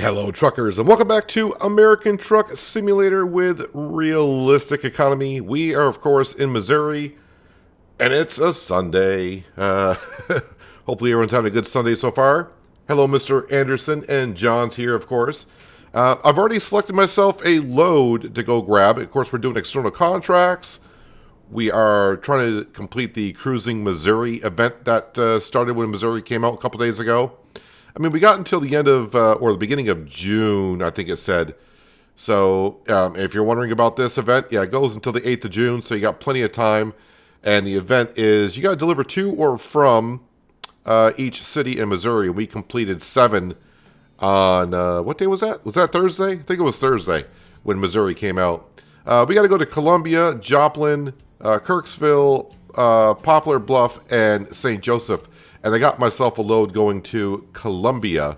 Hello, truckers, and welcome back to American Truck Simulator with Realistic Economy. We are, of course, in Missouri, and it's a Sunday. Hopefully everyone's having a good Sunday so far. Hello, Mr. Anderson, and John's here, of course. I've already selected myself a load to go grab. Of course, we're doing external contracts. We are trying to complete the Cruising Missouri event that started when Missouri came out a couple days ago. I mean, we got until the end of, or the beginning of June, I think it said. So, if you're wondering about this event, yeah, it goes until the 8th of June, so you got plenty of time. And the event is, you got to deliver to or from each city in Missouri. We completed 7 on, what day was that? Was that Thursday? I think it was Thursday when Missouri came out. We got to go to Columbia, Joplin, Kirksville, Poplar Bluff, and St. Joseph. And I got myself a load going to Columbia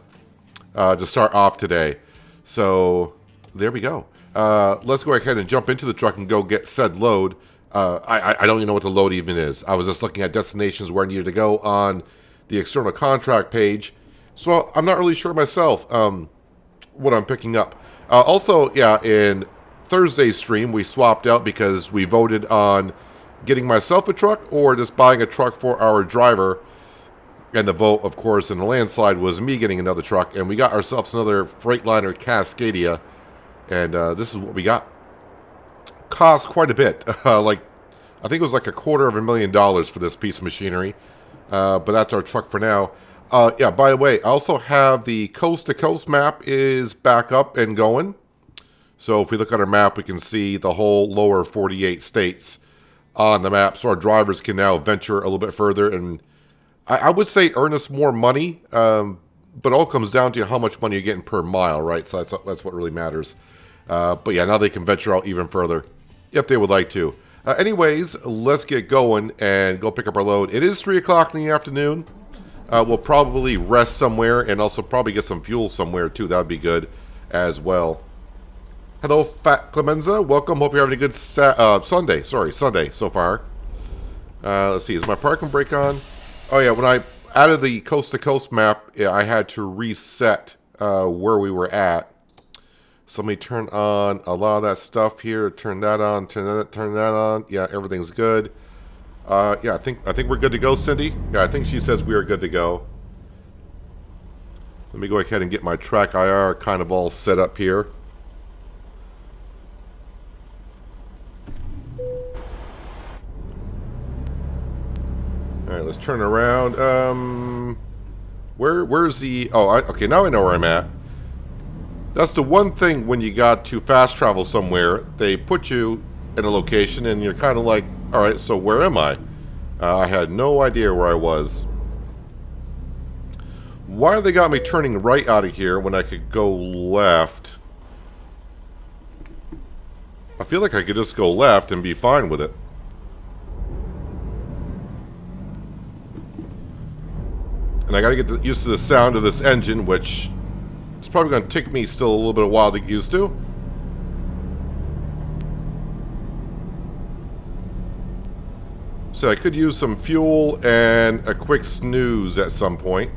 to start off today. So there we go. Let's go ahead and jump into the truck and go get said load. I don't even know what the load even is. I was just looking at destinations where I needed to go on the external contract page. So I'm not really sure myself what I'm picking up. Also, yeah, in Thursday's stream, we swapped out because we voted on getting myself a truck or just buying a truck for our driver. And the vote, of course, in the landslide was me getting another truck. And we got ourselves another Freightliner Cascadia. And this is what we got. Cost quite a bit. I think it was like $250,000 for this piece of machinery. But that's our truck for now. Yeah, by the way, I also have the coast-to-coast map is back up and going. So if we look at our map, we can see the whole lower 48 states on the map. So our drivers can now venture a little bit further and I would say earn us more money, but it all comes down to how much money you're getting per mile, right? So that's what really matters. But yeah, now they can venture out even further if they would like to. Anyways, let's get going and go pick up our load. It is 3 o'clock in the afternoon. We'll probably rest somewhere and also probably get some fuel somewhere too. That would be good as well. Hello, Fat Clemenza. Welcome. Hope you're having a good Sunday so far. Let's see. Is my parking brake on? Oh yeah, when I added the coast-to-coast map, yeah, I had to reset where we were at. So let me turn on a lot of that stuff here. Turn that on. Turn that on. Yeah, everything's good. Yeah, I think we're good to go, Cindy. Yeah, I think she says we are good to go. Let me go ahead and get my track IR kind of all set up here. Alright, let's turn around. Where's the... Oh, okay, now I know where I'm at. That's the one thing when you got to fast travel somewhere. They put you in a location and you're kind of like, alright, so where am I? I had no idea where I was. Why they got me turning right out of here when I could go left? I feel like I could just go left and be fine with it. And I gotta get used to the sound of this engine, which is probably gonna take me still a little bit of a while to get used to. So I could use some fuel and a quick snooze at some point.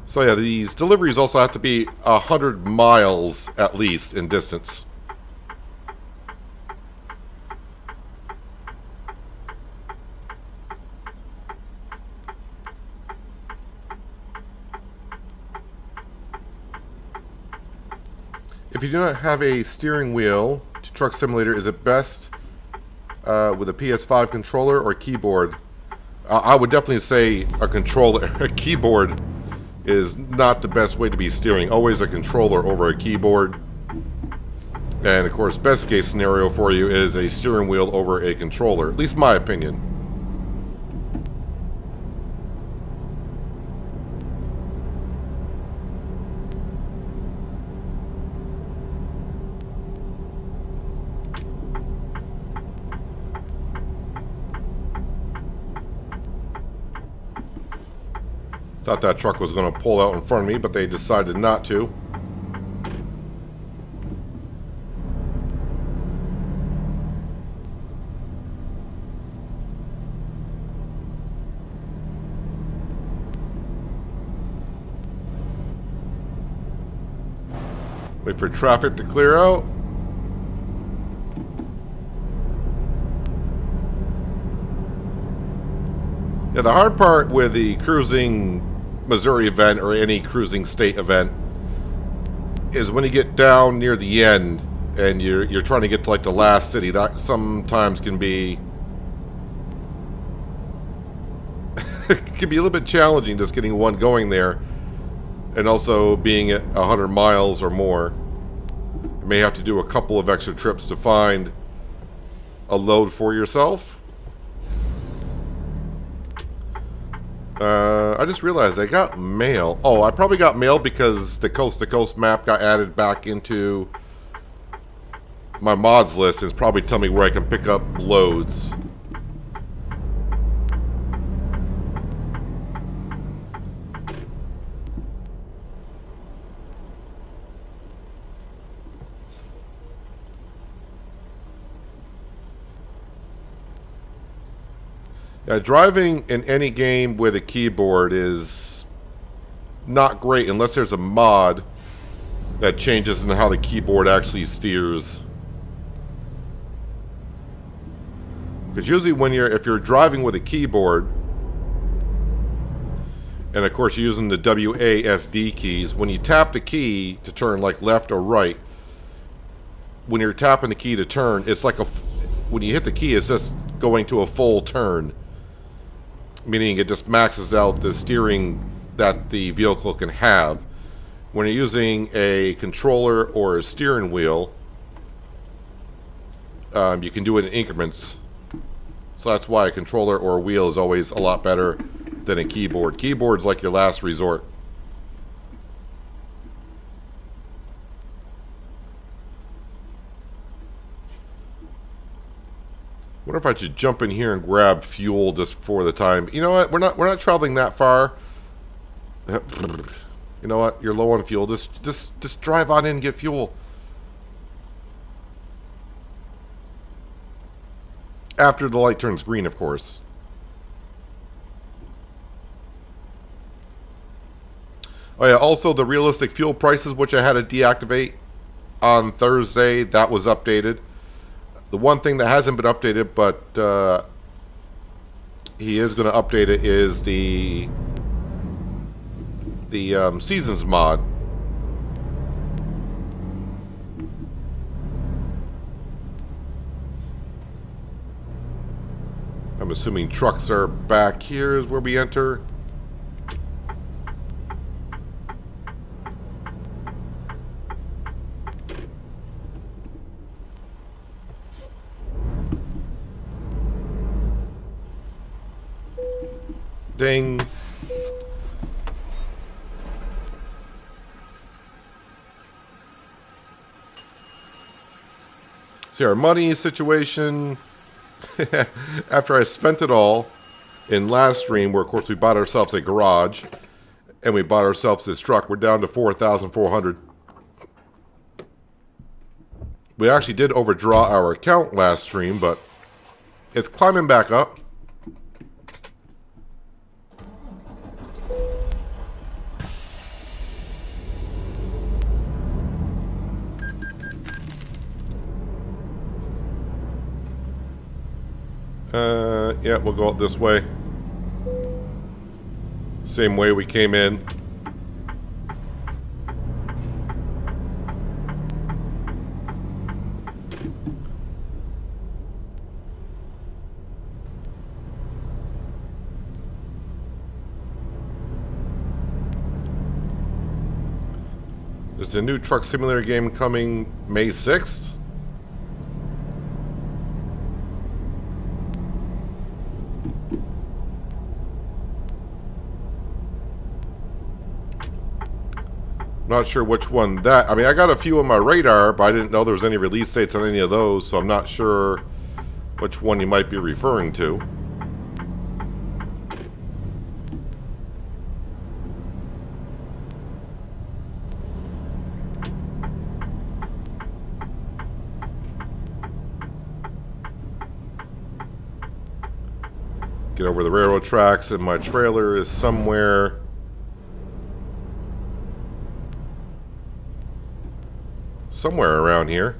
So yeah, these deliveries also have to be 100 miles at least in distance. If you do not have a steering wheel to Truck Simulator, is it best with a PS5 controller or keyboard? I would definitely say a controller. A keyboard is not the best way to be steering. Always a controller over a keyboard. And of course, best case scenario for you is a steering wheel over a controller. At least my opinion. Thought that truck was going to pull out in front of me, but they decided not to. Wait for traffic to clear out. Yeah, the hard part with the cruising Missouri event or any cruising state event is when you get down near the end and you're trying to get to like the last city. That sometimes can be it can be a little bit challenging just getting one going there, and also being at 100 miles or more. You may have to do a couple of extra trips to find a load for yourself. I just realized I got mail. Oh, I probably got mail because the coast-to-coast map got added back into my mods list. It's probably telling me where I can pick up loads. Yeah, driving in any game with a keyboard is not great unless there's a mod that changes in how the keyboard actually steers. Because usually if you're driving with a keyboard, and of course you're using the WASD keys, when you tap the key to turn like left or right, when you're tapping the key to turn, it's like when you hit the key, it's just going to a full turn. Meaning it just maxes out the steering that the vehicle can have. When you're using a controller or a steering wheel, you can do it in increments. So that's why a controller or a wheel is always a lot better than a keyboard. Keyboard's like your last resort. Wonder if I should jump in here and grab fuel just for the time. You know what? We're not traveling that far. You know what? You're low on fuel. Just drive on in and get fuel. After the light turns green, of course. Oh yeah, also the realistic fuel prices, which I had to deactivate on Thursday, that was updated. The one thing that hasn't been updated, but he is going to update it, is the seasons mod. I'm assuming trucks are back here is where we enter. Ding. See our money situation. After I spent it all in last stream, where of course we bought ourselves a garage and we bought ourselves this truck, we're down to 4,400. We actually did overdraw our account last stream, but it's climbing back up. Yeah, we'll go out this way. Same way we came in. There's a new truck simulator game coming May 6th. Not sure which one that... I mean, I got a few on my radar, but I didn't know there was any release dates on any of those, so I'm not sure which one you might be referring to. Get over the railroad tracks, and my trailer is somewhere somewhere around here.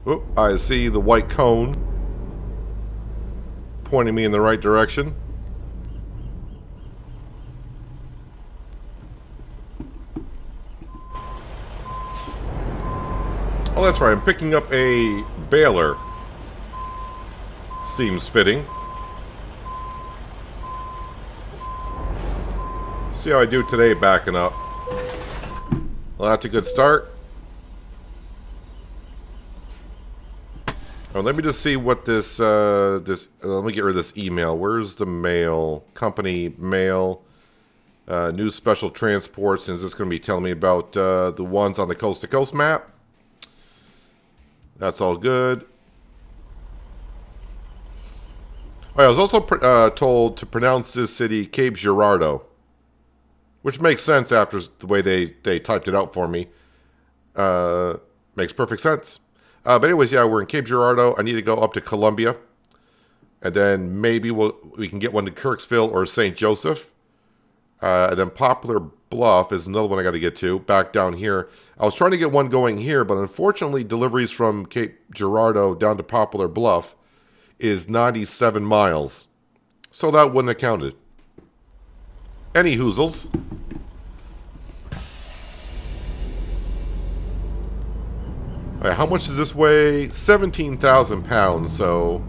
Oop, I see the white cone pointing me in the right direction. Oh, that's right. I'm picking up a baler. Seems fitting. See how I do today backing up. Well, that's a good start. Oh, let me just see what this, let me get rid of this email. Where's the mail? Company mail. New special transports. Is this going to be telling me about the ones on the coast-to-coast map? That's all good. I was also told to pronounce this city Cape Girardeau, which makes sense after the way they typed it out for me. Makes perfect sense. But anyways, yeah, we're in Cape Girardeau. I need to go up to Columbia, and then maybe we can get one to Kirksville or St. Joseph. And then Poplar Bluff is another one I got to get to, back down here. I was trying to get one going here, but unfortunately deliveries from Cape Girardeau down to Poplar Bluff is 97 miles. So that wouldn't have counted. Any hoozles. All right, how much does this weigh? 17,000 pounds, so...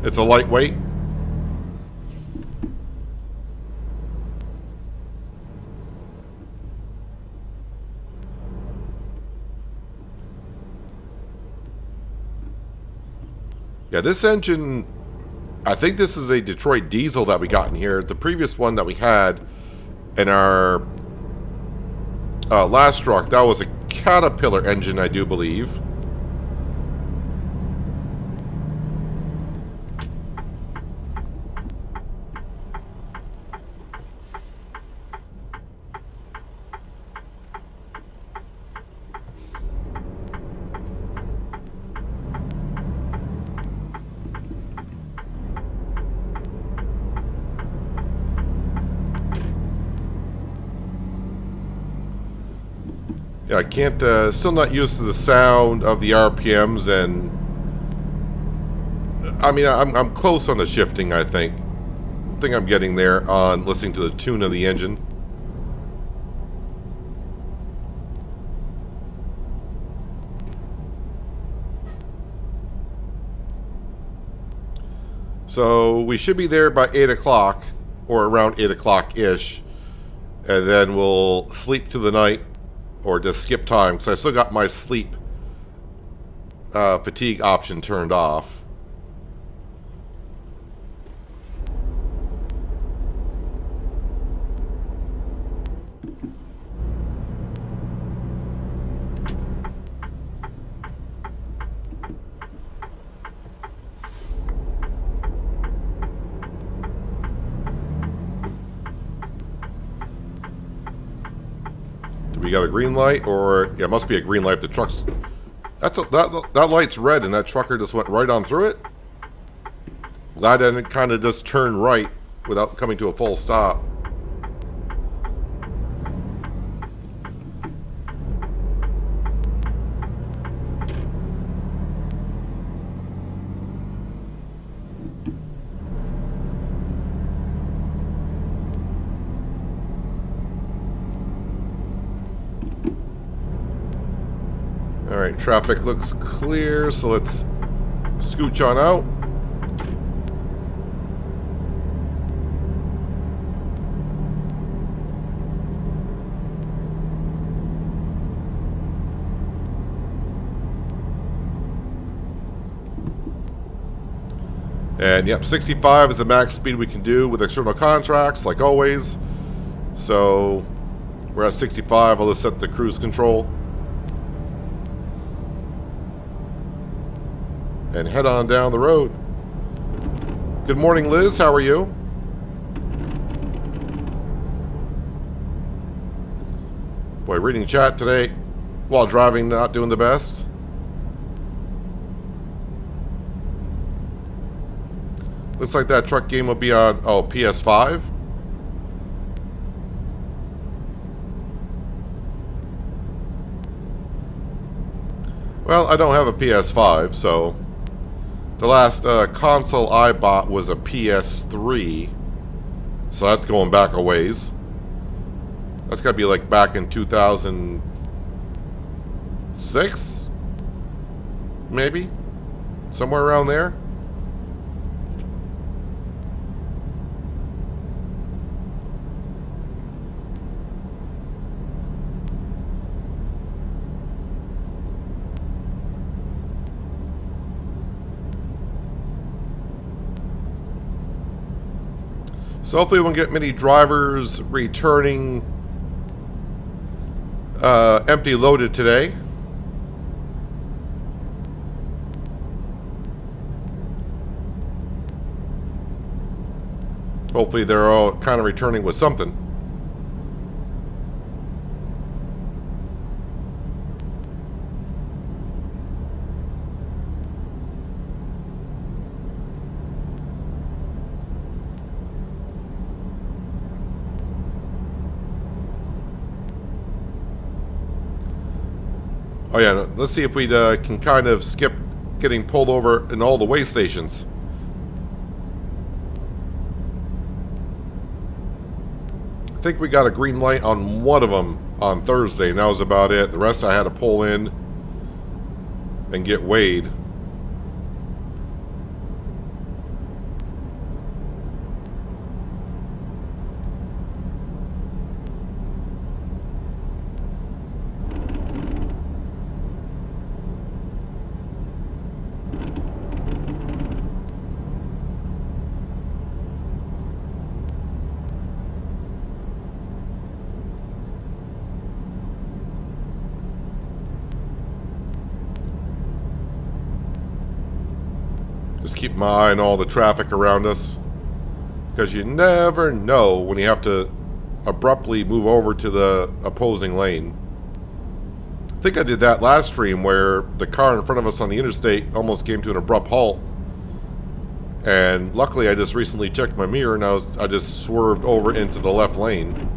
It's a lightweight. Yeah, this engine, I think this is a Detroit diesel that we got in here. The previous one that we had in our last truck, that was a Caterpillar engine, I do believe. Yeah, I can't, still not used to the sound of the RPMs, and I mean, I'm close on the shifting, I think. I think I'm getting there on listening to the tune of the engine. So we should be there by 8 o'clock, or around 8 o'clock-ish, and then we'll sleep through the night. Or just skip time, because I still got my sleep fatigue option turned off. We got a green light, or yeah, it must be a green light. The truck's that light's red, and that trucker just went right on through it. Glad I didn't kind of just turn right without coming to a full stop. Alright, traffic looks clear, so let's scooch on out. And yep, 65 is the max speed we can do with external contracts, like always. So we're at 65, I'll just set the cruise control. And head on down the road. Good morning, Liz. How are you? Boy, reading chat today while driving, not doing the best. Looks like that truck game will be on, oh, PS5. Well, I don't have a PS5, so the last console I bought was a PS3, so that's going back a ways. That's got to be like back in 2006, maybe, somewhere around there. So hopefully we won't get many drivers returning empty loaded today. Hopefully they're all kind of returning with something. Oh yeah, let's see if we can kind of skip getting pulled over in all the way stations. I think we got a green light on one of them on Thursday, and that was about it. The rest I had to pull in and get weighed. Just keep my eye on all the traffic around us, because you never know when you have to abruptly move over to the opposing lane. I think I did that last stream where the car in front of us on the interstate almost came to an abrupt halt. And luckily I just recently checked my mirror and I just swerved over into the left lane.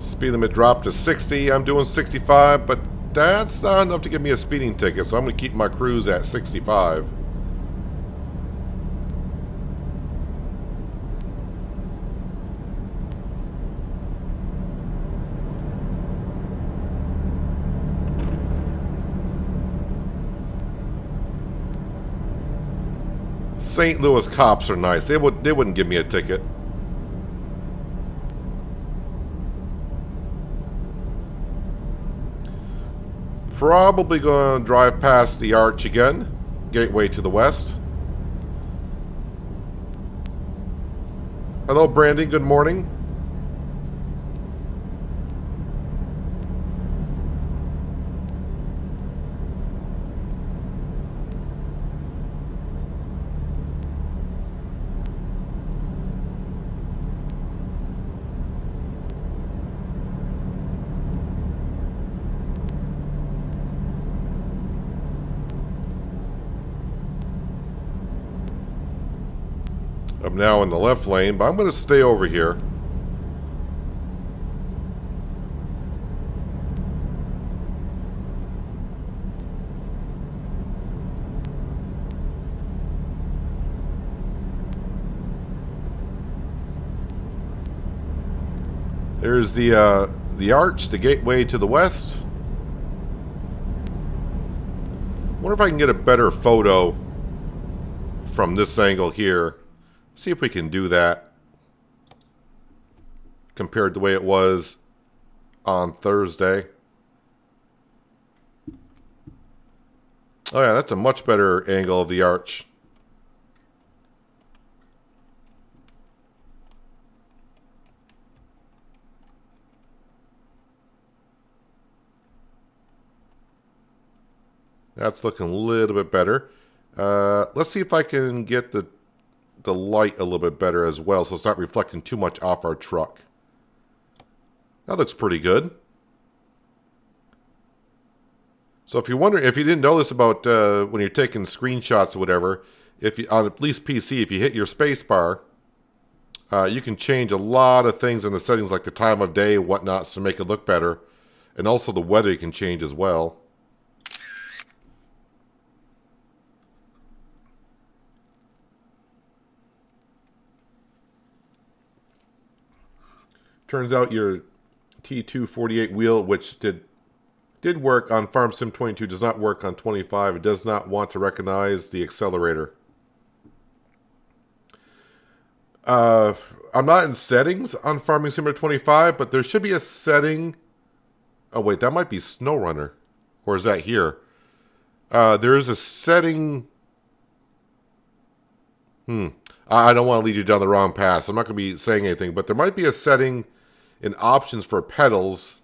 Speed limit dropped to 60. I'm doing 65, but that's not enough to give me a speeding ticket, so I'm going to keep my cruise at 65. St. Louis cops are nice. They wouldn't give me a ticket. Probably going to drive past the arch again. Gateway to the west. Hello, Brandy. Good morning. I'm now in the left lane, but I'm going to stay over here. There's the arch, the gateway to the west. Wonder if I can get a better photo from this angle here. See if we can do that compared to the way it was on Thursday. Oh yeah, that's a much better angle of the arch. That's looking a little bit better. Let's see if I can get the light a little bit better as well, so it's not reflecting too much off our truck. That looks pretty good. So if you're wondering, if you didn't know this about when you're taking screenshots or whatever, if you, on at least PC, if you hit your space bar, you can change a lot of things in the settings, like the time of day and whatnot, to make it look better. And also the weather you can change as well. Turns out your T248 wheel, which did work on Farm Sim 22, does not work on 25. It does not want to recognize the accelerator. I'm not in settings on Farming Simulator 25, but there should be a setting. Oh wait, that might be SnowRunner. Or is that here? There is a setting. I don't want to lead you down the wrong path, so I'm not going to be saying anything, but there might be a setting in options for pedals.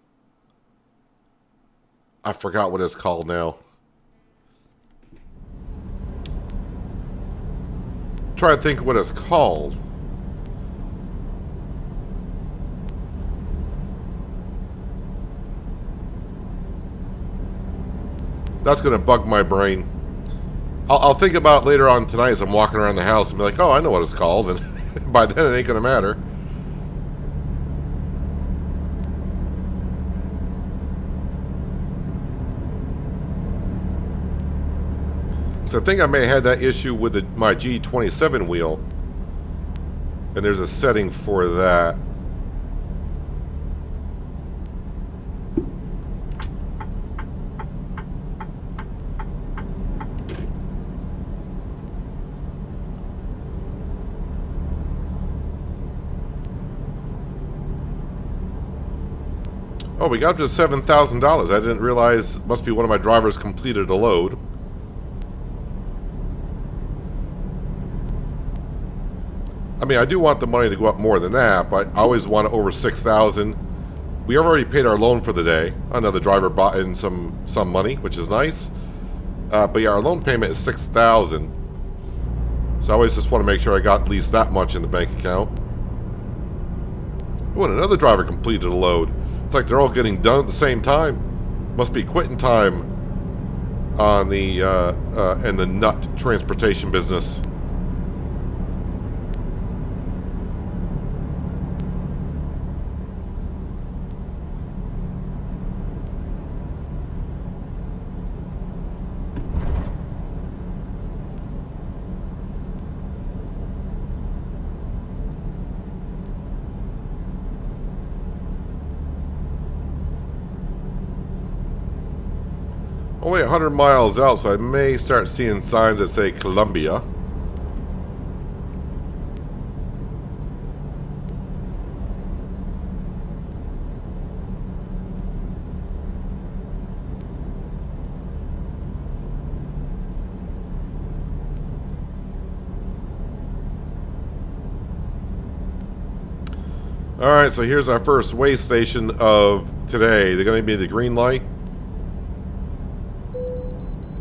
I forgot what it's called now. Try to think what it's called. That's going to bug my brain. I'll think about it later on tonight as I'm walking around the house and be like, oh, I know what it's called. And by then it ain't going to matter. So I think I may have had that issue with my G27 wheel. And there's a setting for that. Oh, we got up to $7,000. I didn't realize, must be one of my drivers completed a load. I mean, I do want the money to go up more than that, but I always want it over $6,000. We already paid our loan for the day. Another driver bought in some money, which is nice. But yeah, our loan payment is $6,000. So I always just want to make sure I got at least that much in the bank account. Oh, and another driver completed a load. It's like they're all getting done at the same time. Must be quitting time on the in the nut transportation business. Only 100 miles out, so I may start seeing signs that say Columbia. Alright, so here's our first way station of today. They're going to be the green light.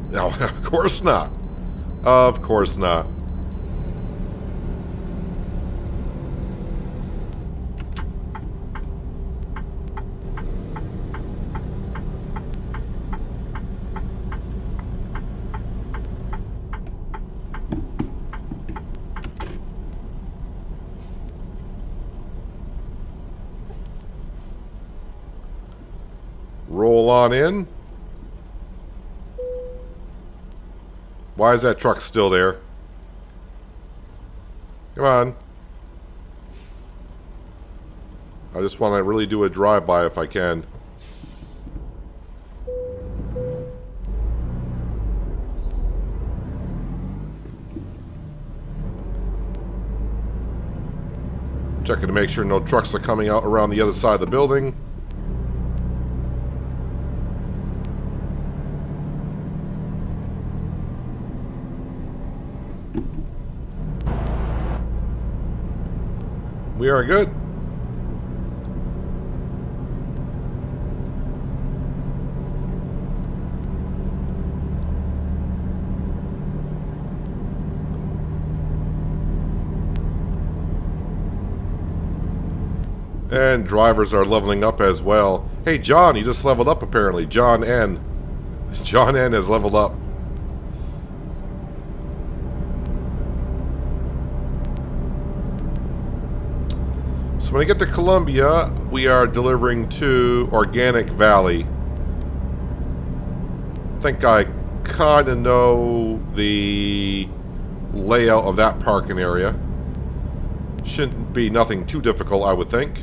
No, of course not. Of course not. Roll on in. Why is that truck still there? Come on. I just want to really do a drive-by if I can. Checking to make sure no trucks are coming out around the other side of the building. We are good. And drivers are leveling up as well. Hey, John, you just leveled up apparently. John N. John N has leveled up. So when I get to Columbia, we are delivering to Organic Valley. I think I kind of know the layout of that parking area. Shouldn't be nothing too difficult, I would think.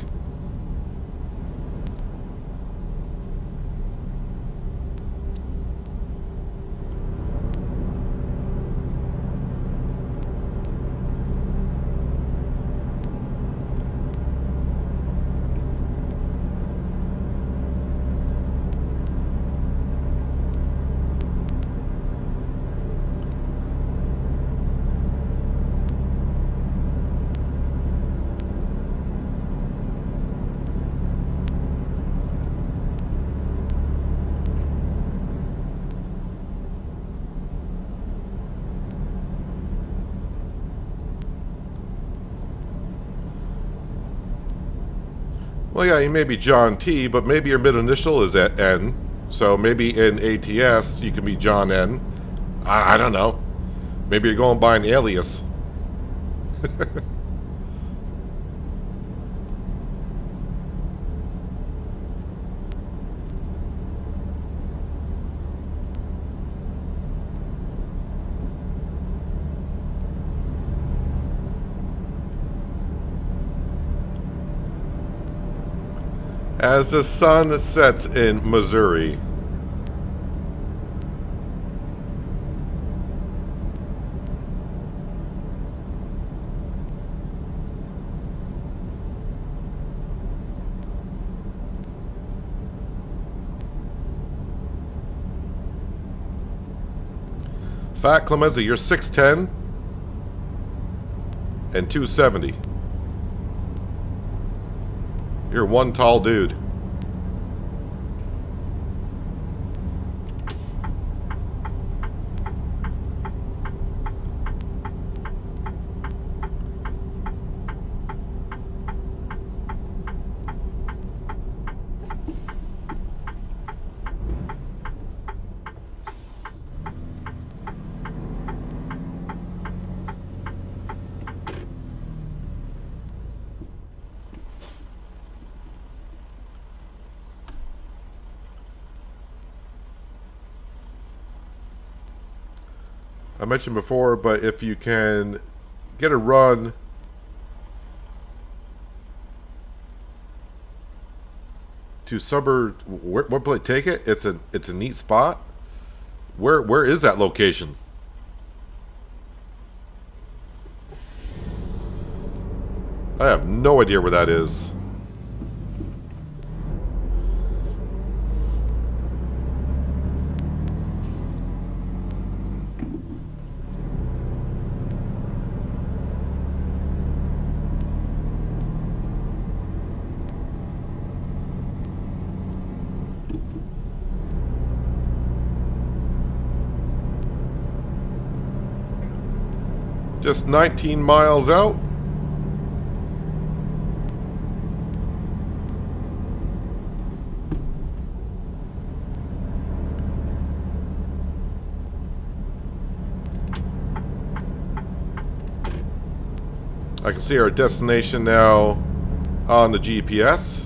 Well, yeah, you may be John T, but maybe your mid initial is at N. So maybe in ATS you can be John N. I don't know. Maybe you're going by an alias. As the sun sets in Missouri. Fat Clemenza, you're 6'10" and 270. You're one tall dude. I mentioned before, but if you can get a run to suburb, what place? Take it. It's a neat spot. Where is that location? I have no idea where that is. Just 19 miles out. I can see our destination now on the GPS.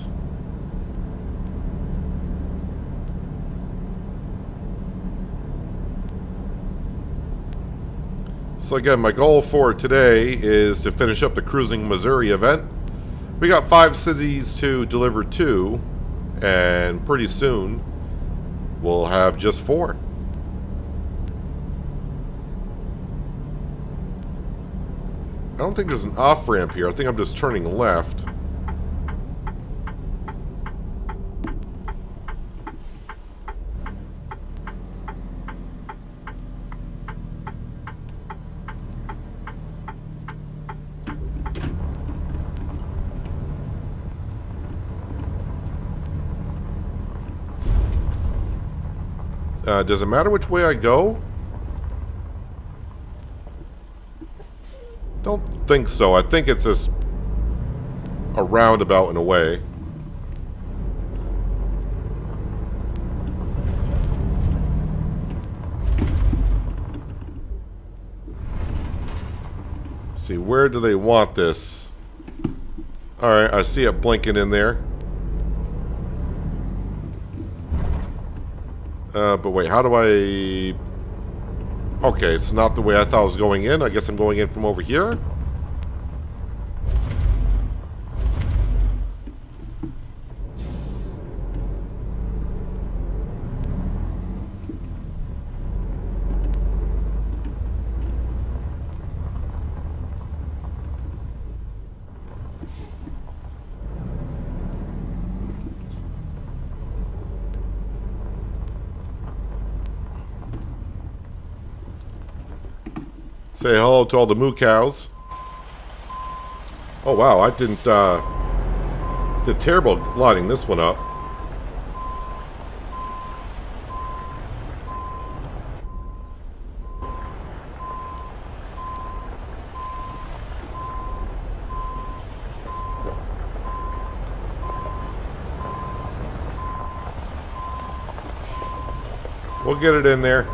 So again, my goal for today is to finish up the Cruising Missouri event. We got 5 cities to deliver to, and pretty soon we'll have just 4. I don't think there's an off-ramp here. I think I'm just turning left. Does it matter which way I go? Don't think so. I think it's this... a roundabout in a way. See, where do they want this? Alright, I see it blinking in there. But wait, how do I... Okay, it's not the way I thought I was going in. I guess I'm going in from over here. Say hello to all the moo cows. Oh wow, I did terrible lining this one up. We'll get it in there.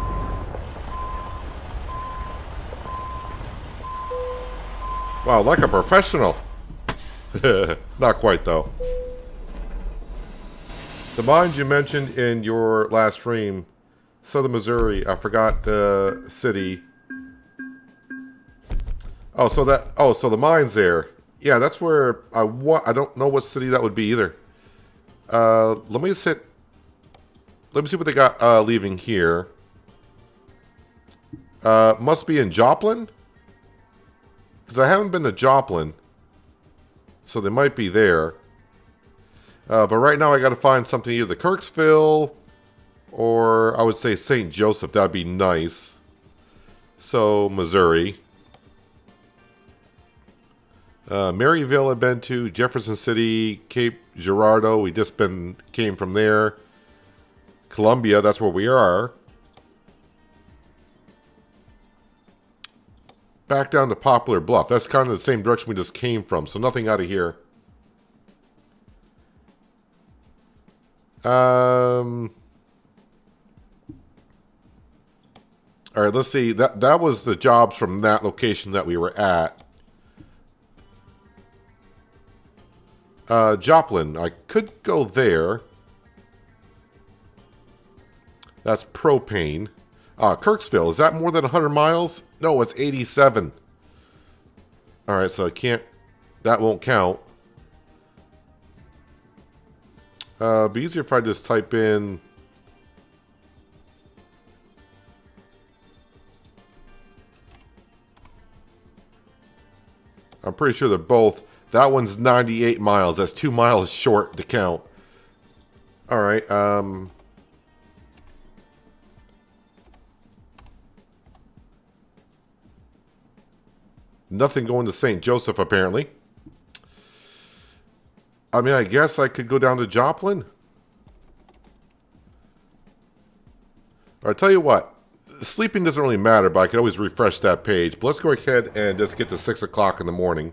Wow, like a professional. Not quite, though. The mines you mentioned in your last stream, Southern Missouri, I forgot the city. Oh, so the mines there. Yeah, that's where I don't know what city that would be either. Let me see what they got leaving here. Must be in Joplin? Because I haven't been to Joplin. So they might be there. But right now I got to find something either Kirksville or I would say St. Joseph. That'd be nice. So, Missouri. Maryville I've been to. Jefferson City. Cape Girardeau. We just came from there. Columbia, that's where we are. Back down to Poplar Bluff. That's kind of the same direction we just came from, so nothing out of here. Alright, let's see. That was the jobs from that location that we were at. Joplin. I could go there. That's propane. Kirksville. Is that more than 100 miles? No, it's 87. Alright, so I can't... That won't count. Be easier if I just type in... I'm pretty sure they're both... That one's 98 miles. That's 2 miles short to count. Alright, Nothing going to St. Joseph, apparently. I mean, I guess I could go down to Joplin. Or I'll tell you what. Sleeping doesn't really matter, but I can always refresh that page. But let's go ahead and just get to 6 o'clock in the morning.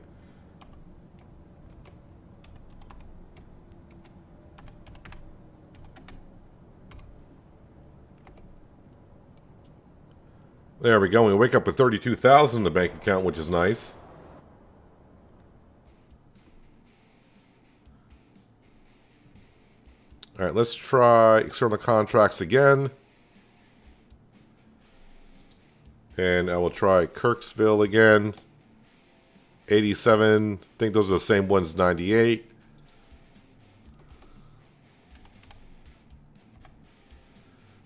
There we go. We wake up with $32,000 in the bank account, which is nice. All right, let's try external contracts again. And I will try Kirksville again. 87. I think those are the same ones, 98.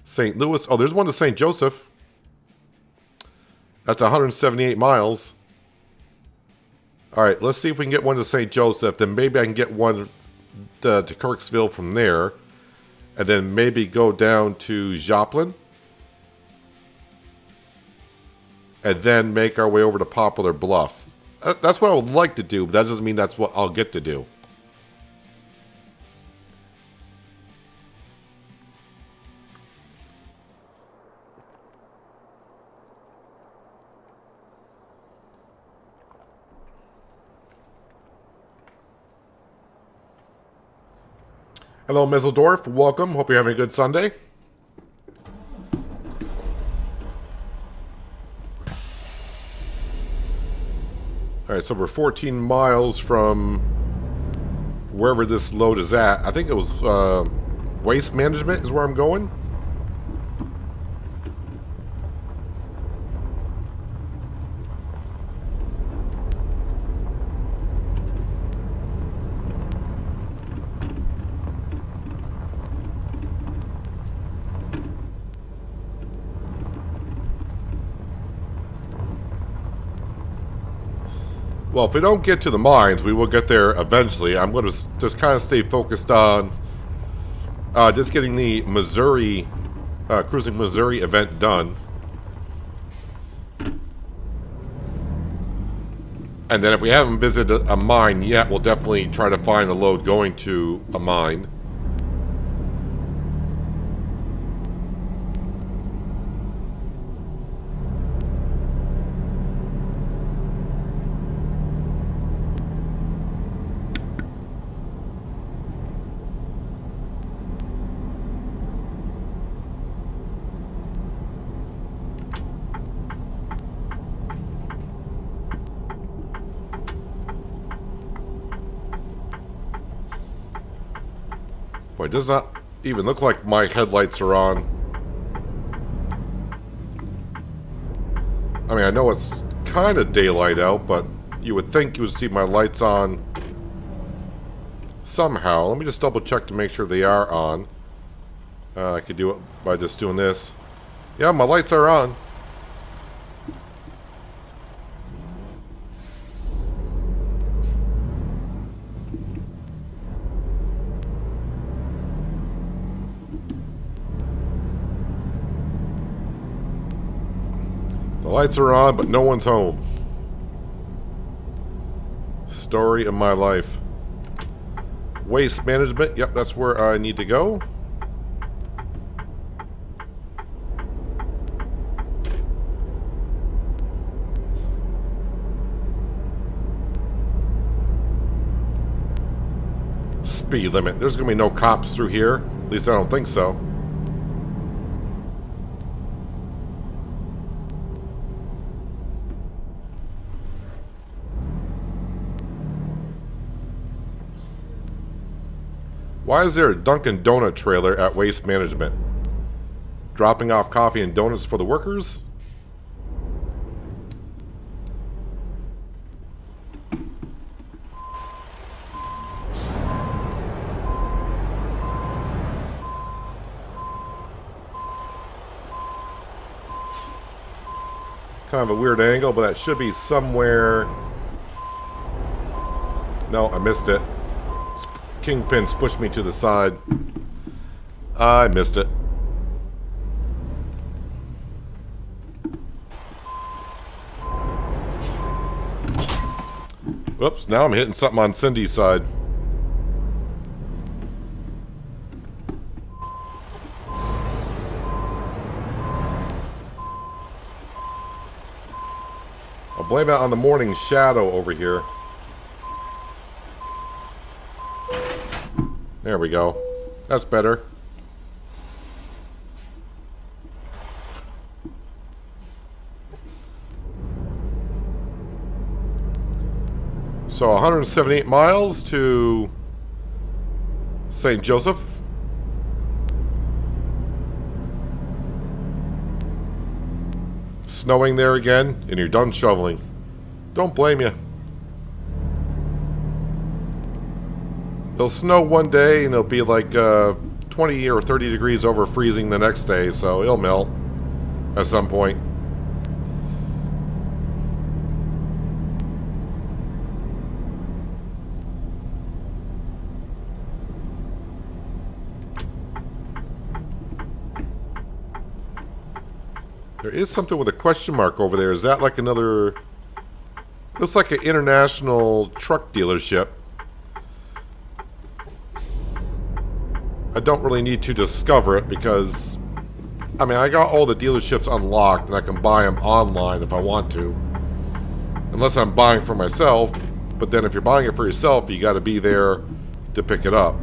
St. Louis. Oh, there's one to St. Joseph. That's 178 miles. All right, let's see if we can get one to St. Joseph. Then maybe I can get one to Kirksville from there. And then maybe go down to Joplin. And then make our way over to Poplar Bluff. That's what I would like to do, but that doesn't mean that's what I'll get to do. Hello, Misseldorf. Welcome. Hope you're having a good Sunday. Alright, so we're 14 miles from wherever this load is at. I think it was waste management is where I'm going. Well, if we don't get to the mines, we will get there eventually. I'm going to just kind of stay focused on just getting the Missouri, Cruising Missouri event done. And then if we haven't visited a mine yet, we'll definitely try to find a load going to a mine. Boy, it does not even look like my headlights are on. I mean, I know it's kind of daylight out, but you would think you would see my lights on somehow. Let me just double check to make sure they are on. I could do it by just doing this. Yeah, my lights are on. The lights are on, but no one's home. Story of my life. Waste management. Yep, that's where I need to go. Speed limit. There's going to be no cops through here. At least I don't think so. Why is there a Dunkin' Donut trailer at Waste Management? Dropping off coffee and donuts for the workers? Kind of a weird angle, but that should be somewhere. No, I missed it. Kingpins pushed me to the side. I missed it. Whoops, now I'm hitting something on Cindy's side. I'll blame it on the morning shadow over here. There we go. That's better. So 178 miles to St. Joseph. Snowing there again, and you're done shoveling. Don't blame you. It'll snow one day, and it'll be like 20 or 30 degrees over freezing the next day, so it'll melt at some point. There is something with a question mark over there. Is that like another... Looks like an international truck dealership. I don't really need to discover it because, I mean, I got all the dealerships unlocked and I can buy them online if I want to. Unless I'm buying for myself, but then if you're buying it for yourself, you got to be there to pick it up.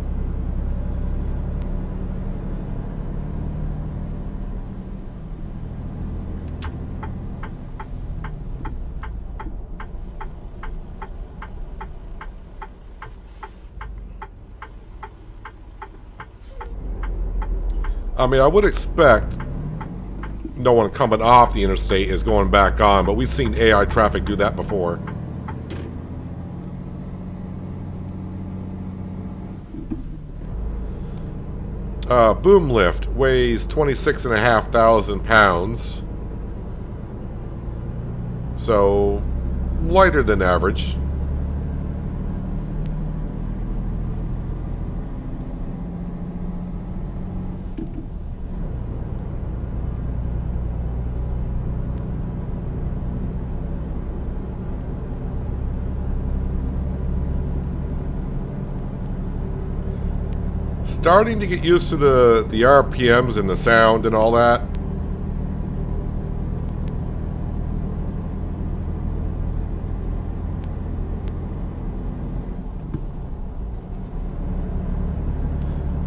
I mean, I would expect no one coming off the interstate is going back on, but we've seen AI traffic do that before. Boom lift weighs 26,500 pounds. So, lighter than average. Starting to get used to the RPMs and the sound and all that.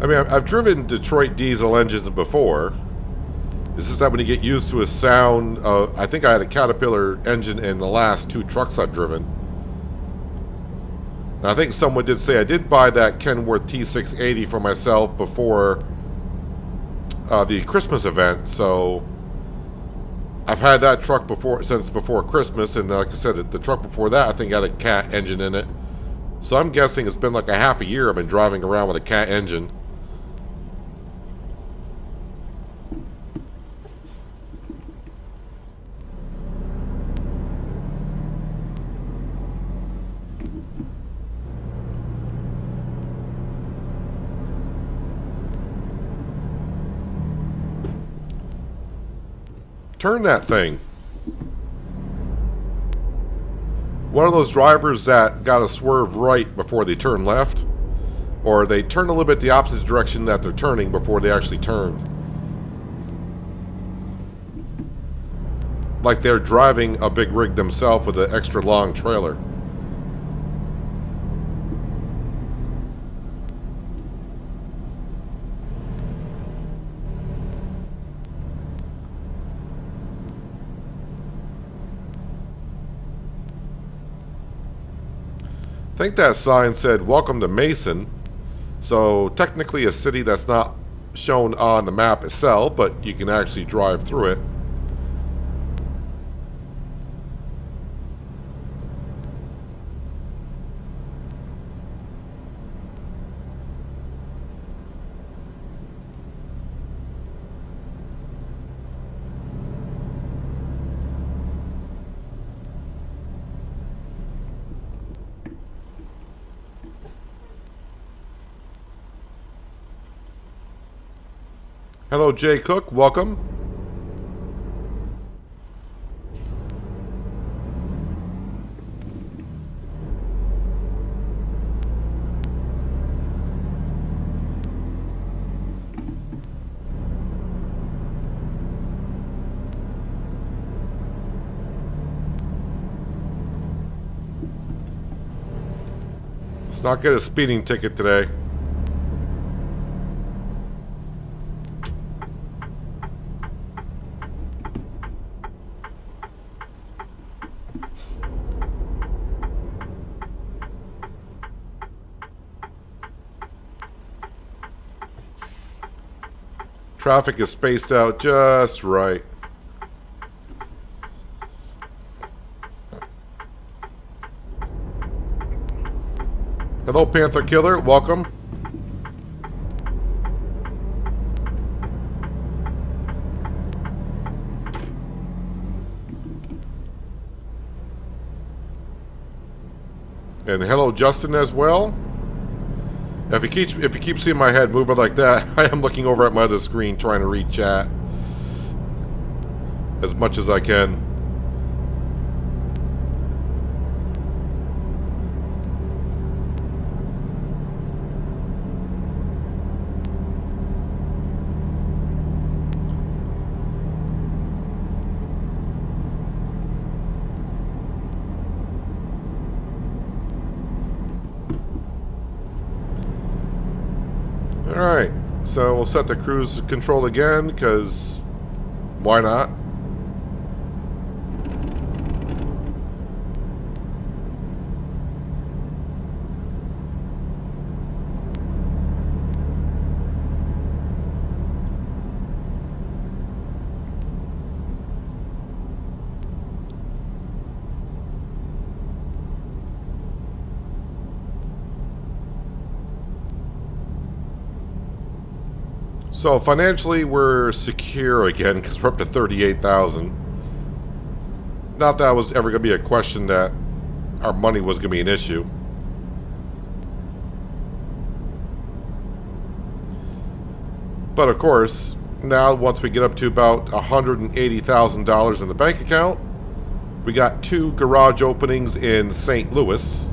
I mean, I've driven Detroit diesel engines before. It's just that when you get used to a sound, I think I had a Caterpillar engine in the last 2 trucks I've driven. And I think someone did say I did buy that Kenworth T680 for myself before the Christmas event, so I've had that truck since before Christmas, and like I said, the truck before that I think had a Cat engine in it. So I'm guessing it's been like a half a year I've been driving around with a Cat engine. Turn that thing. One of those drivers that got to swerve right before they turn left, or they turn a little bit the opposite direction that they're turning before they actually turn. Like they're driving a big rig themselves with an extra long trailer. I think that sign said, "Welcome to Mason." So technically a city that's not shown on the map itself, but you can actually drive through it. Hello, Jay Cook. Welcome. Let's not get a speeding ticket today. Traffic is spaced out just right. Hello, Panther Killer. Welcome. And hello, Justin, as well. If you keep seeing my head moving like that, I am looking over at my other screen trying to read chat as much as I can. Alright, so we'll set the cruise control again, because why not? So financially, we're secure again because we're up to 38,000. Not that was ever going to be a question that our money was going to be an issue. But of course, now once we get up to about $180,000 in the bank account, we got 2 garage openings in St. Louis.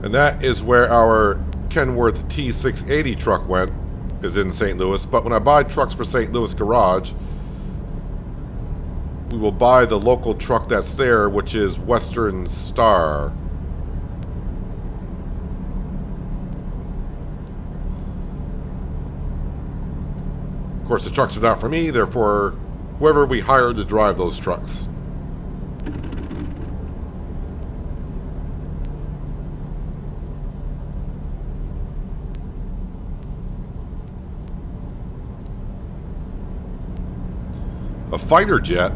And that is where our Kenworth T680 truck went, is in St. Louis. But when I buy trucks for St. Louis Garage, we will buy the local truck that's there, which is Western Star. Of course, the trucks are not for me, they're for whoever we hire to drive those trucks. A fighter jet?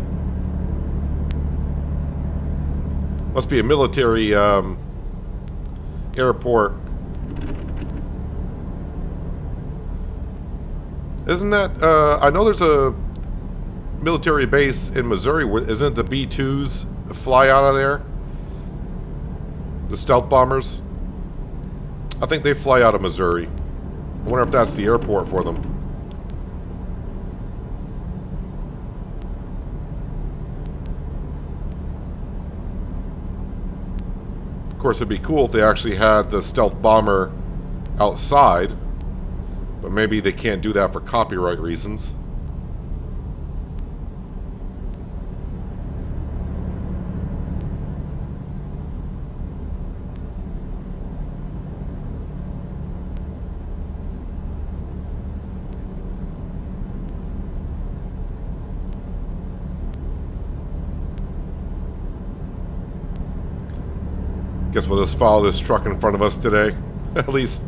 Must be a military airport. Isn't that... I know there's a military base in Missouri. Isn't it the B-2s fly out of there? The stealth bombers? I think they fly out of Missouri. I wonder if that's the airport for them. Of course, it'd be cool if they actually had the stealth bomber outside, but maybe they can't do that for copyright reasons. Guess we'll just follow this truck in front of us today. At least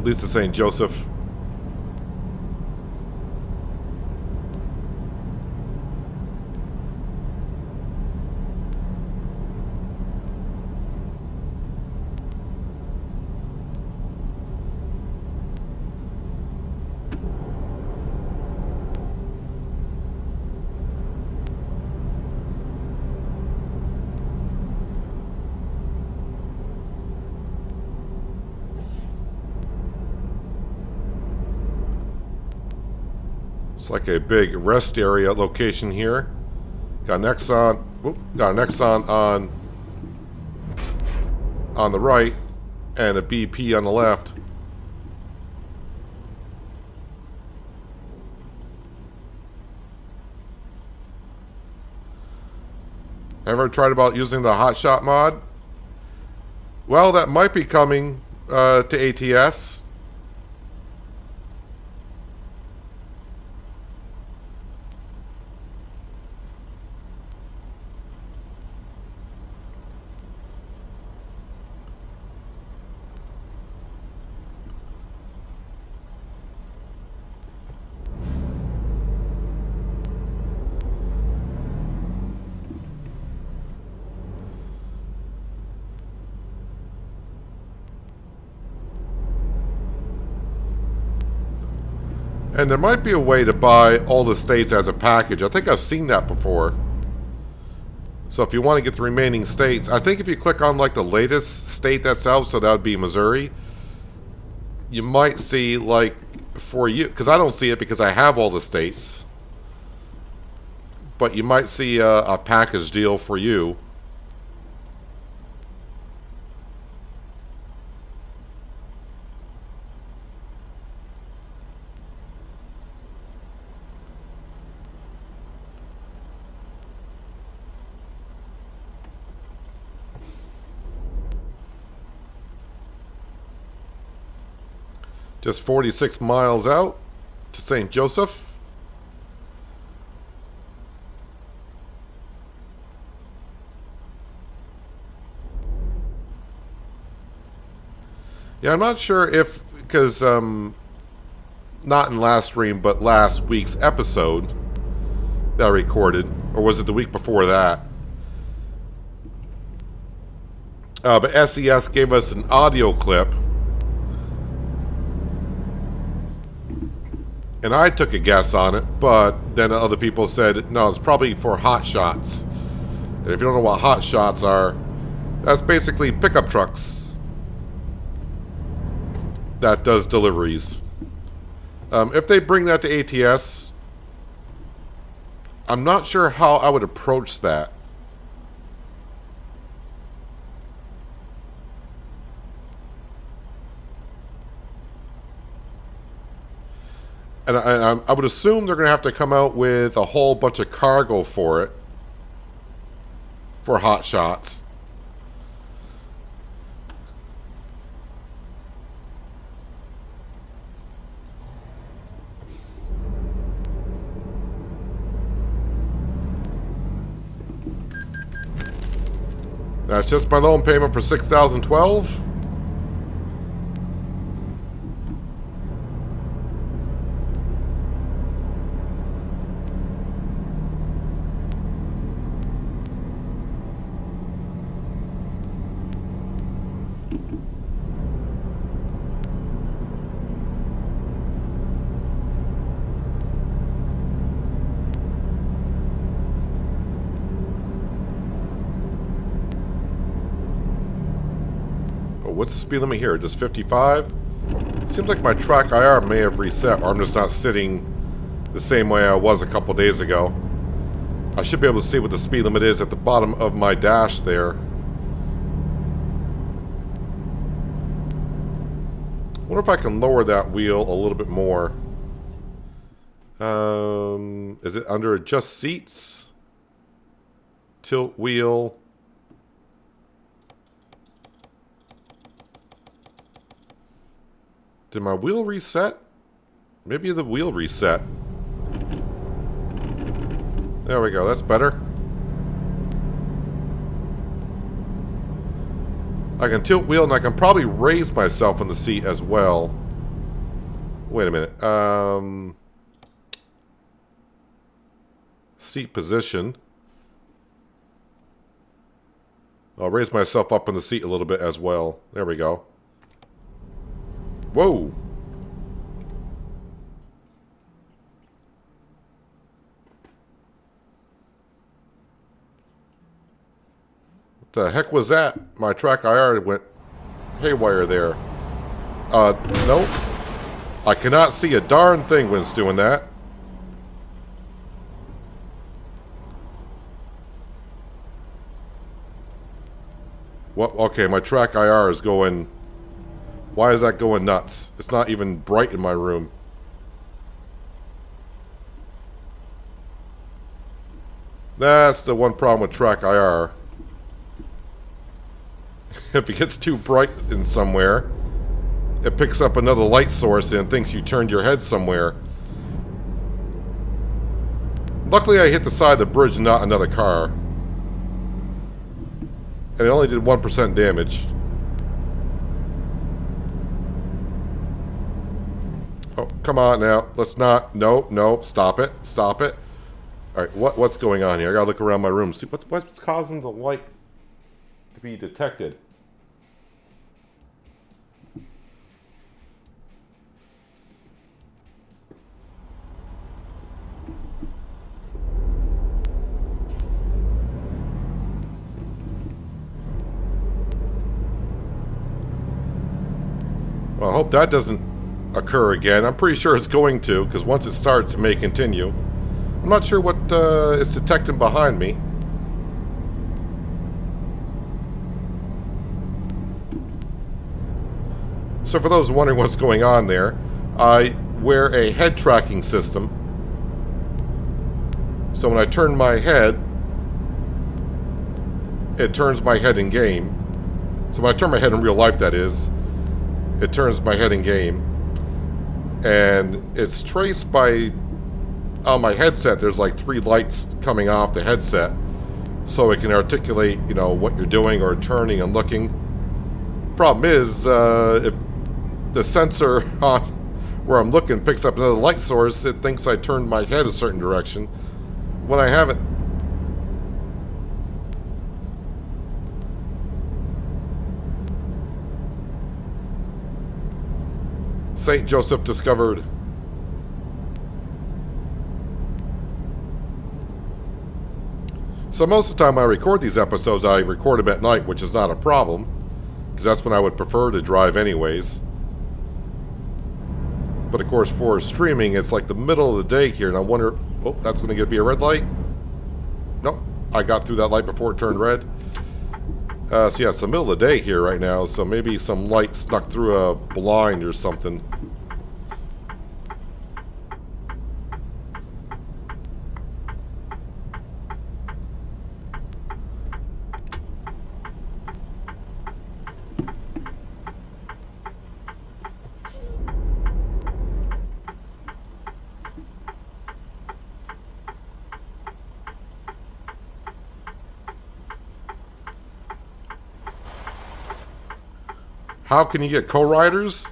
to St. Joseph. It's like a big rest area location here. Got an Exxon. Got an Exxon on the right, and a BP on the left. Ever tried about using the Hot Shot mod? Well, that might be coming to ATS. And there might be a way to buy all the states as a package. I think I've seen that before. So if you want to get the remaining states, I think if you click on like the latest state that's out, so that would be Missouri, you might see like for you, because I don't see it because I have all the states, but you might see a package deal for you. Just 46 miles out to St. Joseph. Yeah, I'm not sure if, because not in last stream, but last week's episode that I recorded, or was it the week before that? But SES gave us an audio clip. And I took a guess on it, but then other people said, no, it's probably for hot shots. And if you don't know what hot shots are, that's basically pickup trucks that does deliveries. If they bring that to ATS, I'm not sure how I would approach that. And I would assume they're going to have to come out with a whole bunch of cargo for it. For hot shots. That's just my loan payment for 6,012. What's the speed limit here? Just 55? Seems like my track IR may have reset, or I'm just not sitting the same way I was a couple days ago. I should be able to see what the speed limit is at the bottom of my dash there. I wonder if I can lower that wheel a little bit more. Is it under adjust seats? Tilt wheel. Did my wheel reset? Maybe the wheel reset. There we go, that's better. I can tilt wheel and I can probably raise myself in the seat as well. Wait a minute. Seat position. I'll raise myself up in the seat a little bit as well. There we go. Whoa. What the heck was that? My track IR went haywire there. Nope. I cannot see a darn thing when it's doing that. Well, okay, my track IR is going... Why is that going nuts? It's not even bright in my room. That's the one problem with track IR. If it gets too bright in somewhere, it picks up another light source and thinks you turned your head somewhere. Luckily I hit the side of the bridge, not another car. And it only did 1% damage. Oh, come on now. Let's not. Nope, nope. Stop it. Stop it. All right, what's going on here? I gotta look around my room. See what's causing the light to be detected. Well, I hope that doesn't occur again. I'm pretty sure it's going to, because once it starts, it may continue. I'm not sure what it's detecting behind me. So for those wondering what's going on there, I wear a head tracking system. So when I turn my head, it turns my head in game. So when I turn my head in real life, that is, it turns my head in game. And it's traced by, on my headset, there's like 3 lights coming off the headset. So it can articulate, you know, what you're doing or turning and looking. Problem is, if the sensor on where I'm looking picks up another light source, it thinks I turned my head a certain direction when I haven't. St. Joseph discovered. So most of the time I record these episodes, I record them at night, which is not a problem, because that's when I would prefer to drive anyways. But of course, for streaming, it's like the middle of the day here, and I wonder, oh, that's going to be a red light? Nope, I got through that light before it turned red. So yeah, it's the middle of the day here right now, so maybe some light snuck through a blind or something. How can you get co-riders?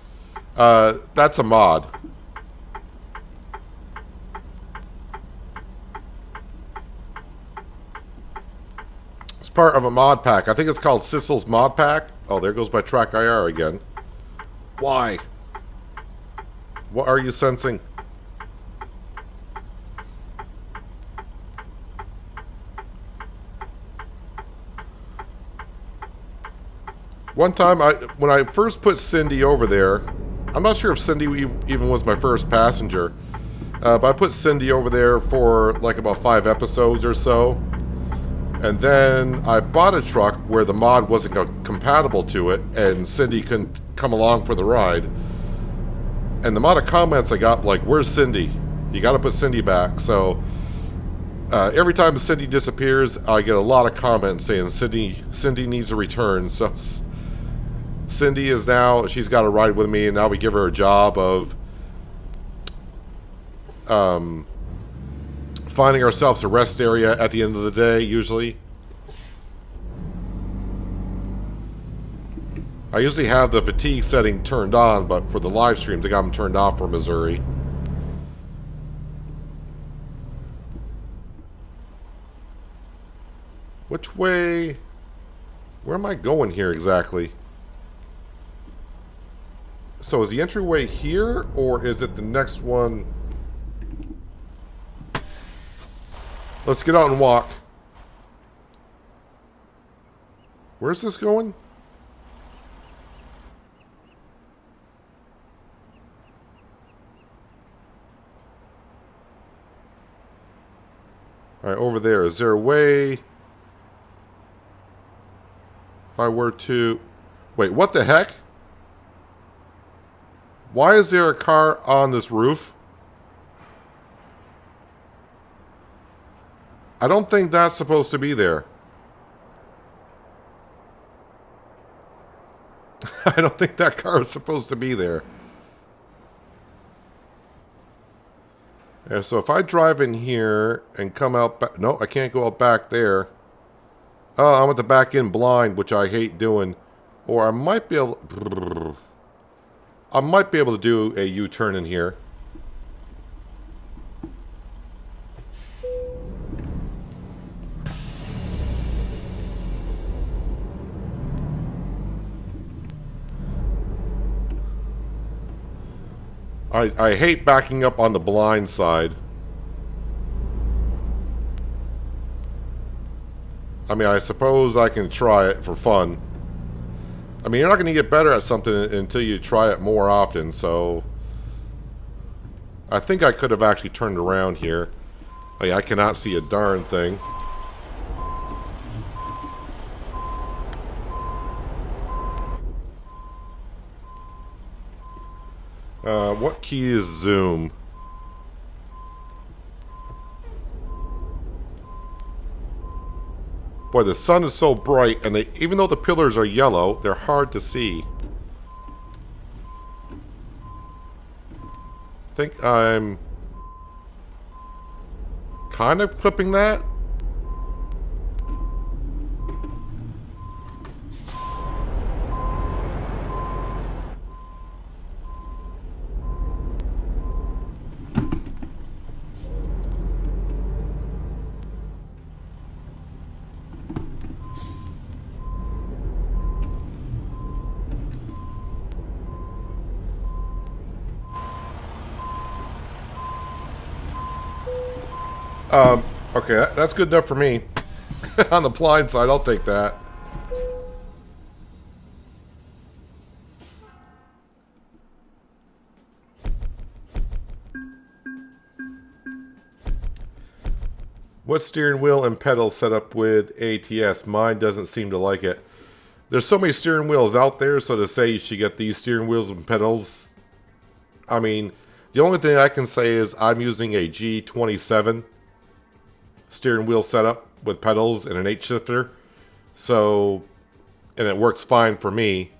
That's a mod. It's part of a mod pack. I think it's called Sissel's Mod Pack. Oh, there goes my track IR again. Why? What are you sensing? One time, when I first put Cindy over there, I'm not sure if Cindy even was my first passenger, but I put Cindy over there for like about 5 episodes or so, and then I bought a truck where the mod wasn't compatible to it, and Cindy couldn't come along for the ride. And the amount of comments I got, like, "Where's Cindy? You got to put Cindy back." So every time Cindy disappears, I get a lot of comments saying Cindy needs a return. So Cindy is now, she's got a ride with me, and now we give her a job of finding ourselves a rest area at the end of the day, usually. I usually have the fatigue setting turned on, but for the live streams, I got them turned off for Missouri. Which way? Where am I going here exactly? So is the entryway here, or is it the next one? Let's get out and walk. Where's this going? All right, over there. Is there a way? If I were to... Wait, what the heck? Why is there a car on this roof? I don't think that's supposed to be there. I don't think that car is supposed to be there. Yeah, so if I drive in here and come out back... No, I can't go out back there. Oh, I'm at the back end blind, which I hate doing. Or I might be able... I might be able to do a U-turn in here. I hate backing up on the blind side. I mean, I suppose I can try it for fun. I mean, you're not going to get better at something until you try it more often, so... I think I could have actually turned around here. I cannot see a darn thing. What key is zoom? Boy, the sun is so bright, and even though the pillars are yellow, they're hard to see. I think I'm kind of clipping that. Okay, that's good enough for me. On the blind side, I'll take that. What steering wheel and pedals set up with ATS? Mine doesn't seem to like it. There's so many steering wheels out there, so to say you should get these steering wheels and pedals, I mean, the only thing I can say is I'm using a G27 steering wheel setup with pedals and an H shifter. So, and it works fine for me.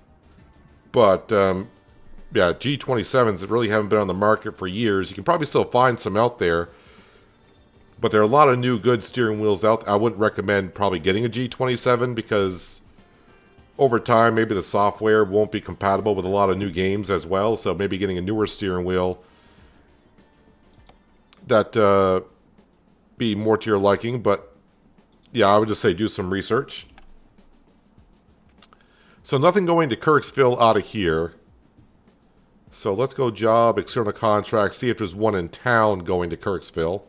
But, yeah, G27s that really haven't been on the market for years. You can probably still find some out there. But there are a lot of new good steering wheels out there. I wouldn't recommend probably getting a G27 because over time, maybe the software won't be compatible with a lot of new games as well. So maybe getting a newer steering wheel that be more to your liking. But yeah, I would just say do some research. So nothing going to Kirksville out of here. So let's go job, external contract, see if there's one in town going to Kirksville.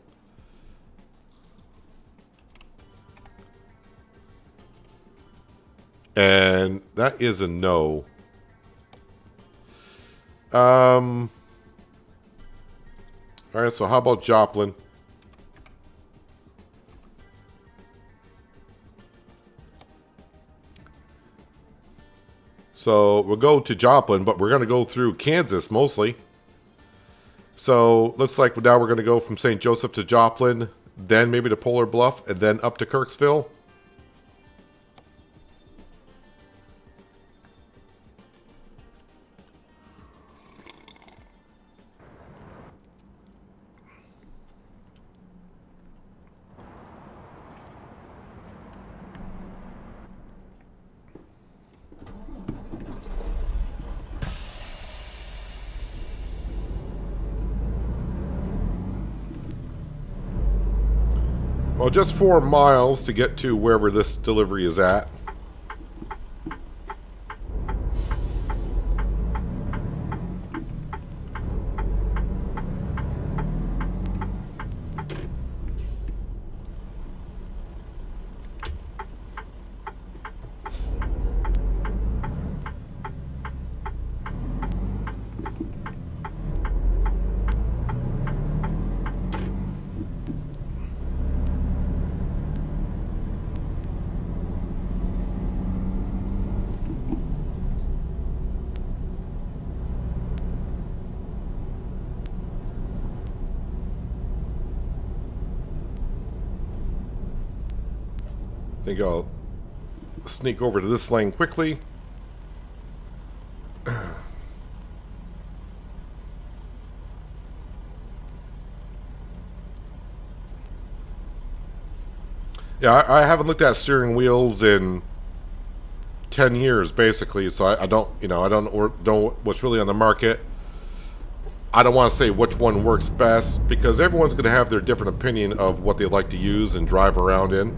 And that is a no. All right, so how about Joplin? So we'll go to Joplin, but we're going to go through Kansas mostly. So looks like now we're going to go from St. Joseph to Joplin, then maybe to Poplar Bluff, and then up to Kirksville. Well, just 4 miles to get to wherever this delivery is at. I think I'll sneak over to this lane quickly. Yeah, I haven't looked at steering wheels in 10 years, basically, so I don't, I don't know what's really on the market. I don't want to say which one works best, because everyone's going to have their different opinion of what they like to use and drive around in.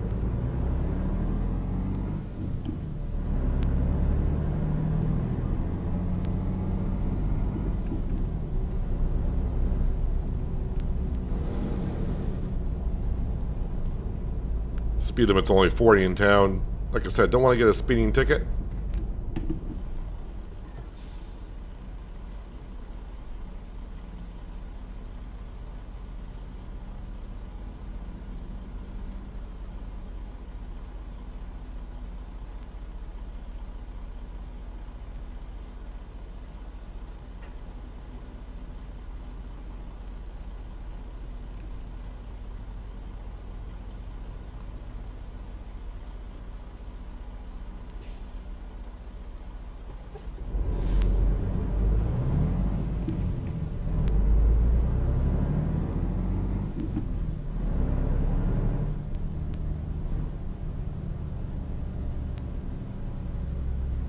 Speed limit's only 40 in town. Like I said, don't want to get a speeding ticket.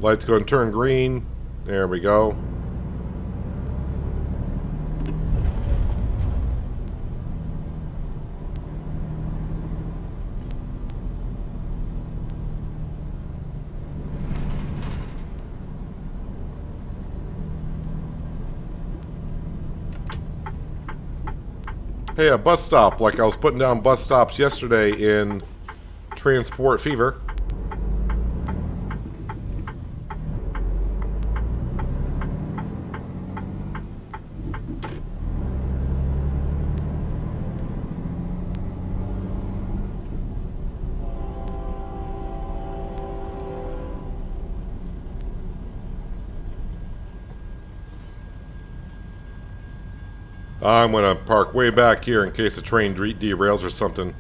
Light's going to turn green. There we go. Hey, a bus stop, like I was putting down bus stops yesterday in Transport Fever. I'm going to park way back here in case the train derails or something.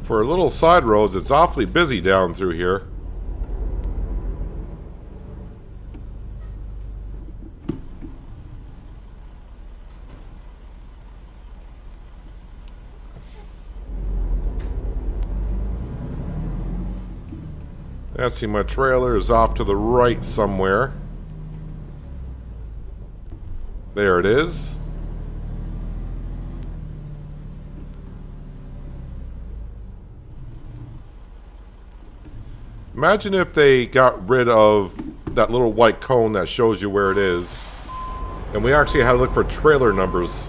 For little side roads, it's awfully busy down through here. I see my trailer is off to the right somewhere. There it is. Imagine if they got rid of that little white cone that shows you where it is, and we actually had to look for trailer numbers.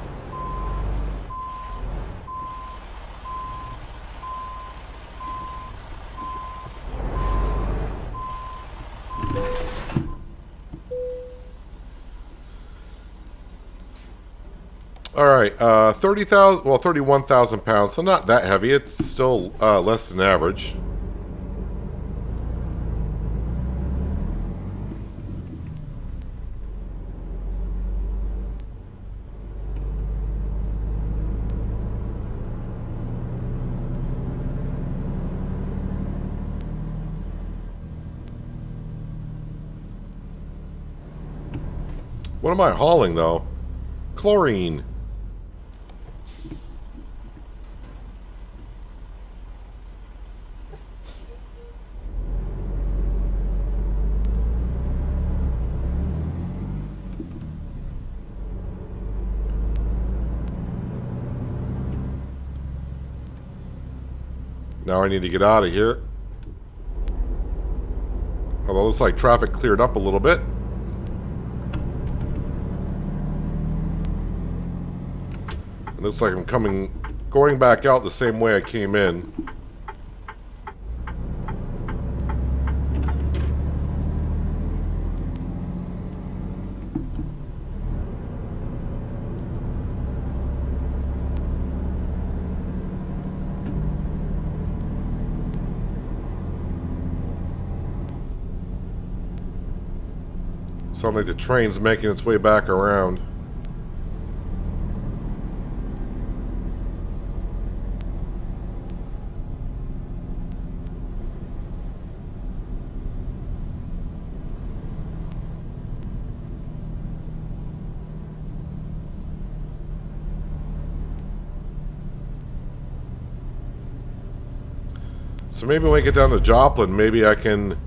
Alright, 30,000, well, 31,000 pounds, so not that heavy. It's still less than average. What am I hauling, though? Chlorine. Now I need to get out of here. Although it looks like traffic cleared up a little bit. It looks like I'm going back out the same way I came in. Sounds like the train's making its way back around. So maybe when we get down to Joplin, maybe I can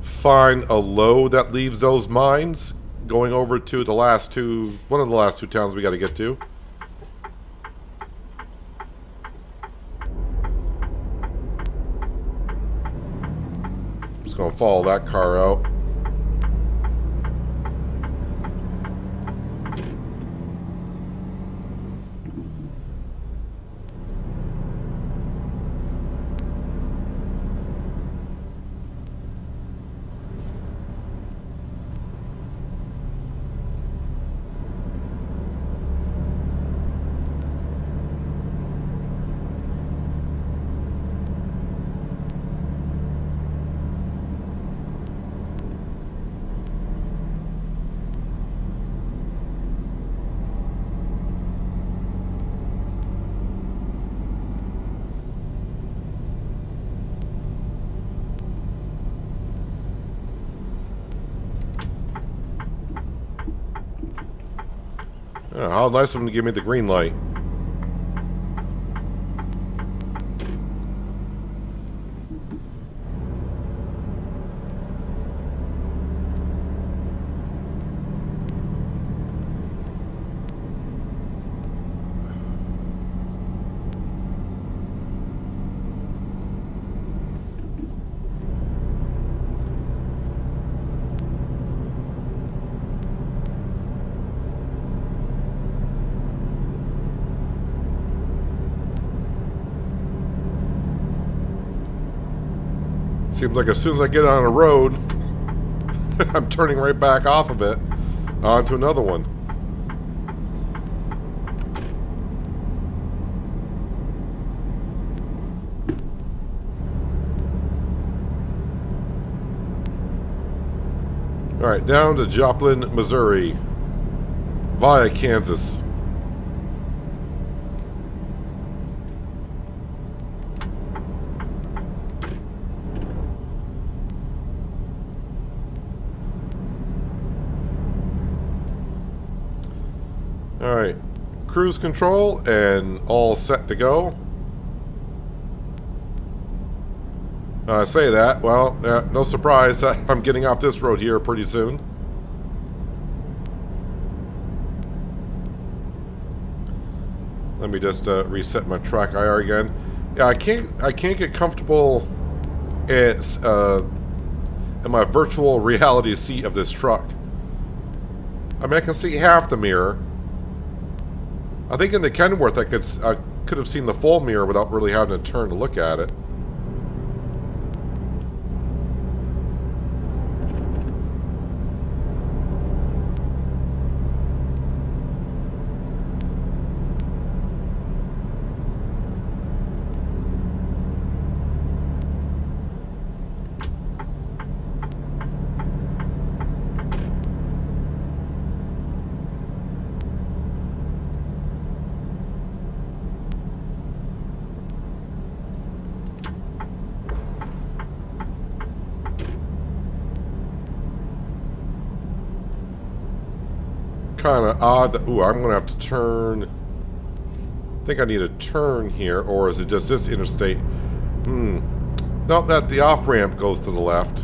find a load that leaves those mines going over to the last two, one of the last two towns we got to get to. Just gonna follow that car out. Oh, how nice of them to give me the green light. Seems like as soon as I get on a road, I'm turning right back off of it onto another one. All right, down to Joplin, Missouri, via Kansas. Alright, cruise control and all set to go. I say that, well, no surprise, I'm getting off this road here pretty soon. Let me just reset my track IR again. Yeah, I can't get comfortable in my virtual reality seat of this truck. I mean, I can see half the mirror. I think in the Kenworth I could have seen the full mirror without really having to turn to look at it. Kind of odd that, ooh, I'm gonna have to turn. I think I need a turn here, or is it just this interstate? Nope, that the off ramp goes to the left.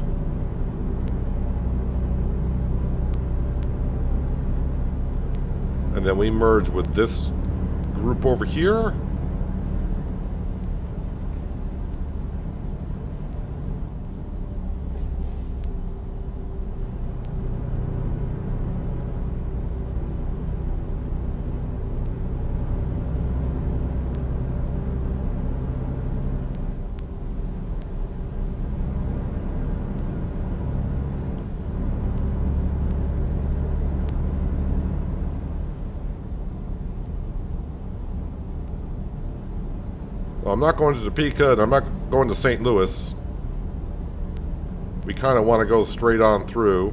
And then we merge with this group over here. Well, I'm not going to Topeka, and I'm not going to St. Louis. We kind of want to go straight on through.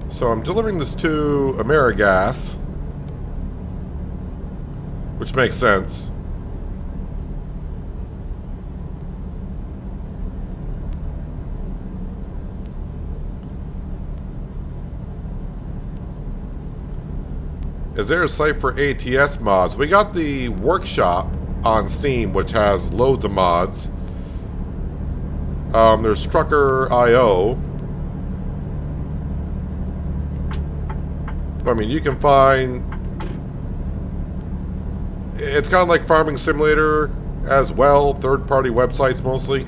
So I'm delivering this to AmeriGas, which makes sense. Is there a site for ATS mods? We got the workshop on Steam, which has loads of mods. There's Trucker.io. I mean, you can find... It's kind of like Farming Simulator as well, third-party websites mostly.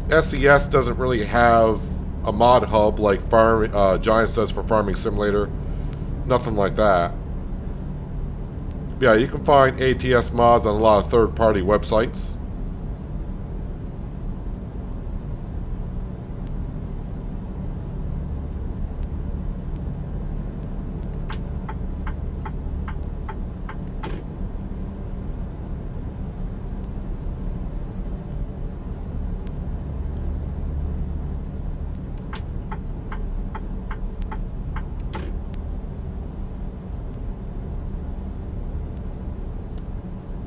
SES doesn't really have a mod hub like Giants does for Farming Simulator. Nothing like that. Yeah, you can find ATS mods on a lot of third-party websites.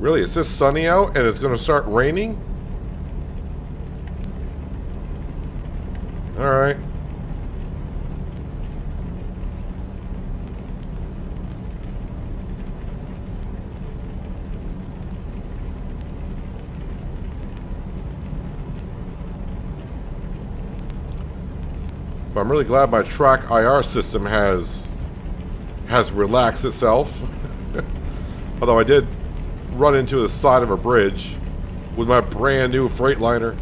Really, is this sunny out and it's going to start raining? Alright. But I'm really glad my track IR system has relaxed itself. Although I did run into the side of a bridge with my brand new Freightliner.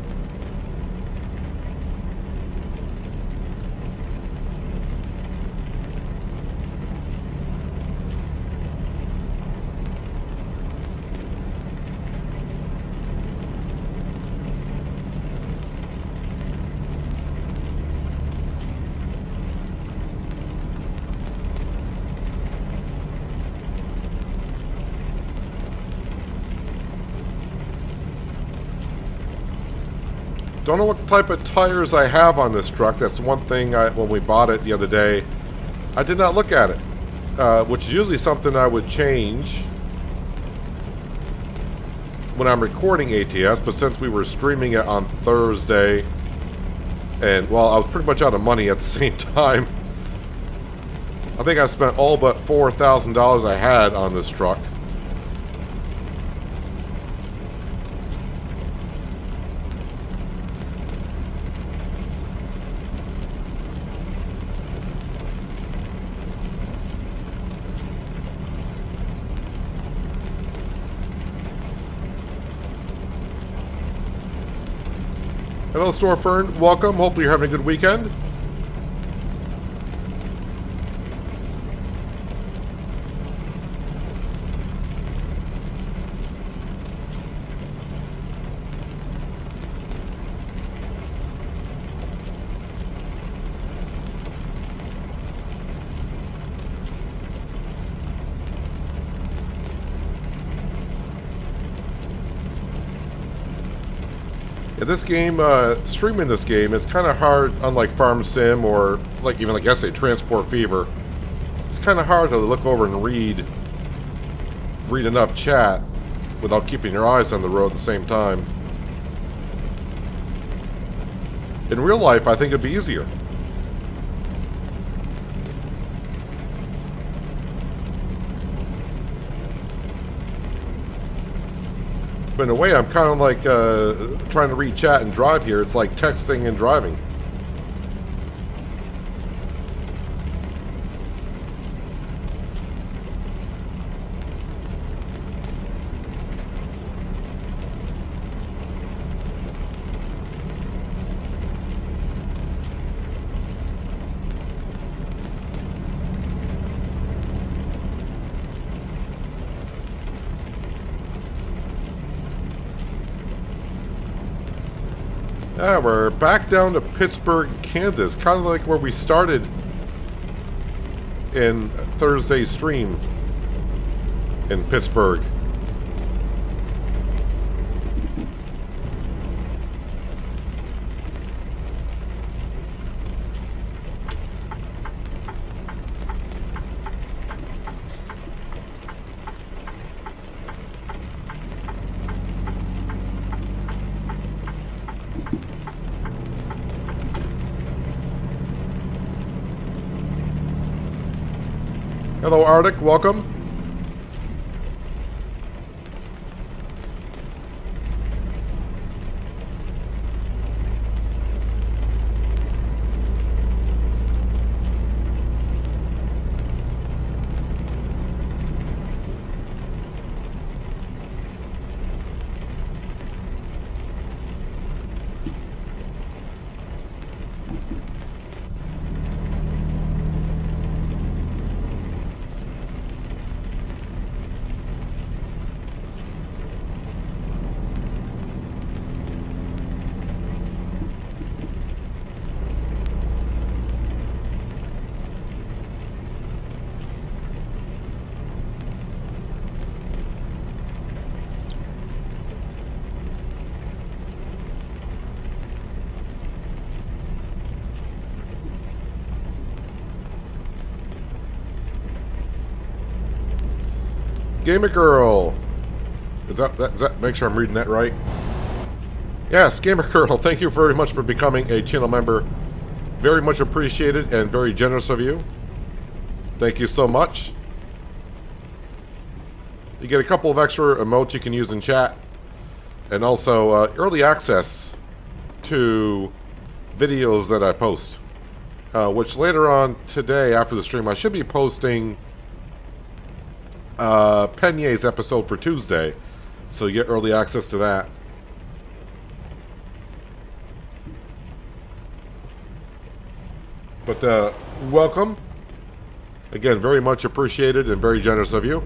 Don't know what type of tires I have on this truck. That's one thing when we bought it the other day, I did not look at it, which is usually something I would change when I'm recording ATS, but since we were streaming it on Thursday, and, well, I was pretty much out of money at the same time. I think I spent all but $4,000 I had on this truck. Hello, Storefern. Welcome. Hopefully you're having a good weekend. Yeah, this game, streaming this game, it's kind of hard, unlike Farm Sim or like even like I say Transport Fever. It's kind of hard to look over and read enough chat without keeping your eyes on the road at the same time. In real life, I think it'd be easier. But in a way, I'm kind of like trying to read chat and drive here. It's like texting and driving. Yeah, we're back down to Pittsburgh, Kansas. Kind of like where we started in Thursday's stream in Pittsburgh. Hello, Arctic. Welcome. Gamer Girl. Is that make sure I'm reading that right? Yes, Gamer Girl, thank you very much for becoming a channel member. Very much appreciated and very generous of you. Thank you so much. You get a couple of extra emotes you can use in chat. And also early access to videos that I post. Which later on today, after the stream, I should be posting Peña's episode for Tuesday. So you get early access to that. But welcome. Again, very much appreciated and very generous of you.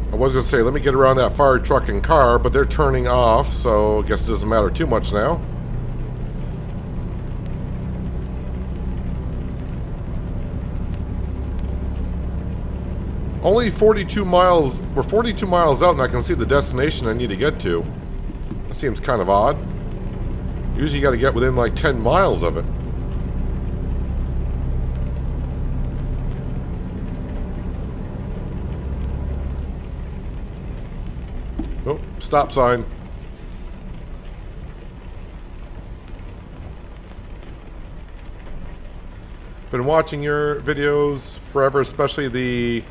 I was going to say, let me get around that fire truck and car, but they're turning off, so I guess it doesn't matter too much now. Only 42 miles, we're 42 miles out and I can see the destination I need to get to. That seems kind of odd. Usually you got to get within like 10 miles of it. Oh, stop sign. Been watching your videos forever, especially the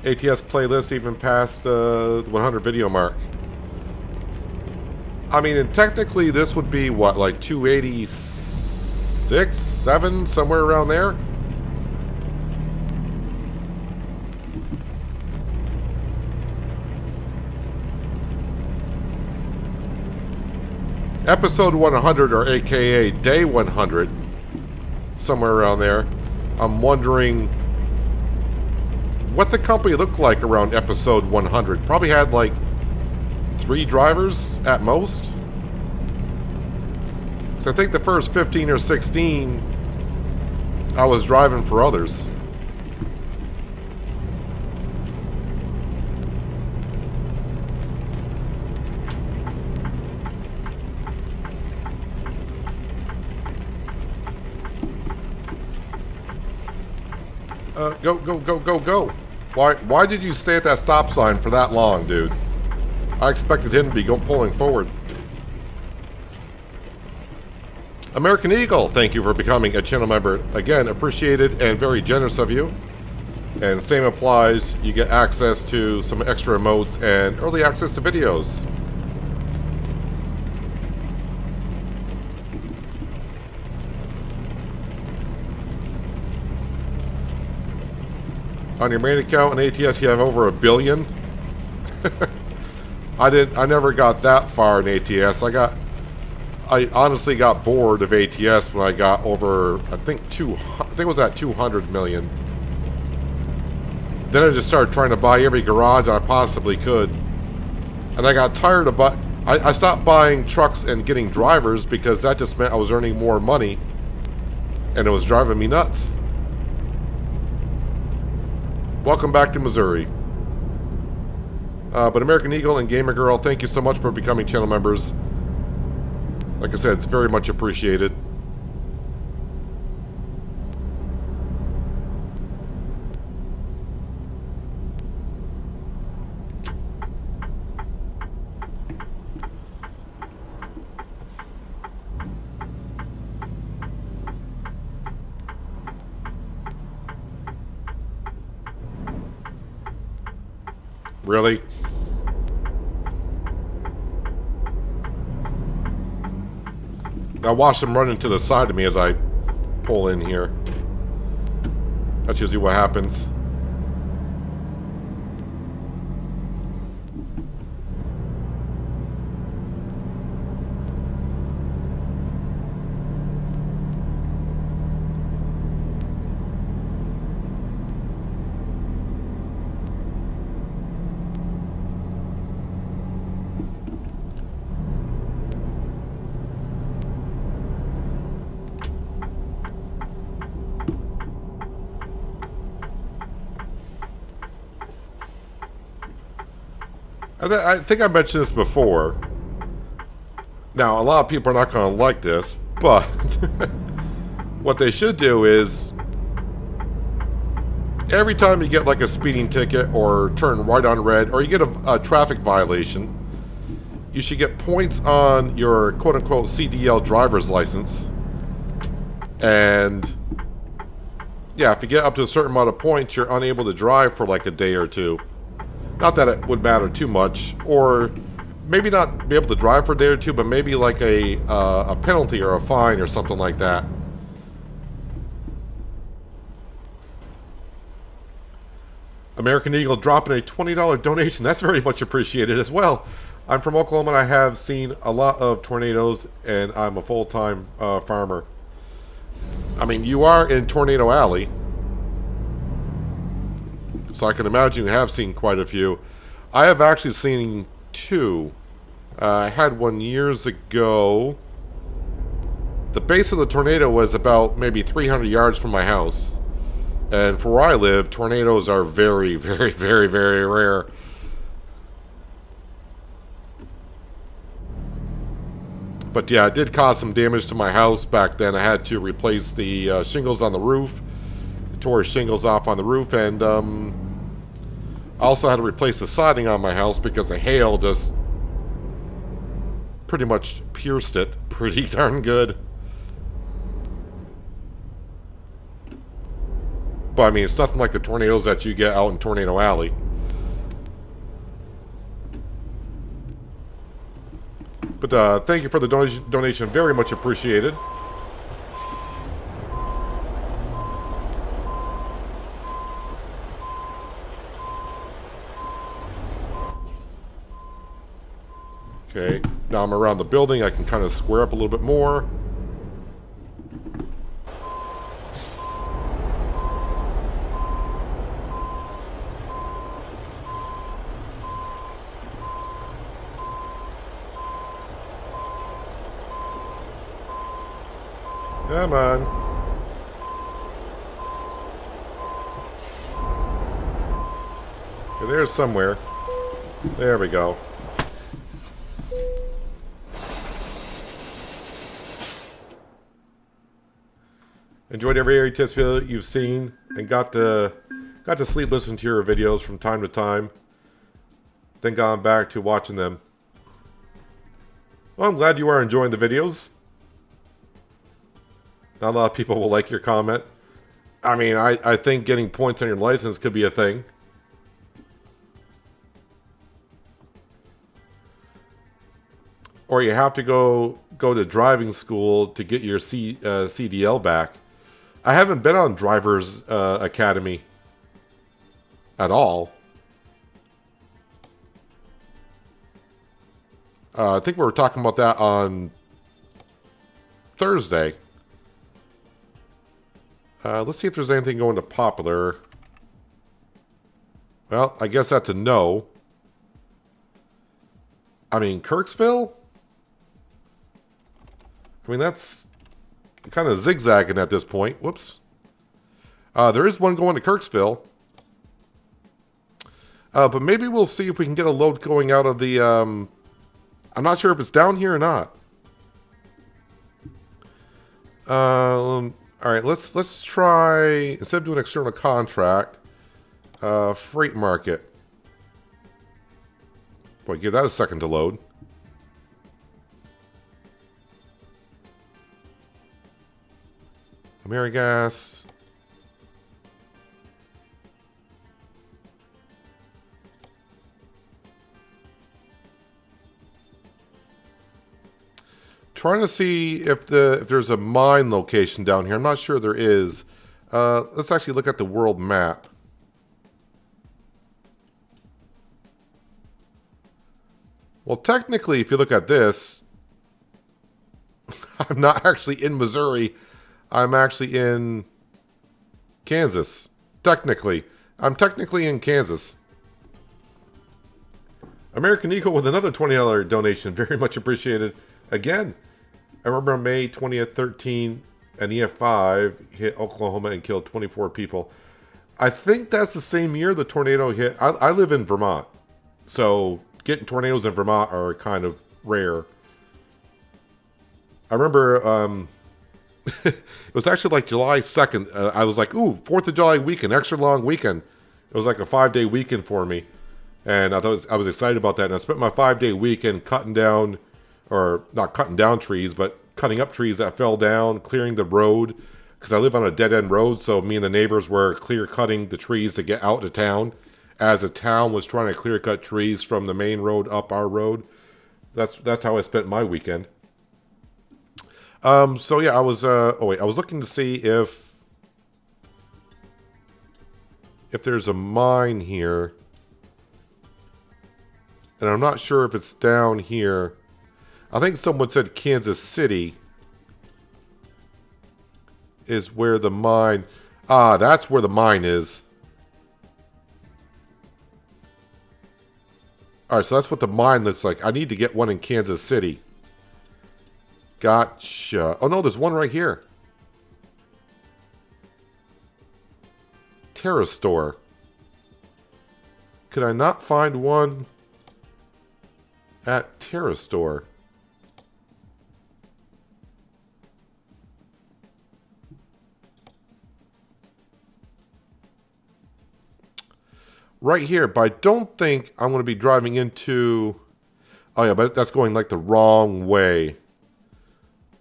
ATS playlist, even past the 100 video mark. I mean, and technically this would be, what, like 286, 7, somewhere around there? Episode 100, or AKA Day 100, somewhere around there. I'm wondering what the company looked like around episode 100. Probably had like 3 drivers at most. So I think the first 15 or 16 I was driving for others. Go, go, go, go, go. Why did you stay at that stop sign for that long, dude? I expected him to be pulling forward. American Eagle, thank you for becoming a channel member. Again, appreciated and very generous of you. And same applies, you get access to some extra emotes and early access to videos. On your main account in ATS, you have over 1 billion. I never got that far in ATS. I honestly got bored of ATS when I got over, I think it was at 200 million. Then I just started trying to buy every garage I possibly could, and I got tired of I stopped buying trucks and getting drivers because that just meant I was earning more money, and it was driving me nuts. Welcome back to Missouri. But American Eagle and Gamer Girl, thank you so much for becoming channel members. Like I said, it's very much appreciated. Really? Now watch them run into the side of me as I pull in here. That's usually what happens. I think I mentioned this before. Now, a lot of people are not going to like this, but what they should do is every time you get like a speeding ticket or turn right on red or you get a traffic violation, you should get points on your quote-unquote CDL driver's license. And yeah, if you get up to a certain amount of points, you're unable to drive for like a day or two. Not that it would matter too much, or maybe not be able to drive for a day or two, but maybe like a penalty or a fine or something like that. American Eagle dropping a $20 donation. That's very much appreciated as well. I'm from Oklahoma and I have seen a lot of tornadoes, and I'm a full-time farmer. I mean, you are in Tornado Alley, so I can imagine you have seen quite a few. I have actually seen two. I had one years ago. The base of the tornado was about maybe 300 yards from my house. And for where I live, tornadoes are very, very, very, very rare. But yeah, it did cause some damage to my house back then. I had to replace the shingles on the roof. I tore shingles off on the roof, and I also had to replace the siding on my house because the hail just pretty much pierced it pretty darn good. But I mean, it's nothing like the tornadoes that you get out in Tornado Alley. But thank you for the donation. Very much appreciated. Okay, now I'm around the building. I can kind of square up a little bit more. Come on. Okay, there's somewhere. There we go. Enjoyed every ATS video you've seen, and got to sleep listening to your videos from time to time. Then gone back to watching them. Well, I'm glad you are enjoying the videos. Not a lot of people will like your comment. I mean, I think getting points on your license could be a thing. Or you have to go to driving school to get your CDL back. I haven't been on Driver's Academy at all. I think we were talking about that on Thursday. Let's see if there's anything going to Poplar. Well, I guess that's a no. I mean, Kirksville? I mean, that's kind of zigzagging at this point. Whoops. There is one going to Kirksville. But maybe we'll see if we can get a load going out of the... I'm not sure if it's down here or not. All right, let's try, instead of doing external contract, freight market. Boy, give that a second to load. AmeriGas. Trying to see if there's a mine location down here. I'm not sure there is. Let's actually look at the world map. Well, technically, if you look at this, I'm not actually in Missouri. I'm actually in Kansas. Technically. I'm technically in Kansas. American Eagle with another $20 donation. Very much appreciated. Again, I remember on May 20th, 13, an EF5 hit Oklahoma and killed 24 people. I think that's the same year the tornado hit. I live in Vermont. So getting tornadoes in Vermont are kind of rare. I remember it was actually like July 2nd. I was like, ooh, 4th of July weekend, extra long weekend. It was like a 5-day weekend for me. And I was excited about that. And I spent my 5-day weekend cutting down, or not cutting down trees, but cutting up trees that fell down, clearing the road. Because I live on a dead-end road, so me and the neighbors were clear-cutting the trees to get out of town. As the town was trying to clear-cut trees from the main road up our road. That's how I spent my weekend. So yeah, I was looking to see if there's a mine here. And I'm not sure if it's down here. I think someone said Kansas City is where the mine... Ah, that's where the mine is. Alright, so that's what the mine looks like. I need to get one in Kansas City. Gotcha. Oh no, there's one right here. Terra Store. Could I not find one at Terra Store? Right here, but I don't think I'm going to be driving into... Oh yeah, but that's going like the wrong way.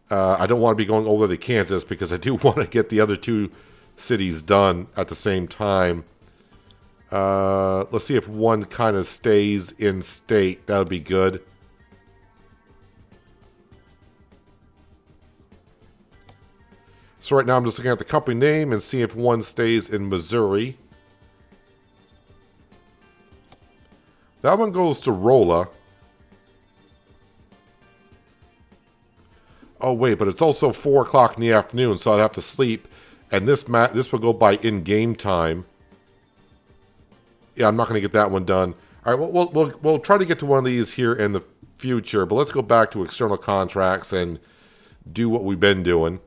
I don't want to be going over to Kansas because I do want to get the other two cities done at the same time. Let's see if one kind of stays in state. That would be good. So right now I'm just looking at the company name and see if one stays in Missouri. That one goes to Rolla. Oh wait, but it's also 4 o'clock in the afternoon, so I'd have to sleep. And this will go by in-game time. Yeah, I'm not going to get that one done. All right, we'll try to get to one of these here in the future, but let's go back to external contracts and do what we've been doing.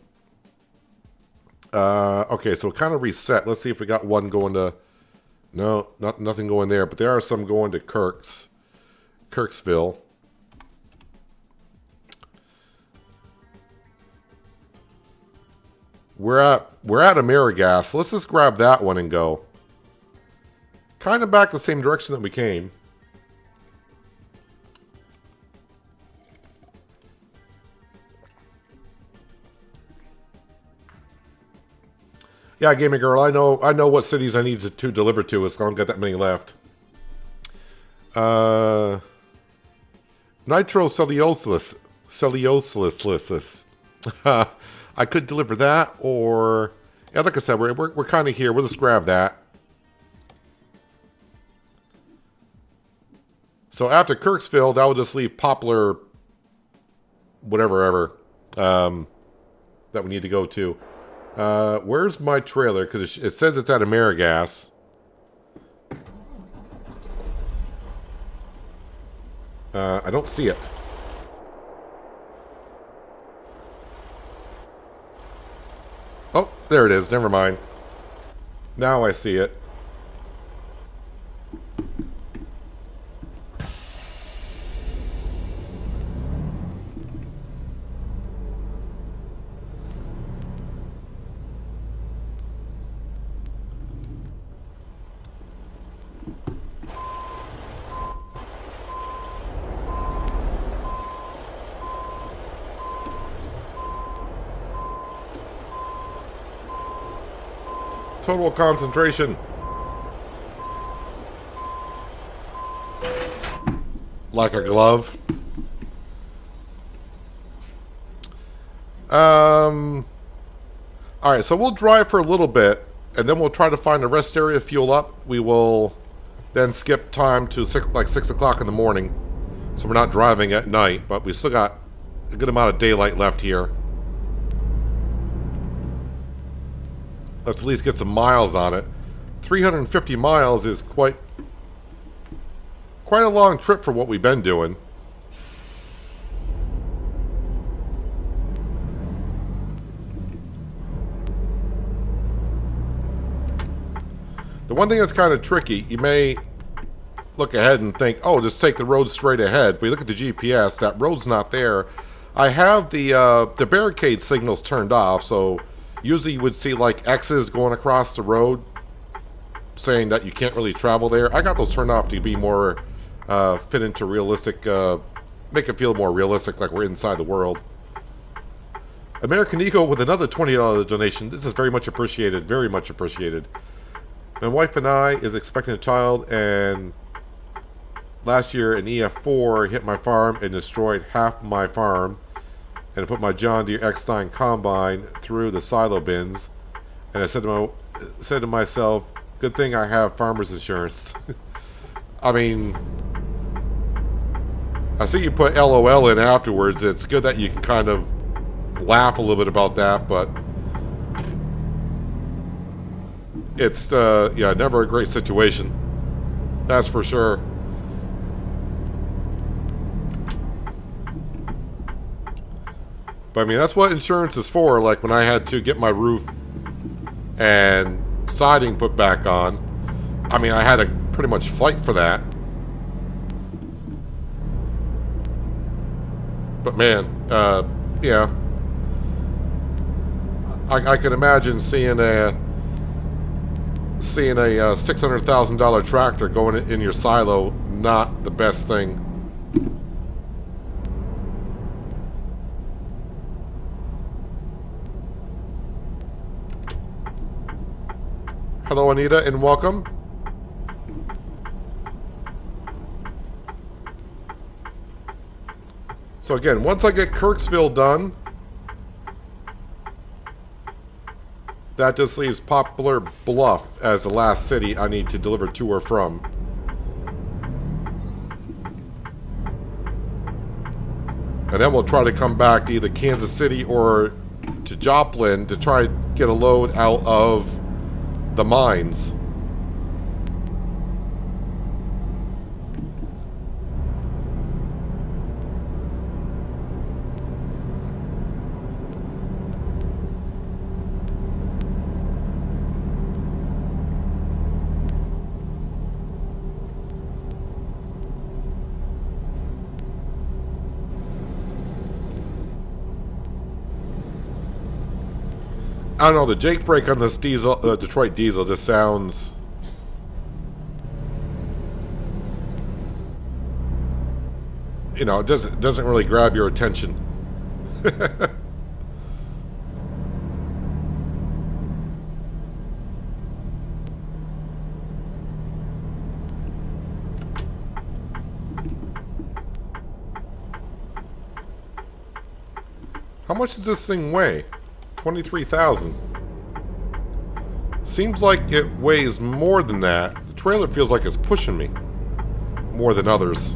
Okay, so kind of reset. Let's see if we got one going to... No, nothing going there, but there are some going to Kirksville. We're at Amerigas. Let's just grab that one and go. Kind of back the same direction that we came. Yeah, Gaming Girl, I know what cities I need to deliver to. It's don't get that many left. Nitrocellulose. I could deliver that, or... Yeah, like I said, we're kind of here. We'll just grab that. So after Kirksville, that will just leave Poplar... whatever, that we need to go to. Where's my trailer? Because it says it's at Amerigas. I don't see it. Oh, there it is. Never mind. Now I see it. Total concentration. Like a glove. Alright, so we'll drive for a little bit, and then we'll try to find a rest area, fuel up. We will then skip time to 6 o'clock in the morning. So we're not driving at night, but we still got a good amount of daylight left here. Let's at least get some miles on it. 350 miles is quite a long trip for what we've been doing. The one thing that's kind of tricky, you may look ahead and think, oh, just take the road straight ahead. But you look at the GPS, that road's not there. I have the barricade signals turned off, so usually you would see like X's going across the road saying that you can't really travel there. I got those turned off to be more fit into realistic, make it feel more realistic, like we're inside the world. American Eagle with another $20 donation. This is very much appreciated, very much appreciated. My wife and I is expecting a child, and last year an EF4 hit my farm and destroyed half my farm, and I put my John Deere X9 combine through the silo bins, and I said to myself, good thing I have farmer's insurance. I mean, I see you put LOL in afterwards. It's good that you can kind of laugh a little bit about that, but it's yeah, never a great situation, that's for sure. But I mean, that's what insurance is for. Like when I had to get my roof and siding put back on, I mean, I had to pretty much fight for that. But man, yeah, I can imagine seeing a $600,000 tractor going in your silo. Not the best thing. Hello, Anita, and welcome. So again, once I get Kirksville done, that just leaves Poplar Bluff as the last city I need to deliver to or from. And then we'll try to come back to either Kansas City or to Joplin to try to get a load out of the mines. I don't know, the Jake brake on this diesel, Detroit diesel just sounds... You know, it doesn't really grab your attention. How much does this thing weigh? 23,000. Seems like it weighs more than that. The trailer feels like it's pushing me more than others.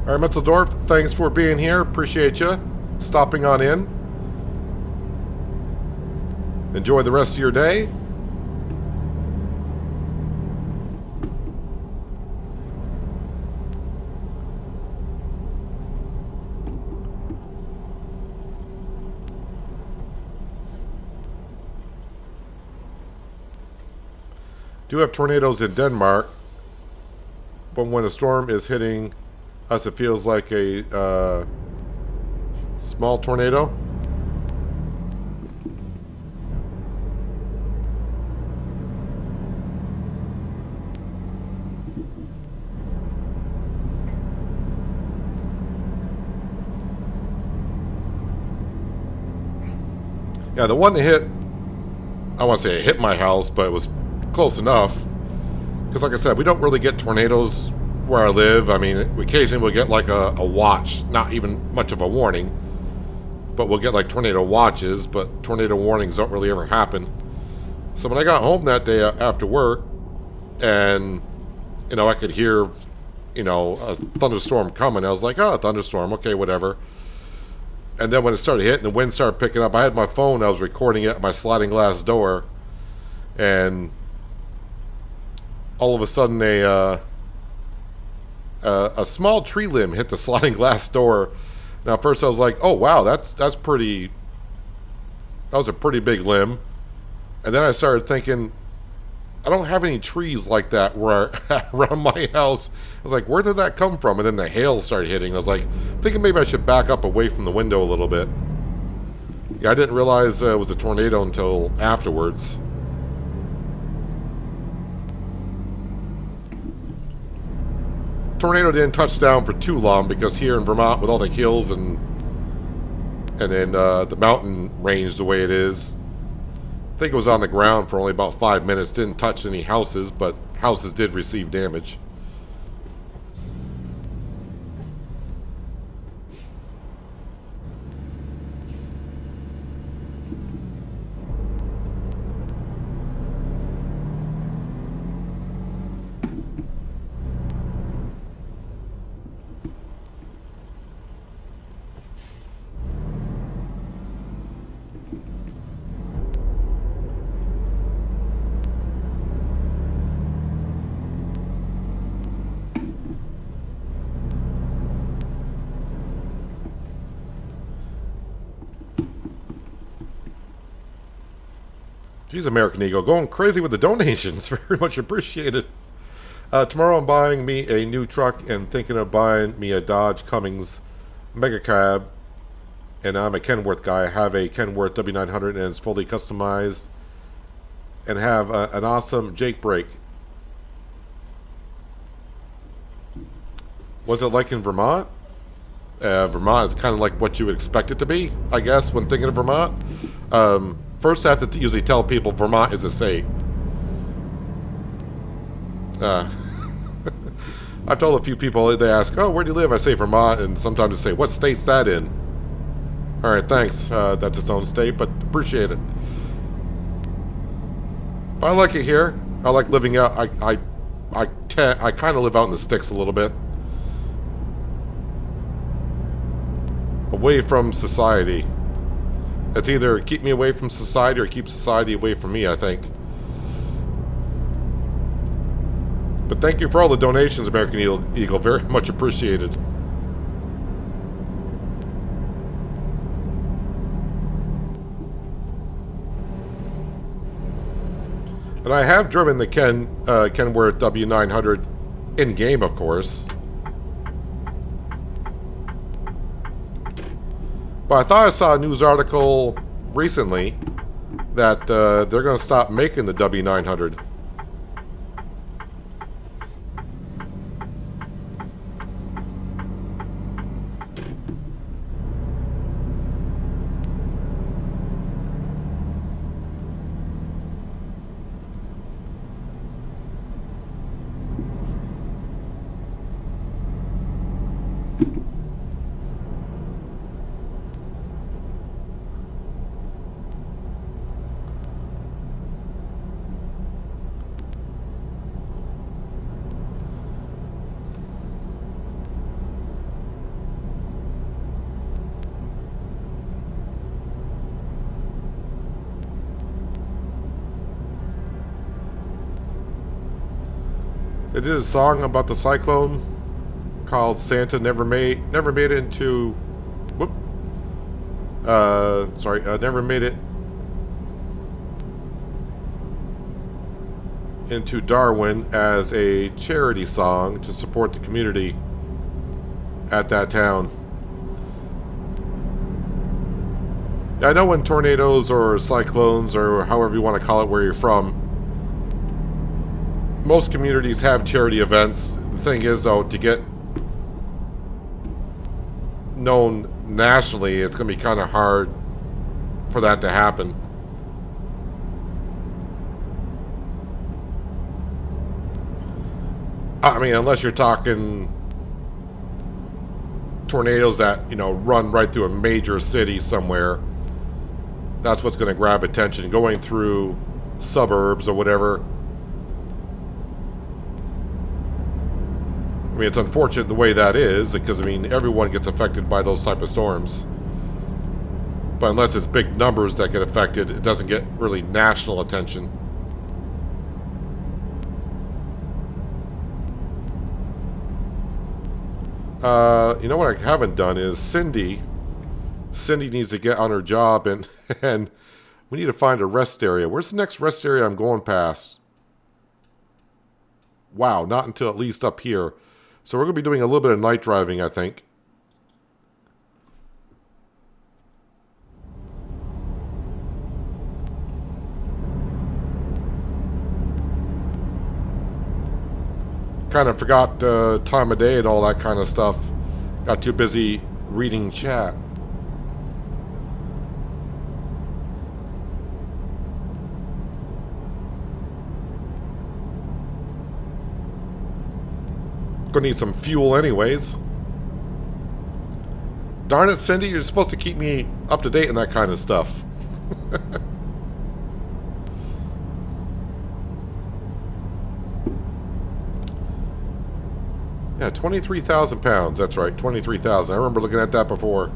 All right, Metzeldorf, thanks for being here. Appreciate you stopping on in. Enjoy the rest of your day. Do have tornadoes in Denmark, but when a storm is hitting us, it feels like a small tornado. Yeah, the one that hit, I want to say it hit my house, but it was close enough. Because like I said, we don't really get tornadoes where I live. I mean, occasionally we'll get like a watch, not even much of a warning, but we'll get like tornado watches, but tornado warnings don't really ever happen. So when I got home that day after work, and you know, I could hear, you know, a thunderstorm coming, I was like, oh, a thunderstorm, okay, whatever. And then when it started hitting, the wind started picking up. I had my phone. I was recording it at my sliding glass door. And all of a sudden, a small tree limb hit the sliding glass door. Now, at first I was like, "Oh wow, that's pretty. That was a pretty big limb." And then I started thinking, I don't have any trees like that around my house. I was like, where did that come from? And then the hail started hitting. I was like, thinking maybe I should back up away from the window a little bit. Yeah, I didn't realize it was a tornado until afterwards. Tornado didn't touch down for too long because here in Vermont, with all the hills and then the mountain range the way it is, I think it was on the ground for only about 5 minutes. Didn't touch any houses, but houses did receive damage. Geez, American Eagle, going crazy with the donations. Very much appreciated. Tomorrow I'm buying me a new truck and thinking of buying me a Dodge Cummins Mega Cab. And I'm a Kenworth guy. I have a Kenworth W900 and it's fully customized. And have an awesome Jake brake. What's it like in Vermont? Vermont is kind of like what you would expect it to be, I guess, when thinking of Vermont. First, I have to usually tell people Vermont is a state. I've told a few people, they ask, oh, where do you live? I say Vermont, and sometimes they say, what state's that in? All right, thanks. That's its own state, but appreciate it. But I like it here. I like living out. I kind of live out in the sticks a little bit. Away from society. It's either keep me away from society or keep society away from me, I think. But thank you for all the donations, American Eagle. Very much appreciated. And I have driven the Kenworth W900 in-game, of course. But I thought I saw a news article recently that they're going to stop making the W900. They did a song about the cyclone called "Santa Never Made It into." Never made it into Darwin as a charity song to support the community at that town. I know when tornadoes or cyclones or however you want to call it where you're from, most communities have charity events. The thing is, though, to get known nationally, it's going to be kind of hard for that to happen. I mean, unless you're talking tornadoes that, you know, run right through a major city somewhere. That's what's going to grab attention. Going through suburbs or whatever. I mean, it's unfortunate the way that is, because, I mean, everyone gets affected by those type of storms. But unless it's big numbers that get affected, it doesn't get really national attention. You know what I haven't done is Cindy needs to get on her job, and and we need to find a rest area. Where's the next rest area I'm going past? Wow, not until at least up here. So we're going to be doing a little bit of night driving, I think. Kind of forgot time of day and all that kind of stuff. Got too busy reading chat. Gonna need some fuel anyways. Darn it, Cindy, you're supposed to keep me up to date on that kind of stuff. Yeah, 23,000 pounds. That's right, 23,000. I remember looking at that before.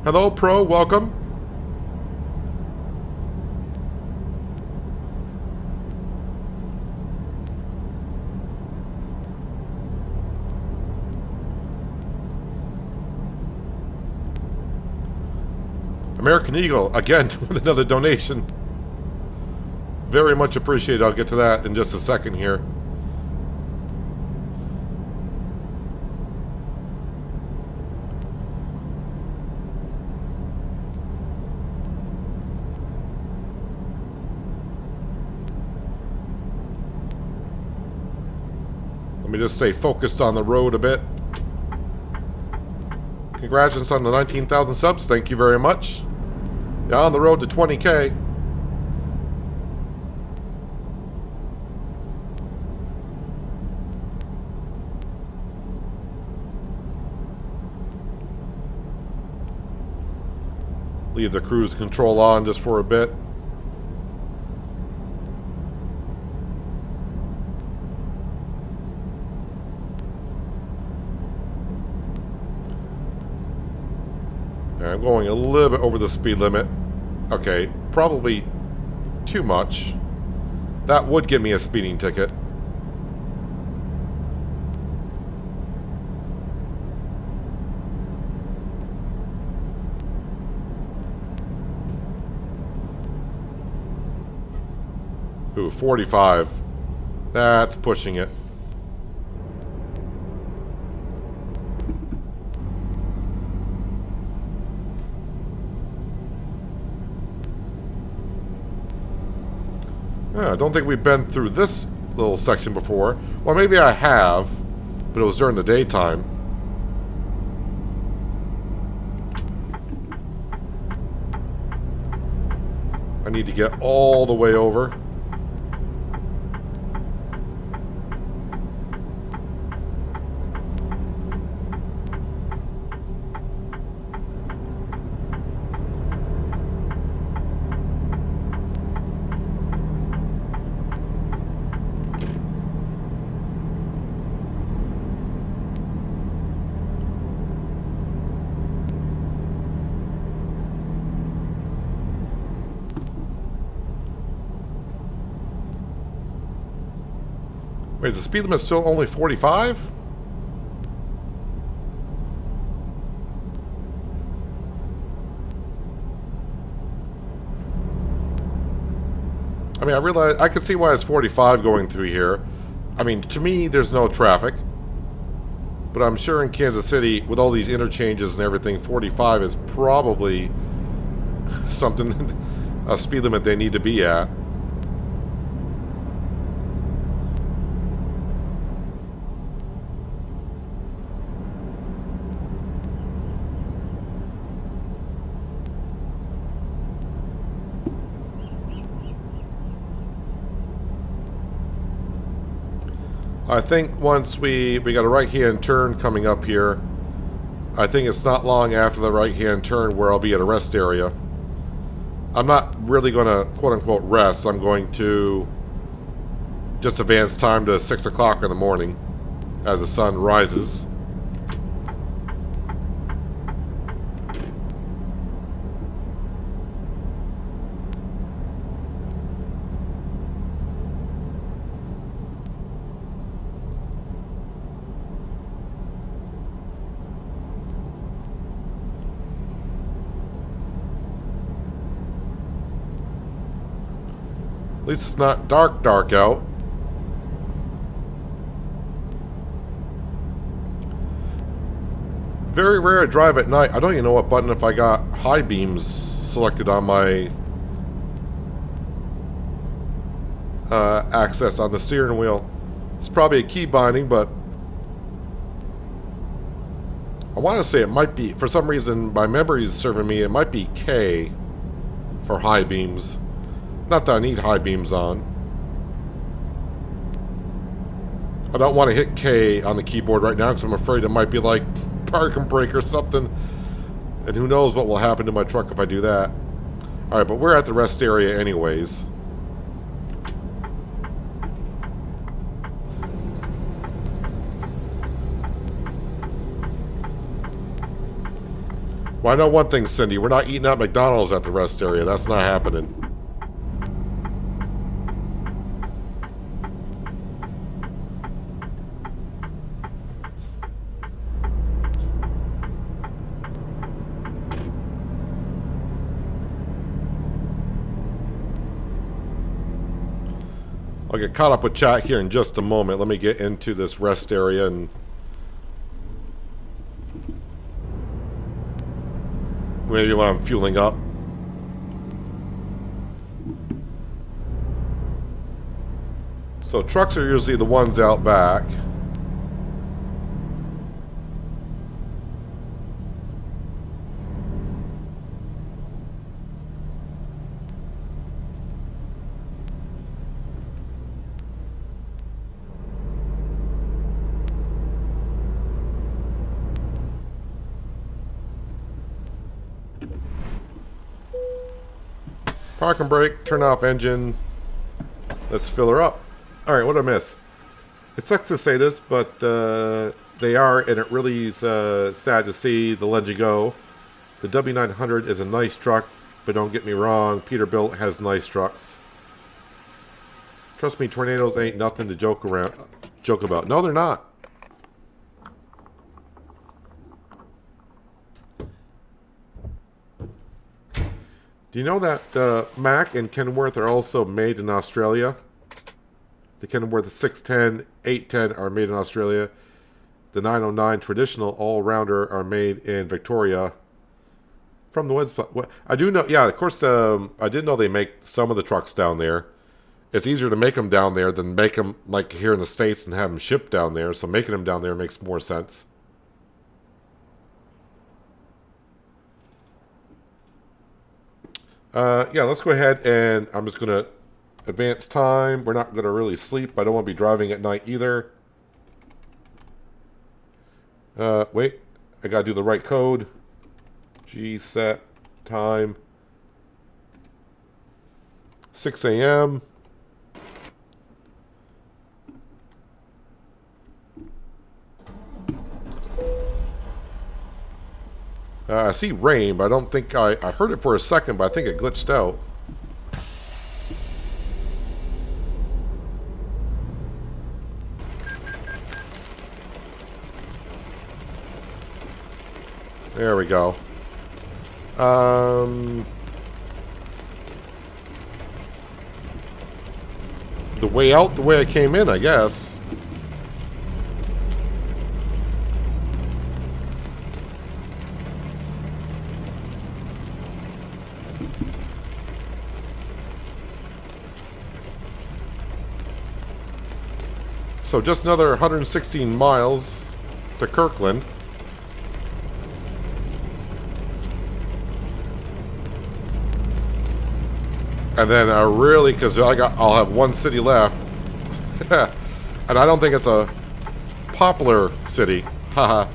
Hello, Pro. Welcome. American Eagle, again, with another donation. Very much appreciated. I'll get to that in just a second here. Let me just stay focused on the road a bit. Congratulations on the 19,000 subs. Thank you very much. Yeah, on the road to 20K. Leave the cruise control on just for a bit. I'm going a little bit over the speed limit. Okay, probably too much. That would give me a speeding ticket. Ooh, 45. That's pushing it. I don't think we've been through this little section before. Well, maybe I have, but it was during the daytime. I need to get all the way over. Wait, is the speed limit still only 45? I mean, I realize I can see why it's 45 going through here. I mean, to me, there's no traffic. But I'm sure in Kansas City, with all these interchanges and everything, 45 is probably something speed limit they need to be at. I think once we got a right-hand turn coming up here, I think it's not long after the right-hand turn where I'll be at a rest area. I'm not really going to quote-unquote rest. I'm going to just advance time to 6 o'clock in the morning as the sun rises. At least it's not dark out. Very rare to drive at night. I don't even know what button if I got high beams selected on my access on the steering wheel. It's probably a key binding, but I want to say it might be, for some reason my memory is serving me, it might be K for high beams. Not that I need high beams on. I don't want to hit K on the keyboard right now because I'm afraid it might be like park and brake or something. And who knows what will happen to my truck if I do that. Alright, but we're at the rest area anyways. Well, I know one thing, Cindy. We're not eating at McDonald's at the rest area. That's not happening. I'll get caught up with chat here in just a moment. Let me get into this rest area and maybe when I'm fueling up. So trucks are usually the ones out back. Park and brake, turn off engine. Let's fill her up. Alright, what did I miss? It sucks to say this, but they are, and it really is sad to see the Let You Go. The W900 is a nice truck, but don't get me wrong, Peterbilt has nice trucks. Trust me, tornadoes ain't nothing to joke about. No, they're not. Do you know that Mack and Kenworth are also made in Australia? The Kenworth 610, 810 are made in Australia. The 909 traditional all-rounder are made in Victoria. From the website, I do know, yeah, of course, I did know they make some of the trucks down there. It's easier to make them down there than make them like here in the States and have them shipped down there. So making them down there makes more sense. Yeah, let's go ahead and I'm just going to advance time. We're not going to really sleep. I don't want to be driving at night either. Wait, I got to do the right code. G set time. 6 a.m. I see rain, but I don't think I heard it for a second, but I think it glitched out. There we go. The way out, the way I came in, I guess. So just another 116 miles to Kirkland. And then because I'll have one city left. And I don't think it's a Poplar city. Haha.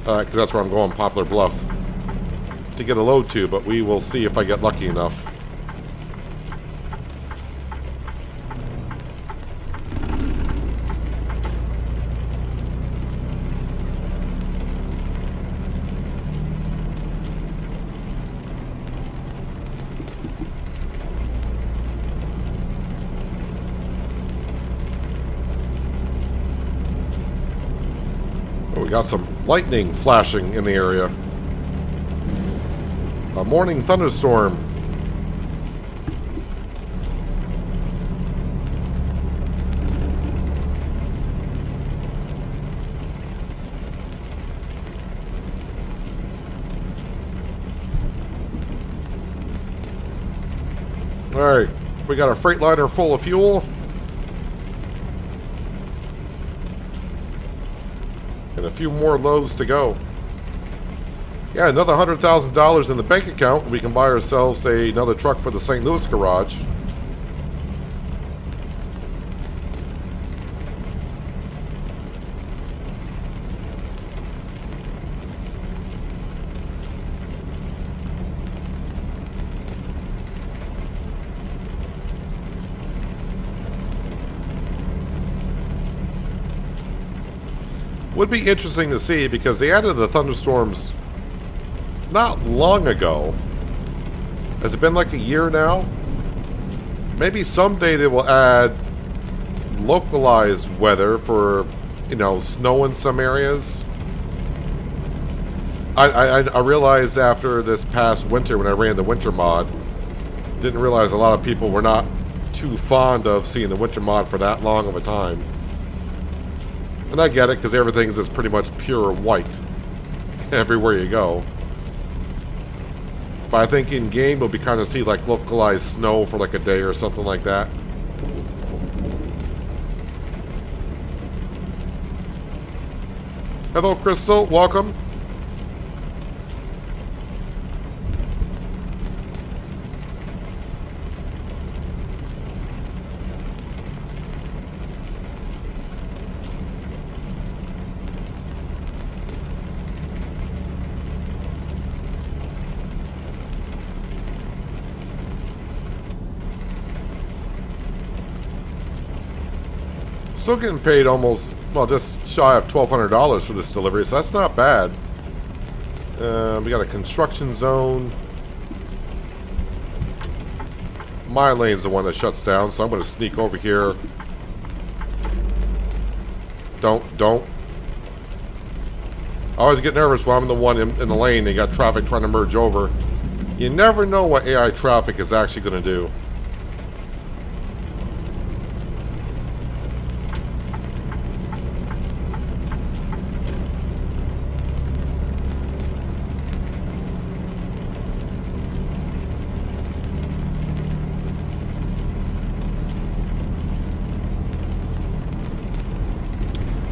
Because that's where I'm going, Poplar Bluff. To get a load to, but we will see if I get lucky enough. We got some lightning flashing in the area. A morning thunderstorm. Alright, we got a Freightliner full of fuel. And a few more loads to go. Yeah, another $100,000 in the bank account. We can buy ourselves another truck for the St. Louis garage. Would be interesting to see because they added the thunderstorms not long ago. Has it been like a year now? Maybe someday they will add localized weather for, snow in some areas. I realized after this past winter when I ran the winter mod, didn't realize a lot of people were not too fond of seeing the winter mod for that long of a time. And I get it, because everything's just pretty much pure white everywhere you go. But I think in-game we'll be kind of see like localized snow for like a day or something like that. Hello, Crystal. Welcome. Still getting paid almost, just shy of $1,200 for this delivery, so that's not bad. We got a construction zone. My lane's the one that shuts down, so I'm going to sneak over here. Don't. I always get nervous when I'm the one in the lane. They got traffic trying to merge over. You never know what AI traffic is actually going to do.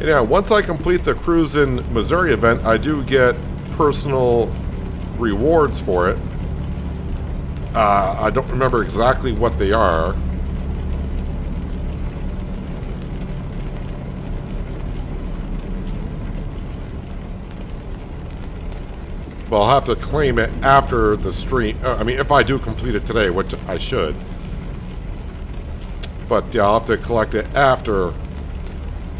Yeah, once I complete the Cruise in Missouri event, I do get personal rewards for it. I don't remember exactly what they are. Well, I'll have to claim it after the stream. If I do complete it today, which I should. But yeah, I'll have to collect it after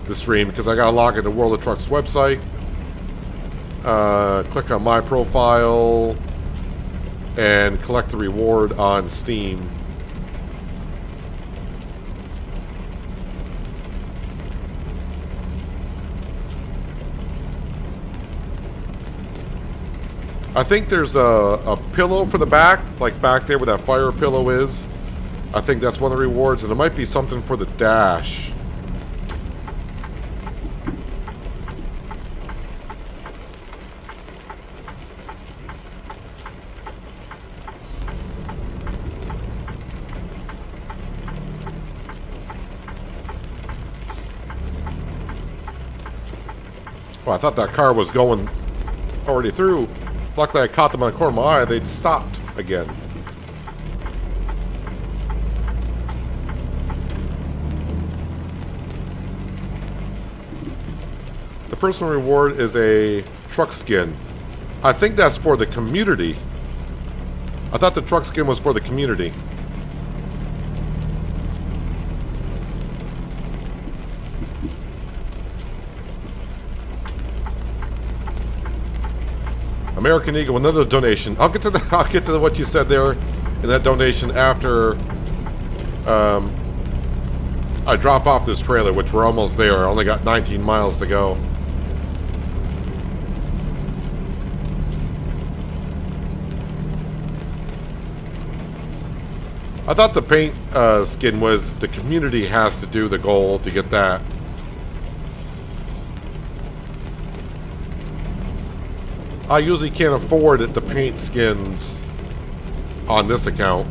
the stream because I gotta log into World of Trucks website, click on my profile, and collect the reward on Steam. I think there's a pillow for the back, like back there where that fire pillow is. I think that's one of the rewards, and there might be something for the dash. Well, I thought that car was going already through. Luckily, I caught them on the corner of my eye. They'd stopped again. The personal reward is a truck skin. I think that's for the community. I thought the truck skin was for the community. American Eagle, another donation. I'll get to what you said there in that donation after I drop off this trailer, which we're almost there. I only got 19 miles to go. I thought the paint skin was the community has to do the goal to get that. I usually can't afford the paint skins on this account.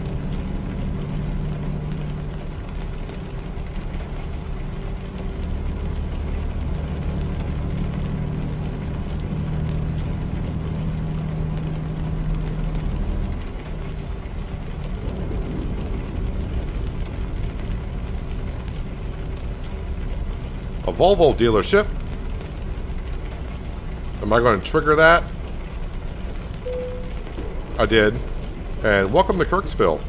A Volvo dealership. Am I going to trigger that? I did. And welcome to Kirksville.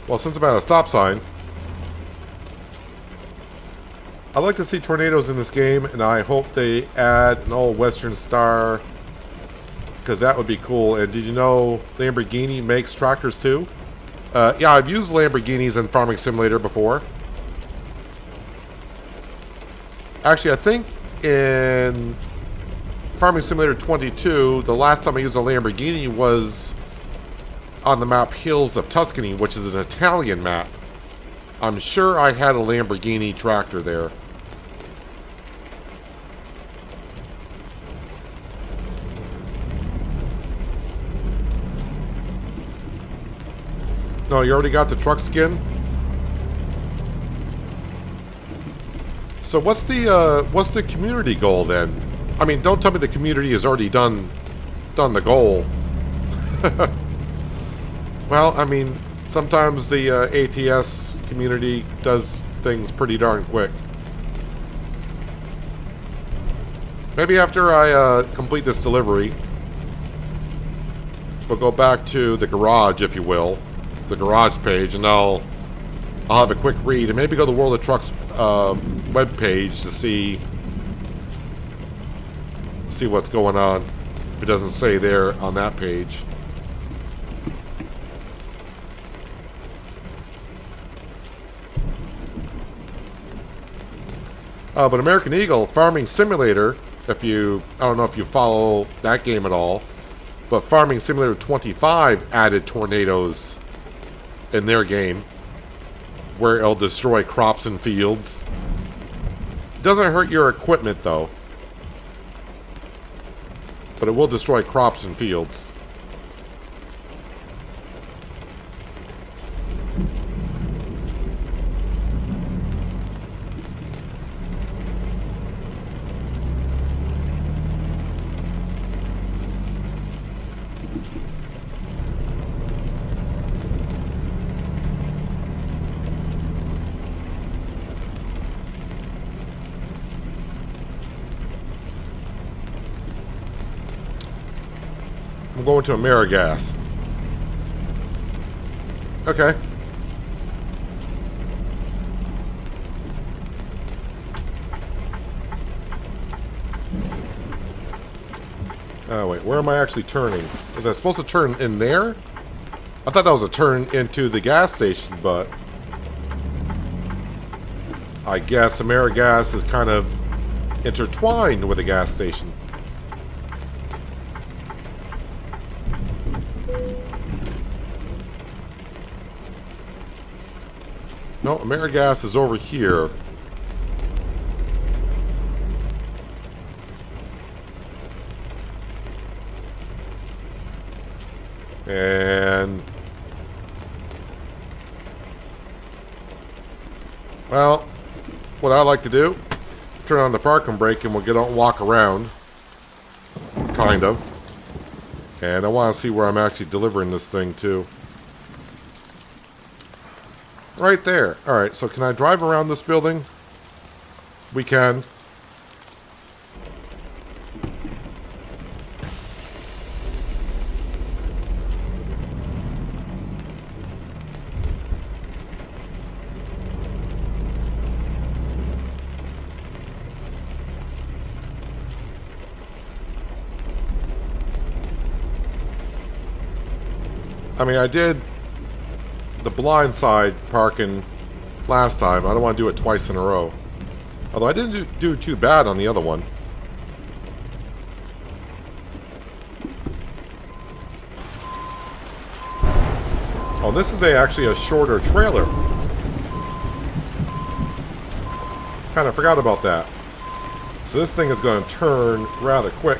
Well, since I'm at a stop sign, I like to see tornadoes in this game, and I hope they add an all-Western star, because that would be cool. And did you know Lamborghini makes tractors too? Yeah, I've used Lamborghinis in Farming Simulator before. Actually, I think in Farming Simulator 22, the last time I used a Lamborghini was on the map Hills of Tuscany, which is an Italian map. I'm sure I had a Lamborghini tractor there. No, you already got the truck skin? So what's the community goal then? I mean, don't tell me the community has already done the goal. Well, I mean, sometimes the ATS community does things pretty darn quick. Maybe after I complete this delivery, we'll go back to the garage, if you will, the garage page, and I'll have a quick read and maybe go to the World of Trucks web page to see what's going on, if it doesn't say there on that page. But American Eagle Farming Simulator, I don't know if you follow that game at all, but Farming Simulator 25 added tornadoes in their game, where it'll destroy crops and fields. Doesn't hurt your equipment though, but it will destroy crops and fields. I'm going to Amerigas. Okay. Oh, wait. Where am I actually turning? Was I supposed to turn in there? I thought that was a turn into the gas station, but I guess Amerigas is kind of intertwined with the gas station. No, Amerigas is over here. And Well, what I like to do, turn on the parking brake and we'll get on, walk around. Kind of. And I want to see where I'm actually delivering this thing to. Right there. Alright, so can I drive around this building? We can. I mean, I did the blind side parking last time. I don't want to do it twice in a row. Although I didn't do too bad on the other one. Oh, this is actually a shorter trailer. Kind of forgot about that. So this thing is going to turn rather quick.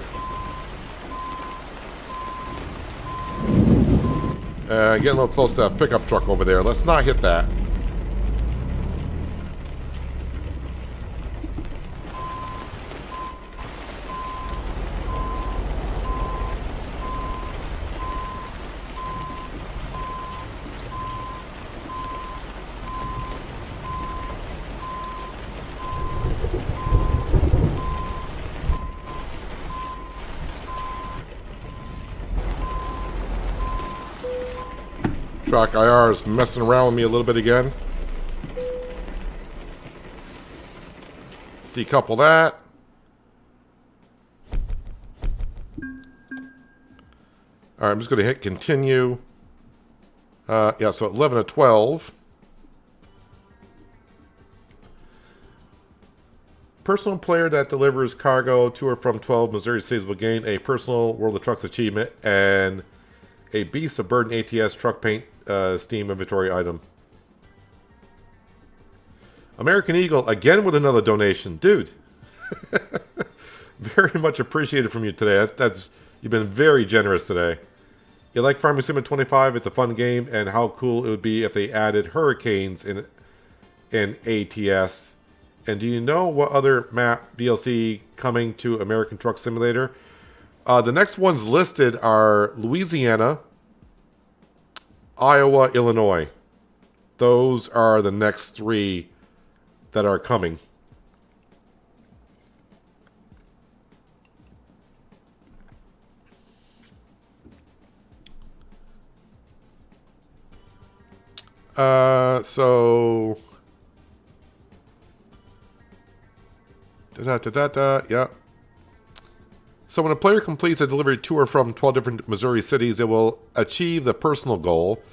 Getting a little close to that pickup truck over there. Let's not hit that. Track IR is messing around with me a little bit again. Decouple that. Alright, I'm just going to hit continue. Yeah, so 11 to 12. Personal player that delivers cargo to or from 12 Missouri cities will gain a personal World of Trucks achievement and a Beast of Burden ATS truck paint Steam inventory item. American Eagle again with another donation. Dude. Very much appreciated from you today. You've been very generous today. You like Farming Sim 25? It's a fun game, and how cool it would be if they added hurricanes in ATS. And do you know what other map DLC coming to American Truck Simulator? The next ones listed are Louisiana, Iowa, Illinois. Those are the next three that are coming. So yeah. So when a player completes a delivery tour from 12 different Missouri cities, it will achieve the personal goal.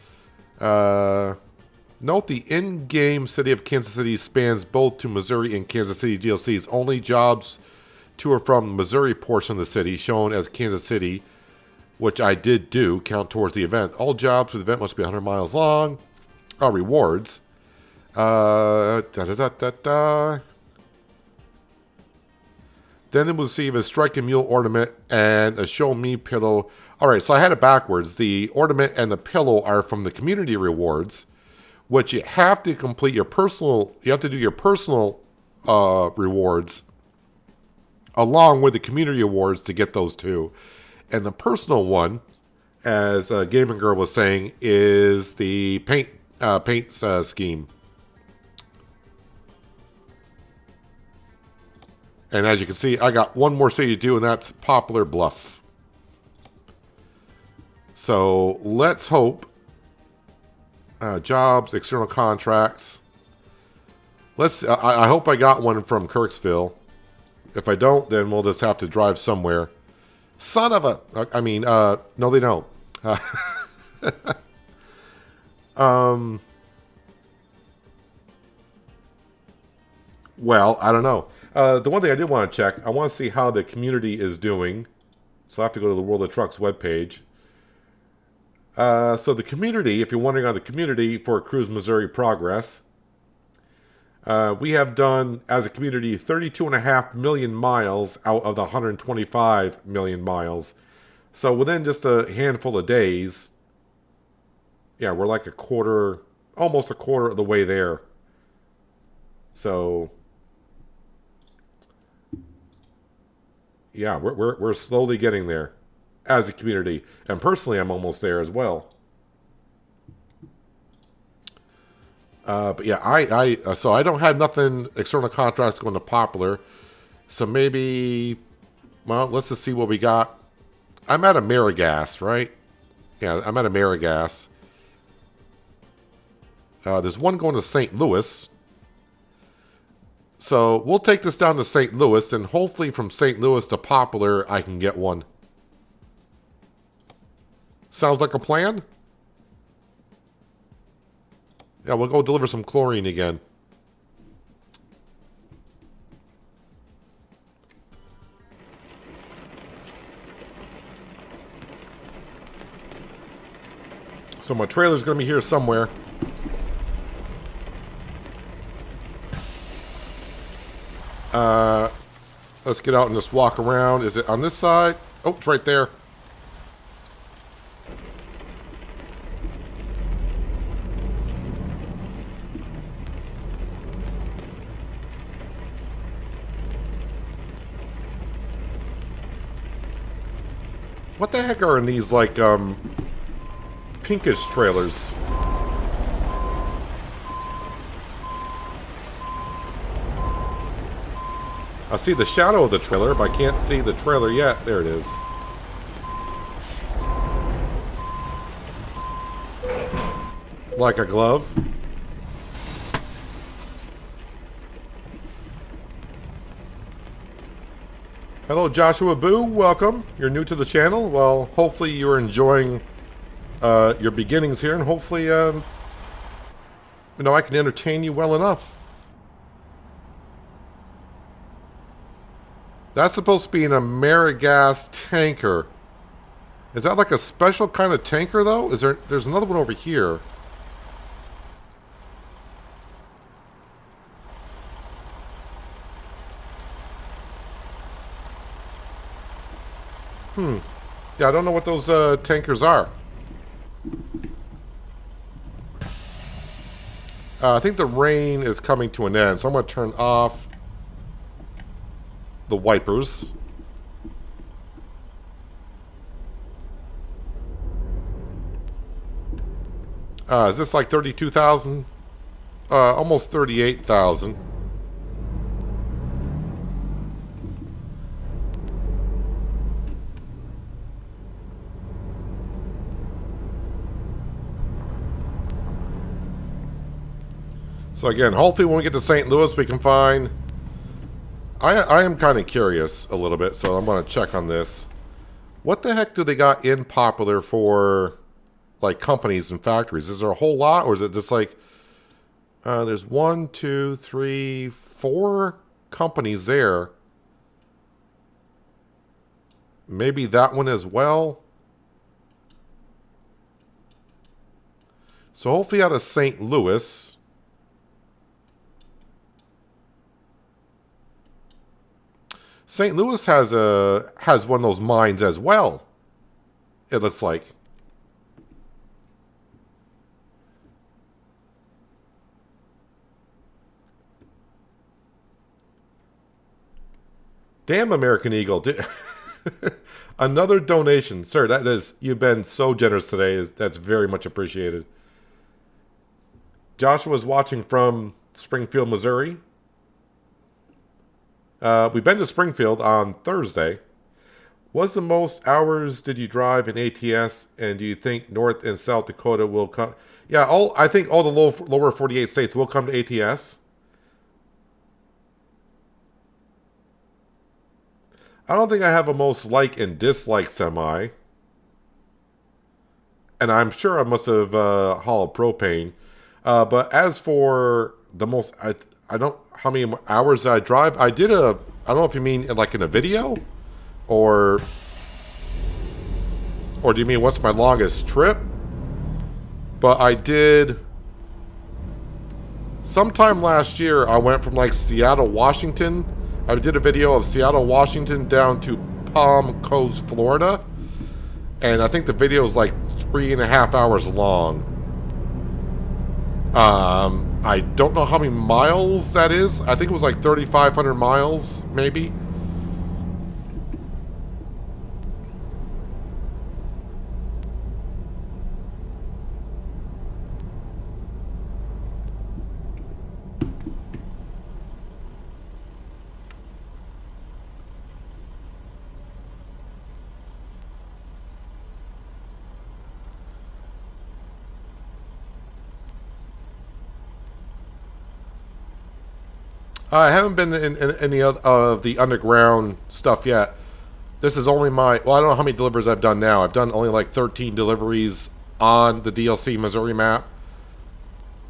Note the in-game city of Kansas City spans both to Missouri and Kansas City DLCs. Only jobs to or from the Missouri portion of the city, shown as Kansas City, which I did do, count towards the event. All jobs for the event must be 100 miles long. Rewards. Then they will receive a Striking Mule ornament and a Show Me pillow. Alright, so I had it backwards. The ornament and the pillow are from the community rewards, which you have to complete your personal, you have to do your personal rewards along with the community awards to get those two. And the personal one, as Gaming Girl was saying, is the paint scheme. And as you can see, I got one more city to do, and that's Poplar Bluff. So let's hope. Jobs, external contracts. I hope I got one from Kirksville. If I don't, then we'll just have to drive somewhere. Son of a... I mean, no they don't. Well, I don't know. The one thing I did want to check, I want to see how the community is doing. So I have to go to the World of Trucks webpage. So the community, if you're wondering on the community for Cruise Missouri Progress, we have done, as a community, 32.5 million miles out of the 125 million miles. So within just a handful of days, yeah, we're like a quarter, almost a quarter of the way there. So, yeah, we're slowly getting there as a community. And personally, I'm almost there as well. But yeah, so I don't have nothing external contracts going to Poplar. So maybe, well, let's just see what we got. I'm at Amerigas, right? Yeah, I'm at Amerigas. There's one going to St. Louis. So we'll take this down to St. Louis, and hopefully from St. Louis to Poplar, I can get one. Sounds like a plan? Yeah, we'll go deliver some chlorine again. So my trailer's going to be here somewhere. Let's get out and just walk around. Is it on this side? Oh, it's right there. What the heck are in these, like, pinkish trailers? I see the shadow of the trailer, but I can't see the trailer yet. There it is. Like a glove. Hello, Joshua Boo. Welcome. You're new to the channel. Well, hopefully you're enjoying your beginnings here, and hopefully, you know, I can entertain you well enough. That's supposed to be an Amerigas tanker. Is that like a special kind of tanker, though? Is there's another one over here. Yeah, I don't know what those tankers are. I think the rain is coming to an end, so I'm going to turn off the wipers. Is this like 32,000? Almost 38,000. So again, hopefully when we get to St. Louis, we can find... I am kind of curious a little bit, so I'm going to check on this. What the heck do they got in Poplar for, like, companies and factories? Is there a whole lot, or is it just like... there's 1, 2, 3, 4 companies there. Maybe that one as well. So hopefully out of St. Louis... St. Louis has one of those mines as well. It looks like. Damn, American Eagle. Another donation. Sir, that is, you've been so generous today. That's very much appreciated. Joshua's watching from Springfield, Missouri. We've been to Springfield on Thursday. What's the most hours did you drive in ATS, and do you think North and South Dakota will come? Yeah, I think all the lower 48 states will come to ATS. I don't think I have a most like and dislike semi. And I'm sure I must have hauled propane. But as for the most... I don't... How many hours I drive? I did a... I don't know if you mean like in a video? Or do you mean what's my longest trip? But I did... Sometime last year, I went from like Seattle, Washington. I did a video of Seattle, Washington down to Palm Coast, Florida. And I think the video is like 3.5 hours long. I don't know how many miles that is. I think it was like 3,500 miles, maybe. I haven't been in any of the underground stuff yet. This is only my... Well, I don't know how many deliveries I've done now. I've done only like 13 deliveries on the DLC Missouri map.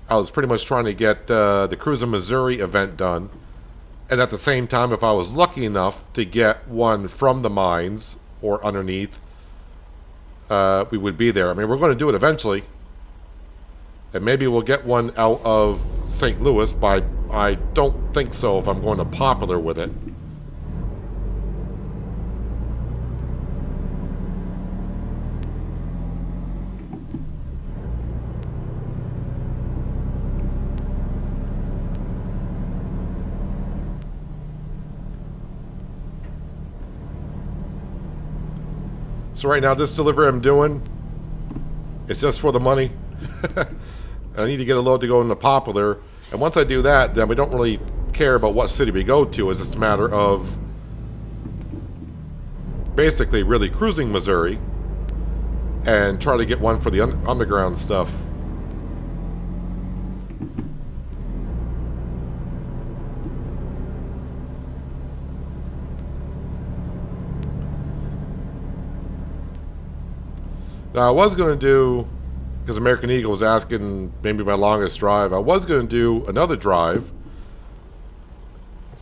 I was pretty much trying to get the Cruise in Missouri event done. And at the same time, if I was lucky enough to get one from the mines or underneath, we would be there. I mean, we're going to do it eventually. And maybe we'll get one out of St. Louis, but I don't think so if I'm going to Poplar with it. So right now, this delivery I'm doing, it's just for the money. I need to get a load to go into Poplar. And once I do that, then we don't really care about what city we go to. It's just a matter of basically really cruising Missouri and try to get one for the underground stuff. Now, I was going to do, because American Eagle was asking maybe my longest drive, I was going to do another drive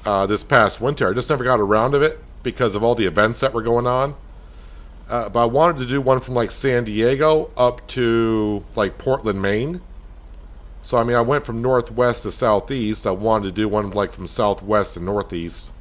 this past winter. I just never got around to it because of all the events that were going on. But I wanted to do one from like San Diego up to like Portland, Maine. So, I mean, I went from northwest to southeast. I wanted to do one like from southwest to northeast.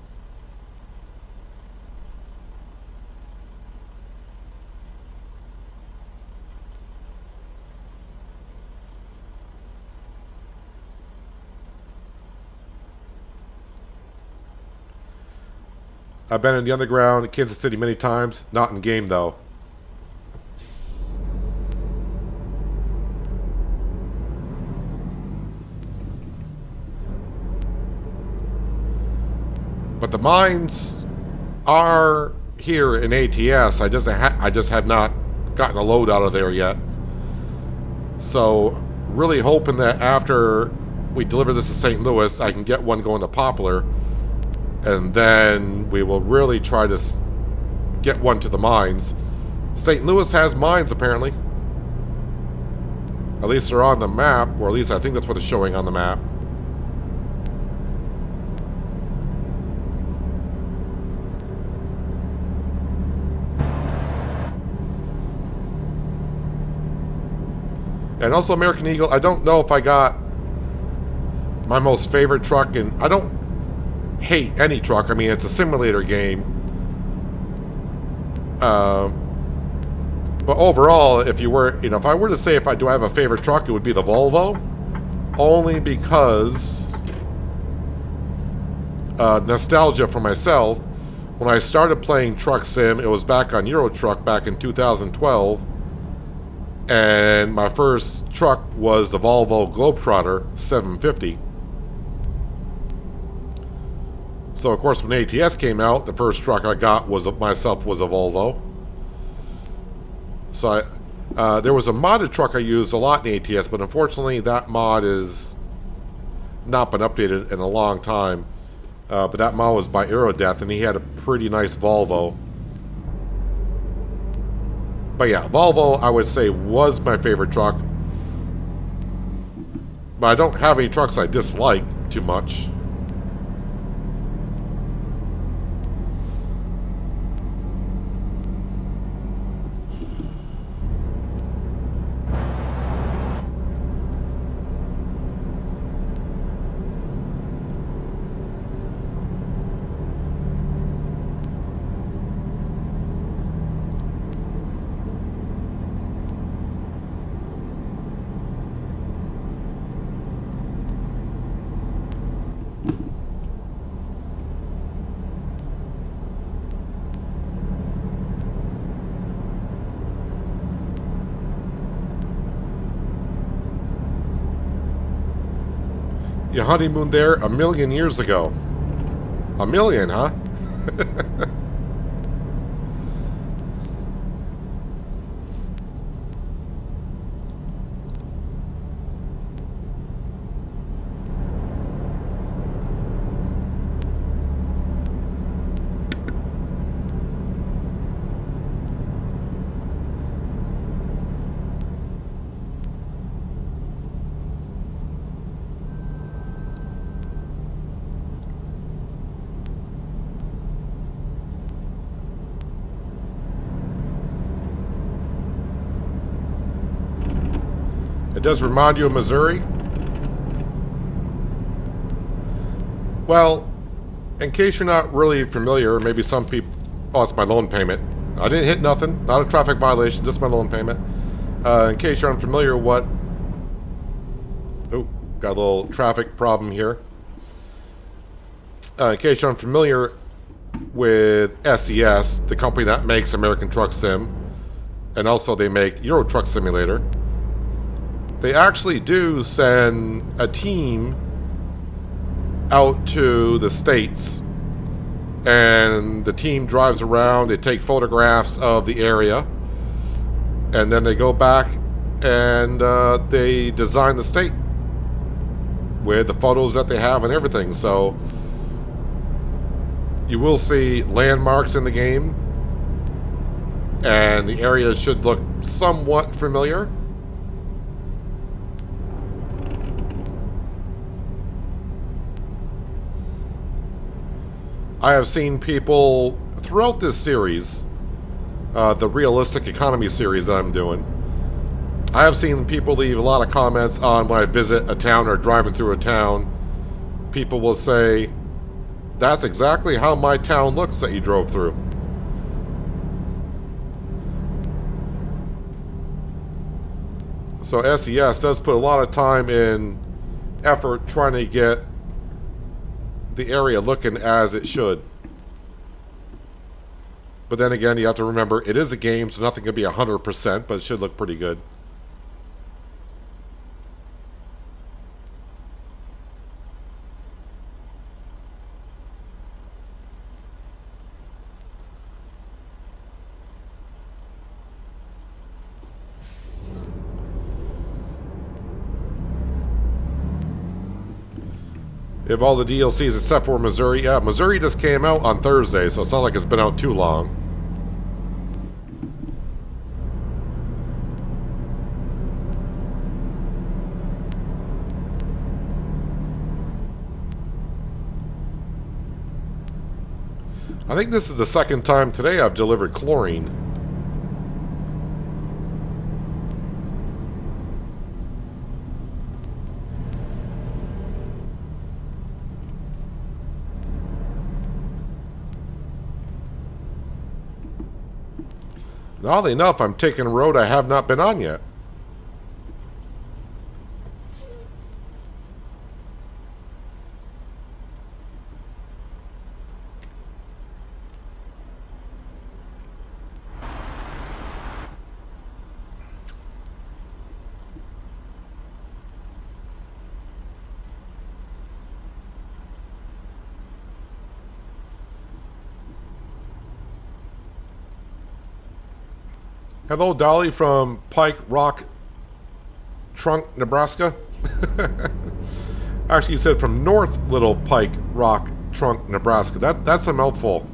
I've been in the underground in Kansas City many times. Not in game, though. But the mines are here in ATS. I just have not gotten a load out of there yet. So, really hoping that after we deliver this to St. Louis, I can get one going to Poplar. And then we will really try to get one to the mines. St. Louis has mines, apparently. At least they're on the map, or at least I think that's what it's showing on the map. And also American Eagle, I don't know if I got my most favorite truck, and I don't hate any truck. I mean, it's a simulator game. But overall, if you were, if I were to say if I do have a favorite truck, it would be the Volvo. Only because nostalgia for myself. When I started playing Truck Sim, it was back on Euro Truck back in 2012. And my first truck was the Volvo Globetrotter 750. So, of course, when ATS came out, the first truck I got was myself was a Volvo. So, there was a modded truck I used a lot in ATS, but unfortunately, that mod has not been updated in a long time. But that mod was by Aerodeath, and he had a pretty nice Volvo. But yeah, Volvo, I would say, was my favorite truck. But I don't have any trucks I dislike too much. You honeymooned there 1,000,000 years ago. 1,000,000, huh? It does remind you of Missouri. Well, in case you're not really familiar, maybe some people... Oh, it's my loan payment. I didn't hit nothing. Not a traffic violation, just my loan payment. In case you're unfamiliar, what... Oh, got a little traffic problem here. In case you're unfamiliar with SES, the company that makes American Truck Sim, and also they make Euro Truck Simulator, they actually do send a team out to the States, and the team drives around, they take photographs of the area, and then they go back and they design the state with the photos that they have and everything. So you will see landmarks in the game, and the area should look somewhat familiar. I have seen people throughout this series, the realistic economy series that I'm doing, I have seen people leave a lot of comments on when I visit a town or driving through a town. People will say, that's exactly how my town looks that you drove through. So SES does put a lot of time and effort trying to get the area looking as it should. But then again, you have to remember, it is a game, so nothing can be 100%, but it should look pretty good. You have all the DLCs except for Missouri. Yeah, Missouri just came out on Thursday, so it's not like it's been out too long. I think this is the second time today I've delivered chlorine. And oddly enough, I'm taking a road I have not been on yet. Hello, Dolly from Pike Rock Trunk, Nebraska. Actually, you said from North Little Pike Rock Trunk, Nebraska. That's a mouthful.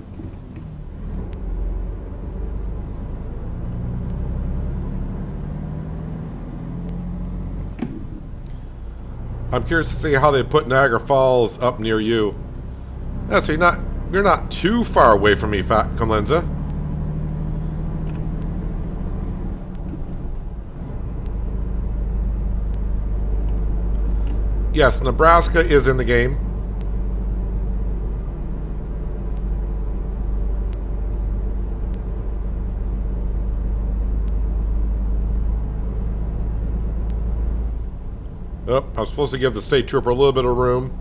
I'm curious to see how they put Niagara Falls up near you. Yeah, so you're not too far away from me, Fat Comlenza. Yes, Nebraska is in the game. Oh, I'm supposed to give the state trooper a little bit of room.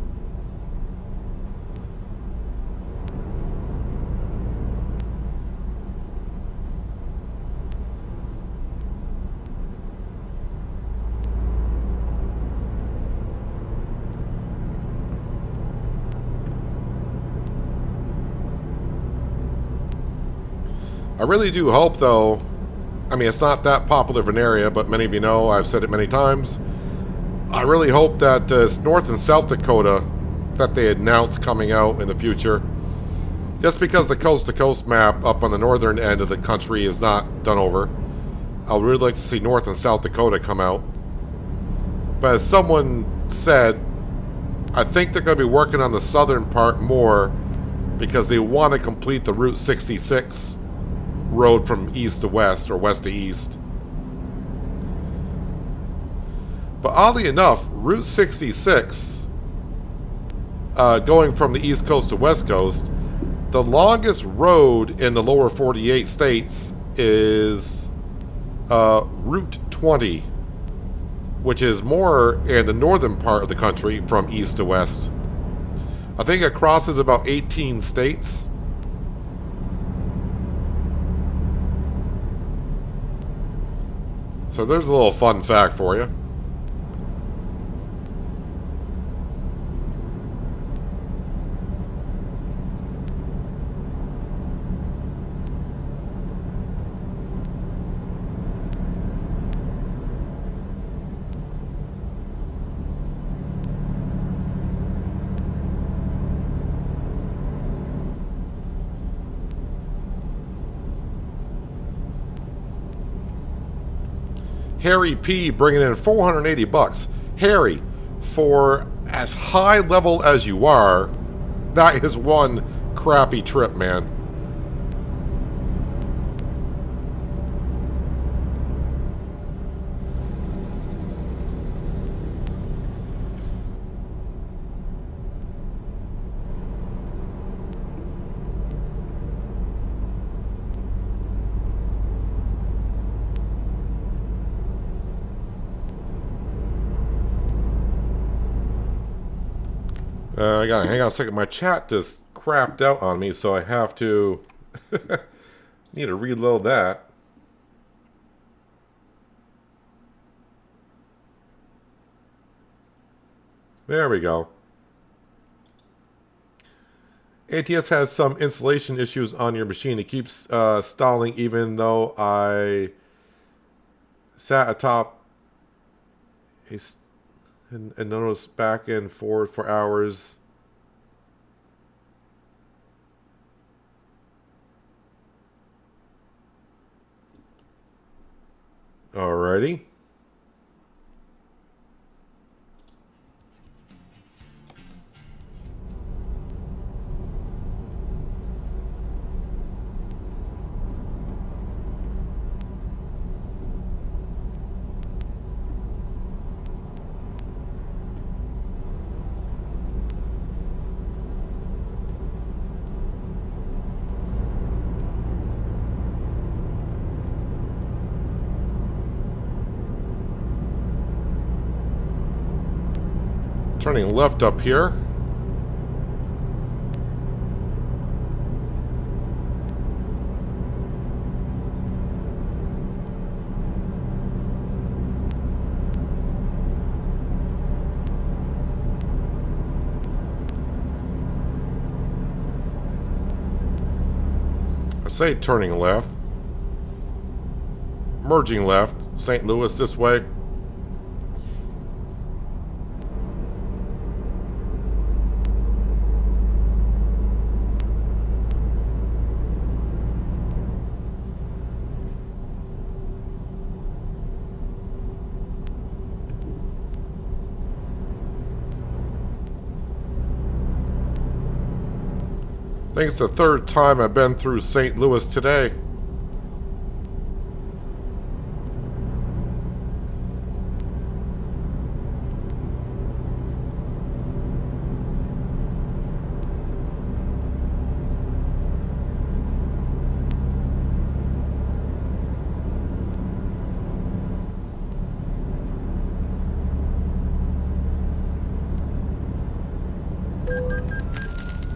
I really do hope, though, I mean, it's not that popular of an area, but many of you know, I've said it many times, I really hope that North and South Dakota that they announce coming out in the future, just because the coast-to-coast map up on the northern end of the country is not done over. I would really like to see North and South Dakota come out. But as someone said, I think they're going to be working on the southern part more because they want to complete the Route 66 road from east to west or west to east. But oddly enough, Route 66, going from the east coast to west coast, the longest road in the lower 48 states is Route 20, which is more in the northern part of the country from east to west. I think it crosses about 18 states. So there's a little fun fact for you. Harry P bringing in 480 bucks. Harry, for as high level as you are, that is one crappy trip, man. I gotta hang on a second. My chat just crapped out on me, so I have to need to reload that. There we go. ATS has some installation issues on your machine. It keeps stalling even though I sat atop and noticed back and forth for hours. Alrighty. Turning left up here. I say turning left. Merging left. St. Louis this way. I think it's the third time I've been through St. Louis today.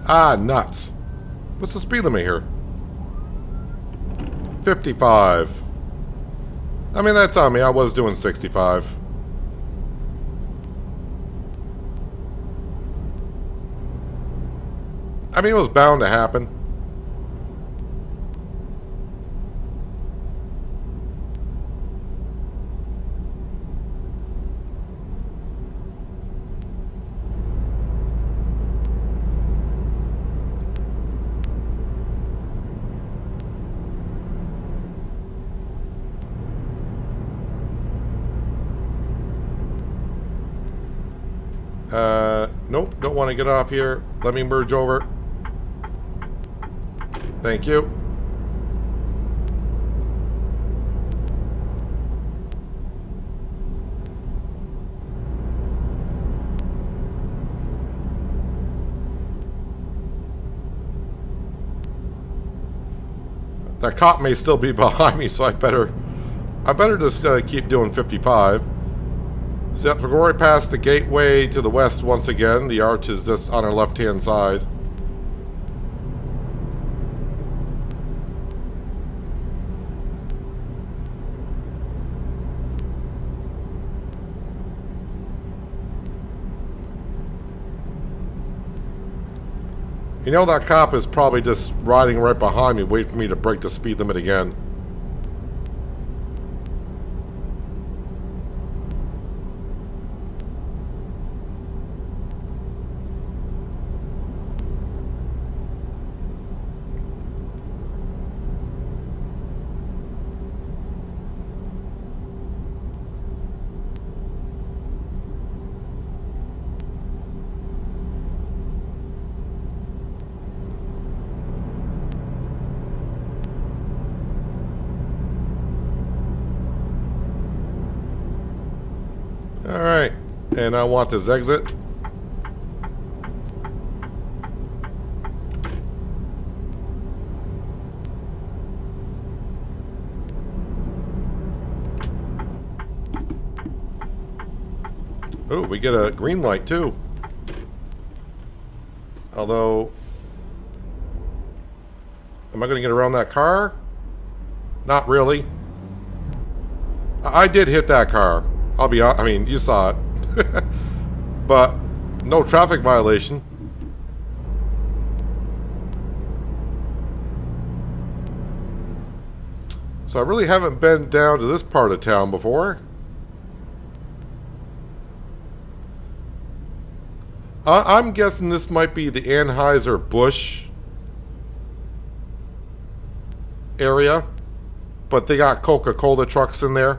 Ah, nuts. What's the speed limit here? 55. I mean, that's on me. I was doing 65. I mean, it was bound to happen. Nope, don't want to get off here. Let me merge over. Thank you. That cop may still be behind me, so I better just keep doing 55. So yep, we're going past the gateway to the west once again. The arch is just on our left-hand side. You know that cop is probably just riding right behind me, waiting for me to break the speed limit again. Alright, and I want this exit. Oh, we get a green light too. Although, am I going to get around that car? Not really. I did hit that car. I'll be honest. I mean, you saw it. But no traffic violation. So I really haven't been down to this part of town before. I'm guessing this might be the Anheuser-Busch area. But they got Coca-Cola trucks in there.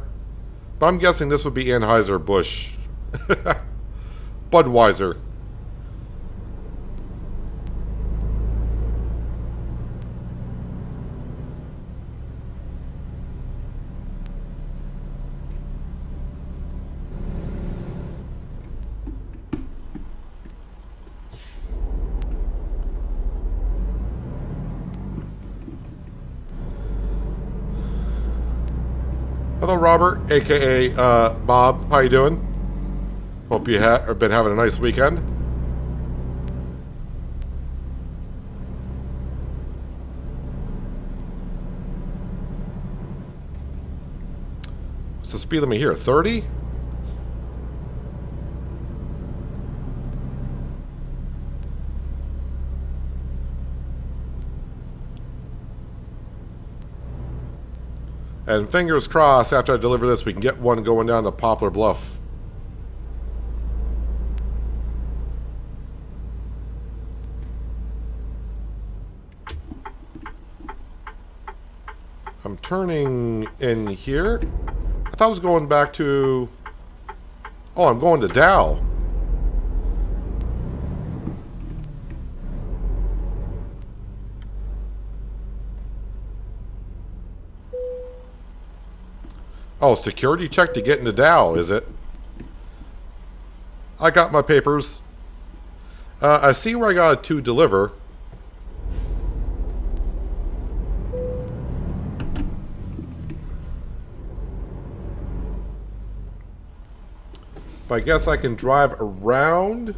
But I'm guessing this would be Anheuser-Busch. Budweiser. Hello, Robert, aka Bob. How you doing? Hope you have been having a nice weekend. What's the speed limit here? 30? And fingers crossed, after I deliver this, we can get one going down to Poplar Bluff. I'm turning in here. I thought I was going back to... Oh, I'm going to Dow. Oh, security check to get into Dow, is it? I got my papers. I see where I got to deliver. But I guess I can drive around.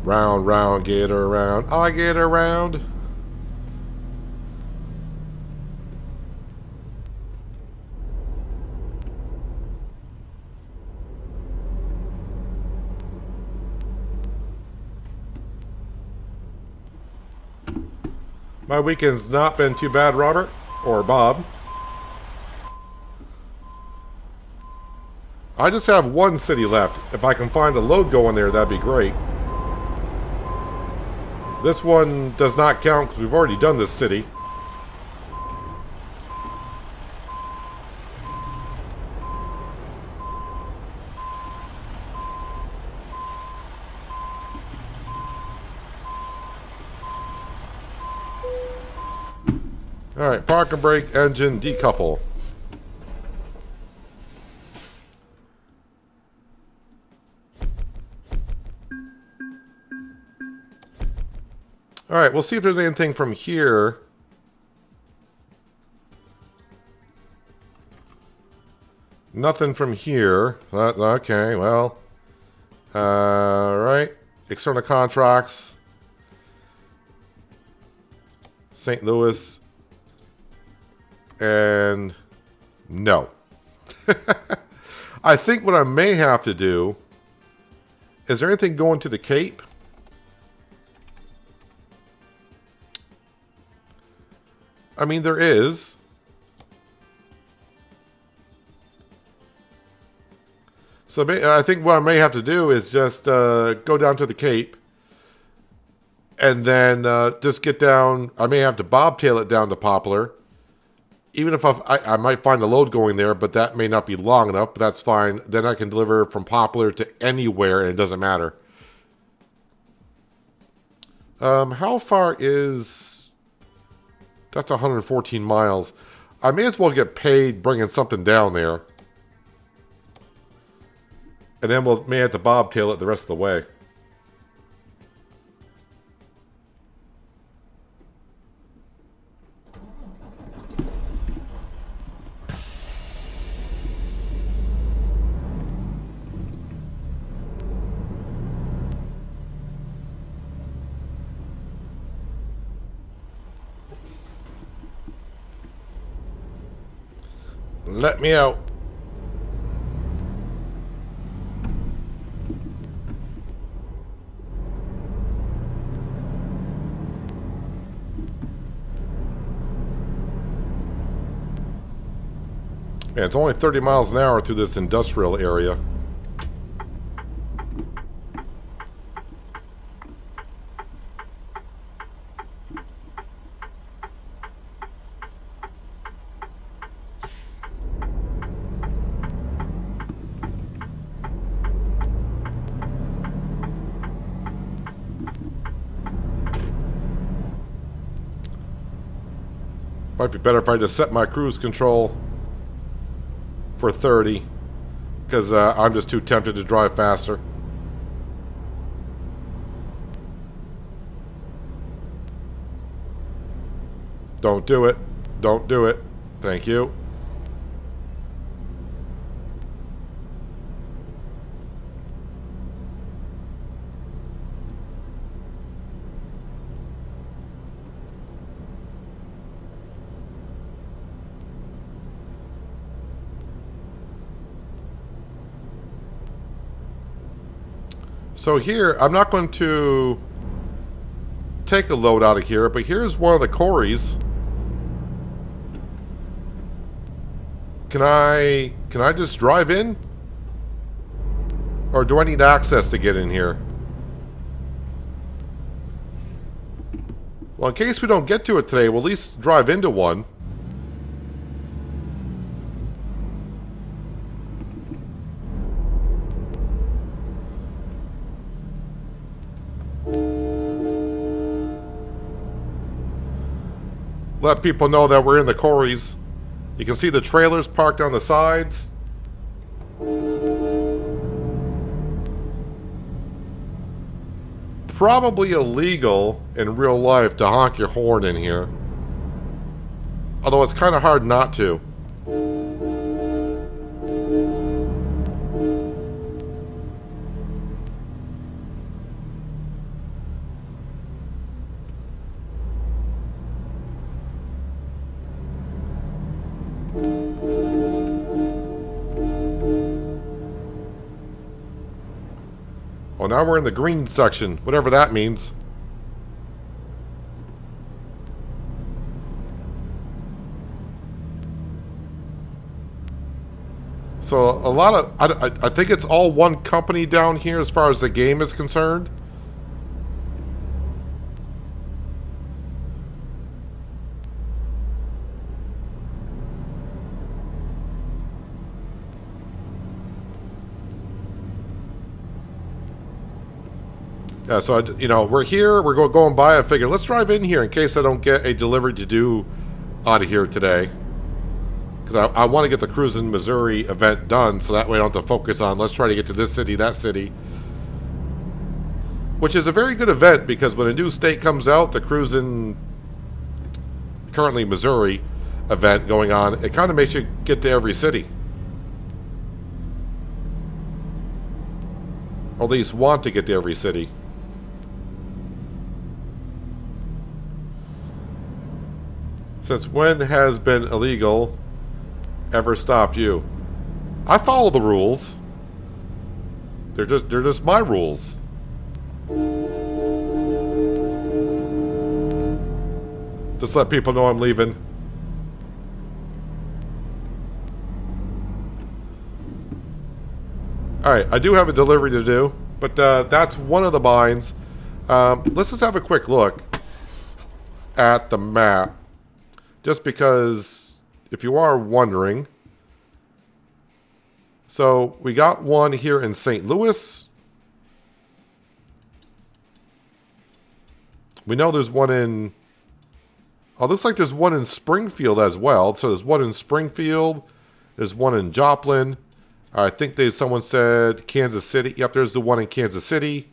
Round, round, get around. I get around. My weekend's not been too bad, Robert. Or Bob. I just have one city left. If I can find a load going there, that'd be great. This one does not count because we've already done this city. Alright, park and brake, engine, decouple. Alright, we'll see if there's anything from here. Nothing from here. Okay, well. Alright. External contracts. St. Louis. And no. I think what I may have to do, is there anything going to the Cape? I mean, there is. So I think what I may have to do is just go down to the Cape. And then just get down. I may have to bobtail it down to Poplar. Even if I might find a load going there, but that may not be long enough, but that's fine. Then I can deliver from Poplar to anywhere, and it doesn't matter. How far is... That's 114 miles. I may as well get paid bringing something down there. And then may have to bobtail it the rest of the way. Let me out. Yeah, it's only 30 miles an hour through this industrial area. Might be better if I just set my cruise control for 30, because I'm just too tempted to drive faster. Don't do it. Don't do it. Thank you. So here, I'm not going to take a load out of here, but here's one of the quarries. Can I just drive in? Or do I need access to get in here? Well, in case we don't get to it today, we'll at least drive into one. Let people know that we're in the quarries. You can see the trailers parked on the sides. Probably illegal in real life to honk your horn in here. Although it's kind of hard not to. Oh, now we're in the green section, whatever that means. So a lot of I think it's all one company down here as far as the game is concerned. Yeah, so we're here, we're going by. I figured let's drive in here in case I don't get a delivery to do out of here today. Because I want to get the Cruisin' Missouri event done, so that way I don't have to focus on let's try to get to this city, that city. Which is a very good event, because when a new state comes out, the Cruisin' currently Missouri event going on, it kind of makes you get to every city. Or at least want to get to every city. Since when has been illegal ever stopped you? I follow the rules. They're just my rules. Just let people know I'm leaving. Alright, I do have a delivery to do, but that's one of the mines. Let's just have a quick look at the map. Just because, if you are wondering, so we got one here in St. Louis. We know there's one in, oh, looks like there's one in Springfield as well. So there's one in Springfield, there's one in Joplin. I think someone said Kansas City. Yep, there's the one in Kansas City.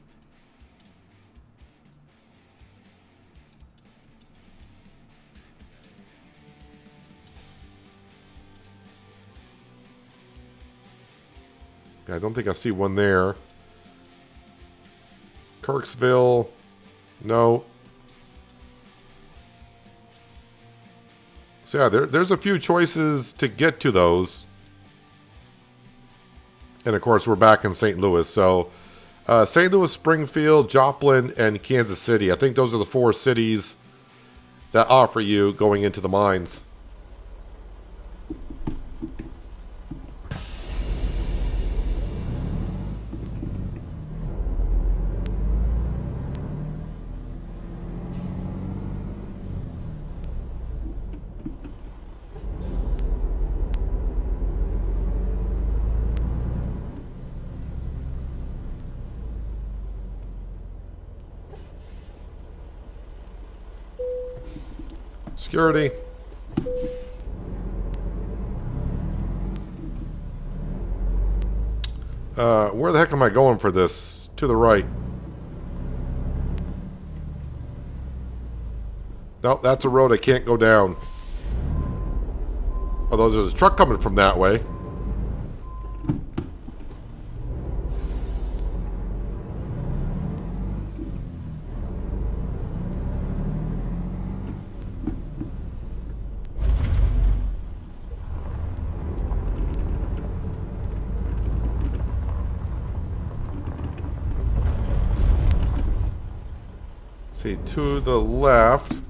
I don't think I see one there. Kirksville, no. So yeah, there's a few choices to get to those. And of course, we're back in St. Louis. So St. Louis, Springfield, Joplin, and Kansas City. I think those are the 4 cities that offer you going into the mines. Security. Where the heck am I going for this? To the right. Nope, that's a road I can't go down. Although there's a truck coming from that way. See, to the left.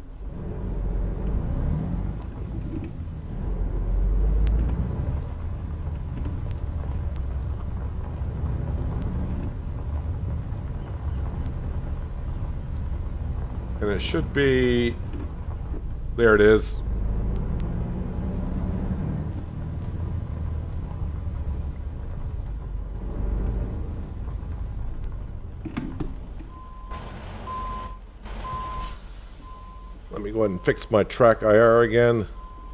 And it should be... There it is. Let me go ahead and fix my track IR again,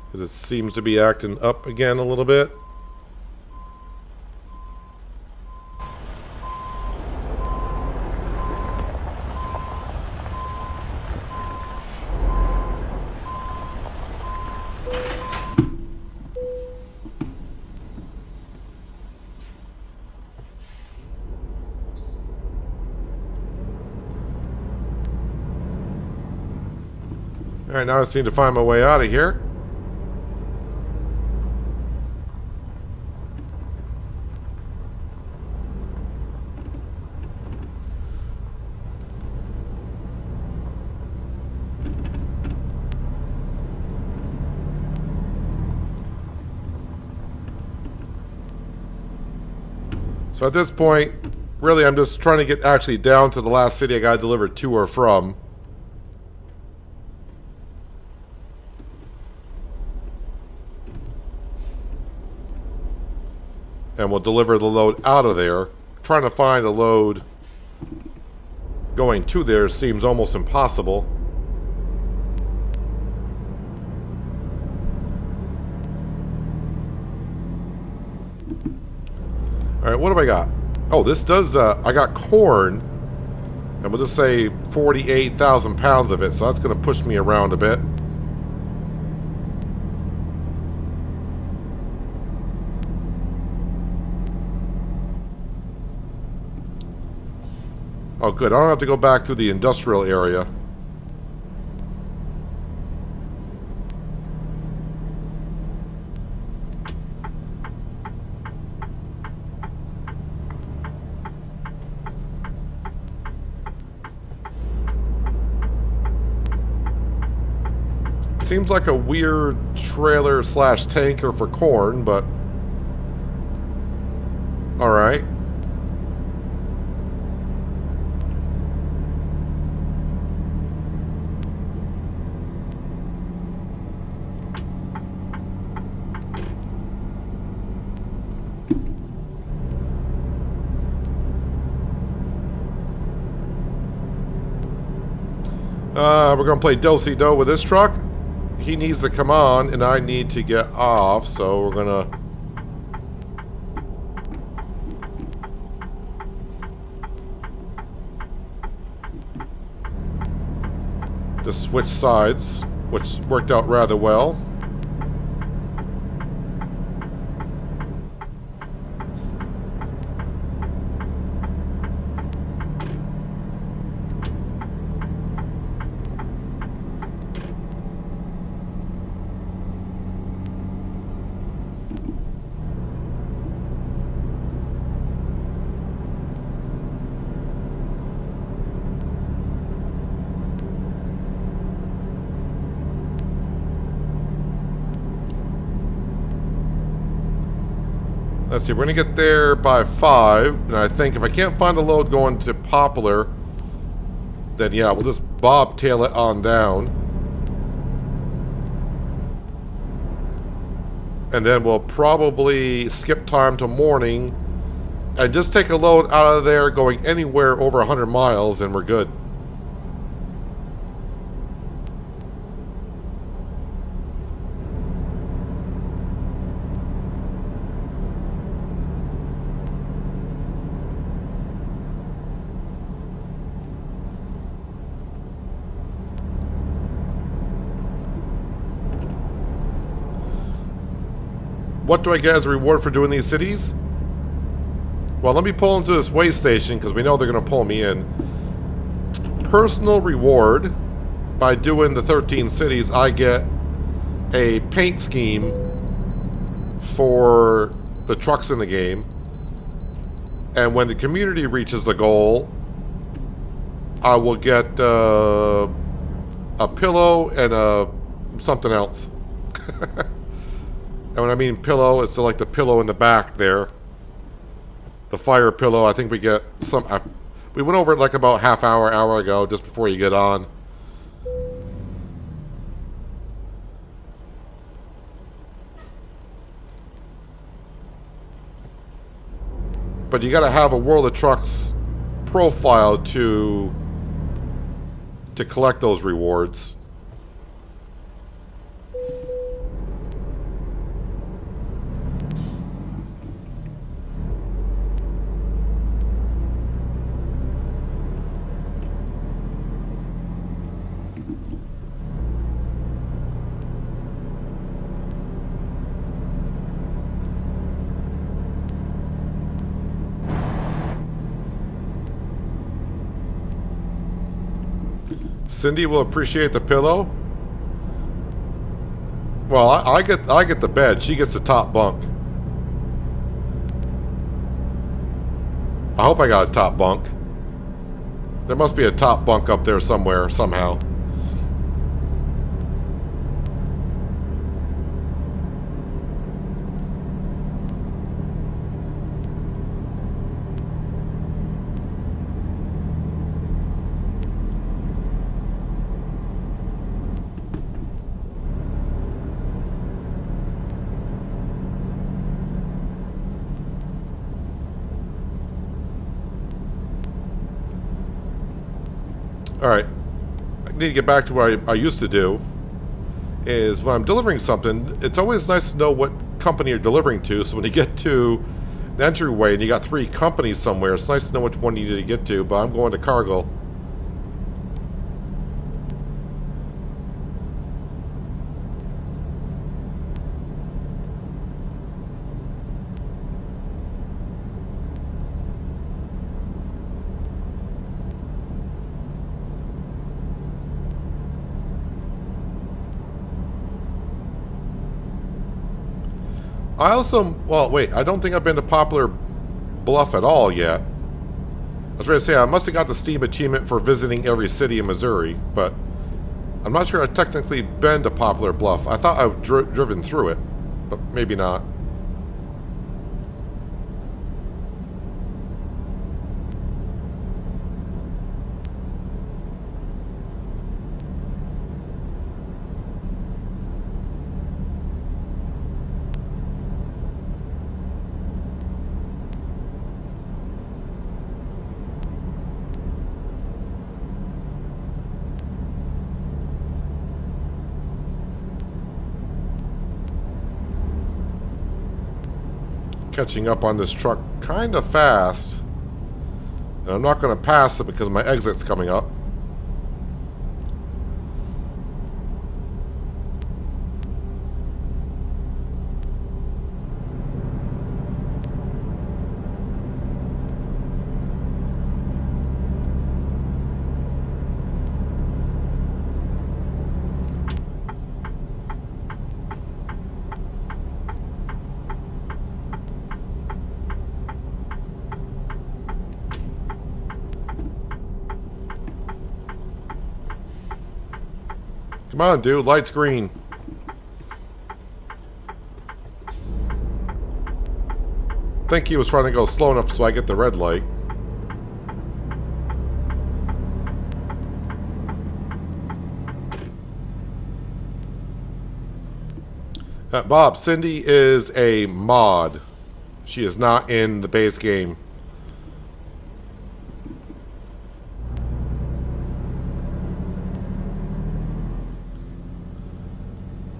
because it seems to be acting up again a little bit. Alright, now I just need to find my way out of here. So at this point, really, I'm just trying to get actually down to the last city I got delivered to or from. And we'll deliver the load out of there. Trying to find a load going to there seems almost impossible. Alright, what have I got? Oh, this does, I got corn. And we'll just say 48,000 pounds of it, so that's going to push me around a bit. Oh, good. I don't have to go back through the industrial area. Seems like a weird trailer slash tanker for corn, but alright. We're going to play do-si-do with this truck. He needs to come on, and I need to get off, so we're going to... just switch sides, which worked out rather well. Let's see, we're going to get there by 5, and I think if I can't find a load going to Poplar, then yeah, we'll just bobtail it on down. And then we'll probably skip time to morning and just take a load out of there going anywhere over 100 miles, and we're good. What do I get as a reward for doing these cities? Well, let me pull into this way station because we know they're going to pull me in. Personal reward. By doing the 13 cities, I get a paint scheme for the trucks in the game. And when the community reaches the goal, I will get a pillow and something else. And when I mean pillow, it's like the pillow in the back there. The fire pillow, I think we get some... we went over it like about hour ago, just before you get on. But you gotta have a World of Trucks profile to collect those rewards. Cindy will appreciate the pillow. Well, I get the bed. She gets the top bunk. I hope I got a top bunk. There must be a top bunk up there somewhere, somehow. Alright. I need to get back to what I used to do. Is when I'm delivering something, it's always nice to know what company you're delivering to, so when you get to the entryway and you got 3 companies somewhere, it's nice to know which one you need to get to, but I'm going to Cargill. I also, well, wait, I don't think I've been to Poplar Bluff at all yet. I was going to say, I must have got the Steam achievement for visiting every city in Missouri, but I'm not sure I've technically been to Poplar Bluff. I thought I've driven through it, but maybe not. Catching up on this truck kind of fast. And I'm not going to pass it because my exit's coming up. Come on, dude. Light's green. I think he was trying to go slow enough so I get the red light. Bob, Cindy is a mod. She is not in the base game.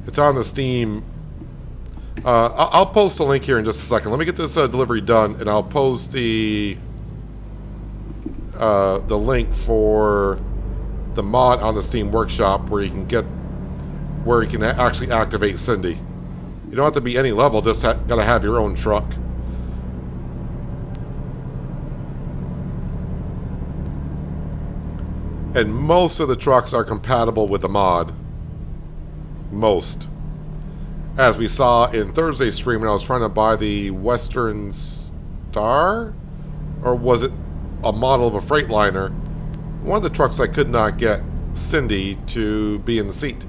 It's on the Steam. I'll post a link here in just a second. Let me get this delivery done, and I'll post the link for the mod on the Steam Workshop where you can actually activate Cindy. You don't have to be any level; just gotta have your own truck. And most of the trucks are compatible with the mod. Most. As we saw in Thursday's stream when I was trying to buy the Western Star? Or was it a model of a Freightliner? One of the trucks I could not get Cindy to be in the seat.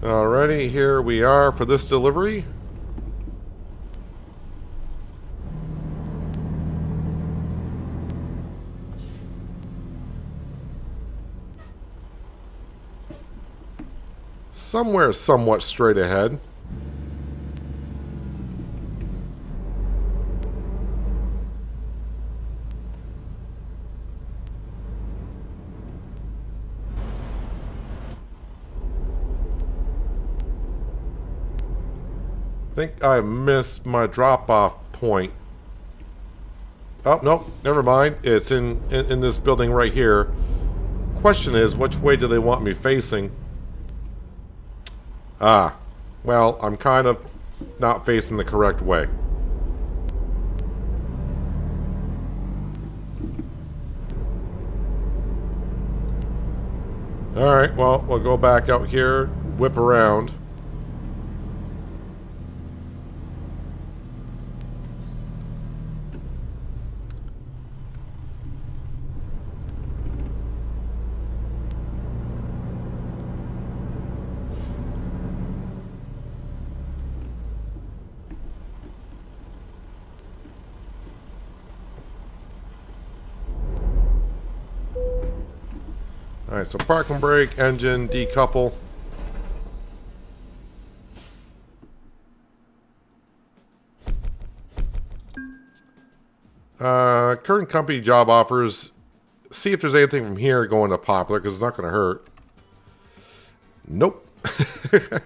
Alrighty, here we are for this delivery. Somewhere somewhat straight ahead. I think I missed my drop-off point. Oh, no, never mind. It's in this building right here. Question is, which way do they want me facing? Ah, well, I'm kind of not facing the correct way. Alright, well, we'll go back out here, whip around. Alright, so park and brake, engine, decouple. Current company job offers. See if there's anything from here going to Poplar, because it's not going to hurt. Nope. And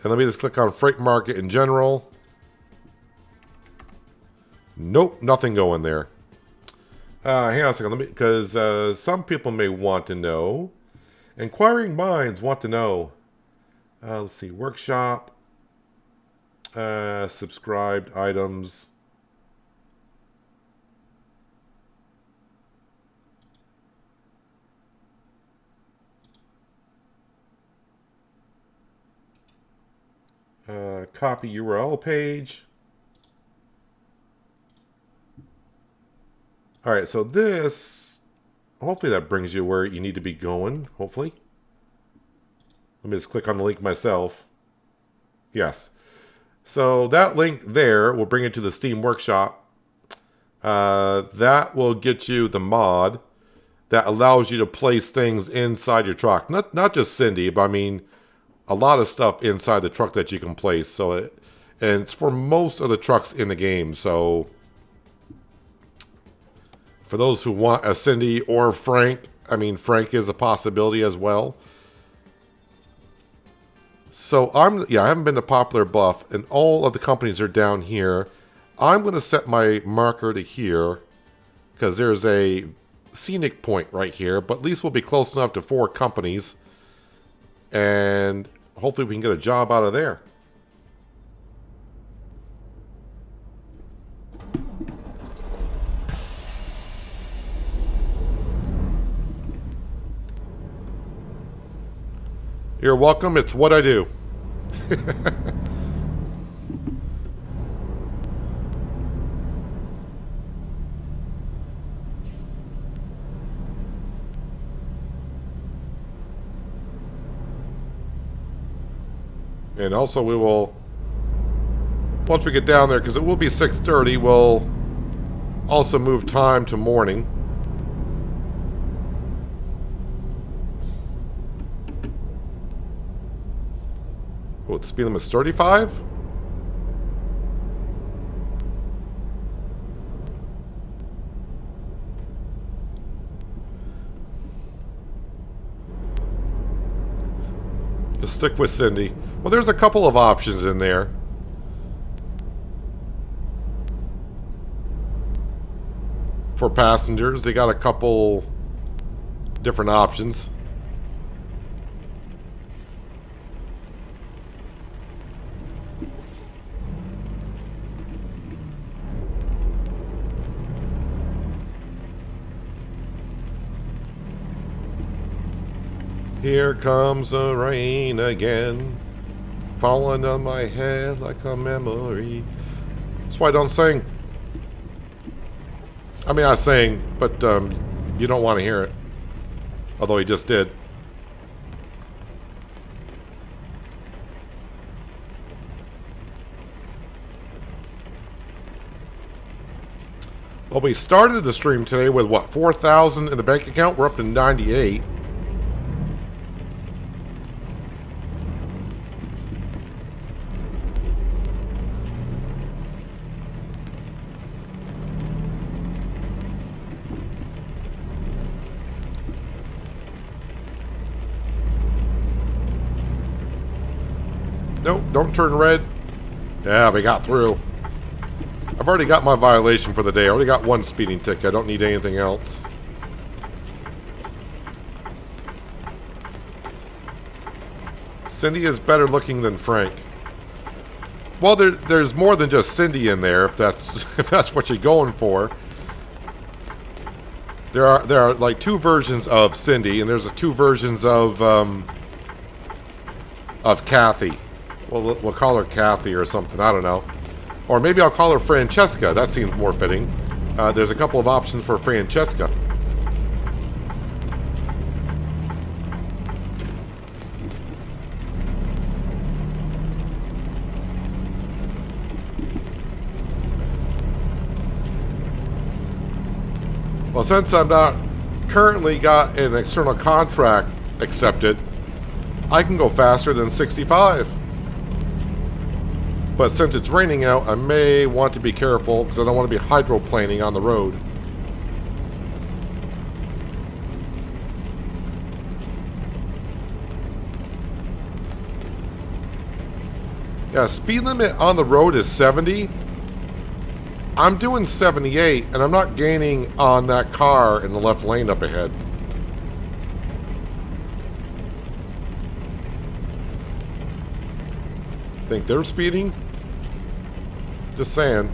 let me just click on freight market in general. Nope, nothing going there. Hang on a second, because some people may want to know. Inquiring minds want to know. Let's see, workshop, subscribed items. Copy URL page. All right, so this, hopefully that brings you where you need to be going, hopefully. Let me just click on the link myself. Yes. So that link there will bring you to the Steam Workshop. That will get you the mod that allows you to place things inside your truck. Not just Cindy, but I mean a lot of stuff inside the truck that you can place. So and it's for most of the trucks in the game. So for those who want a Cindy or Frank, I mean Frank is a possibility as well. So I haven't been to Poplar Bluff, and all of the companies are down here. I'm going to set my marker to here because there's a scenic point right here, but at least we'll be close enough to 4 companies, and hopefully we can get a job out of there. You're welcome. It's what I do. And also we will, once we get down there, because it will be 6:30, we'll also move time to morning. Oh, the speed limit is 35? Just stick with Cindy. Well, there's a couple of options in there. For passengers, they got a couple different options. Here comes the rain again, falling on my head like a memory. That's why I don't sing. I mean, I sing, but you don't want to hear it. Although he just did. Well, we started the stream today with, what, 4,000 in the bank account? We're up to 98. Nope, don't turn red. Yeah, we got through. I've already got my violation for the day. I already got 1 speeding ticket. I don't need anything else. Cindy is better looking than Frank. Well, there's more than just Cindy in there, if that's what you're going for. There are like 2 versions of Cindy, and there's 2 versions of Kathy. We'll call her Kathy or something. I don't know. Or maybe I'll call her Francesca. That seems more fitting. There's a couple of options for Francesca. Well, since I'm not currently got an external contract accepted, I can go faster than 65. But since it's raining out, I may want to be careful because I don't want to be hydroplaning on the road. Yeah, speed limit on the road is 70. I'm doing 78, and I'm not gaining on that car in the left lane up ahead. Think they're speeding? Just saying.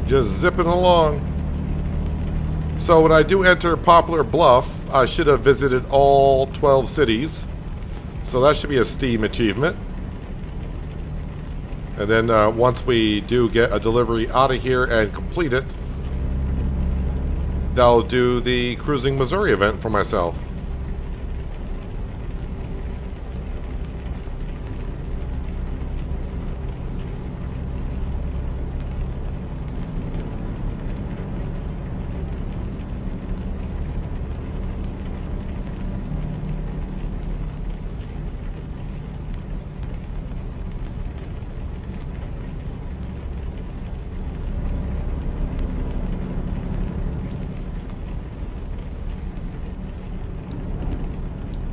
Just zipping along. So when I do enter Poplar Bluff, I should have visited all 12 cities. So that should be a Steam achievement. And then once we do get a delivery out of here and complete it, that'll do the Cruising Missouri event for myself.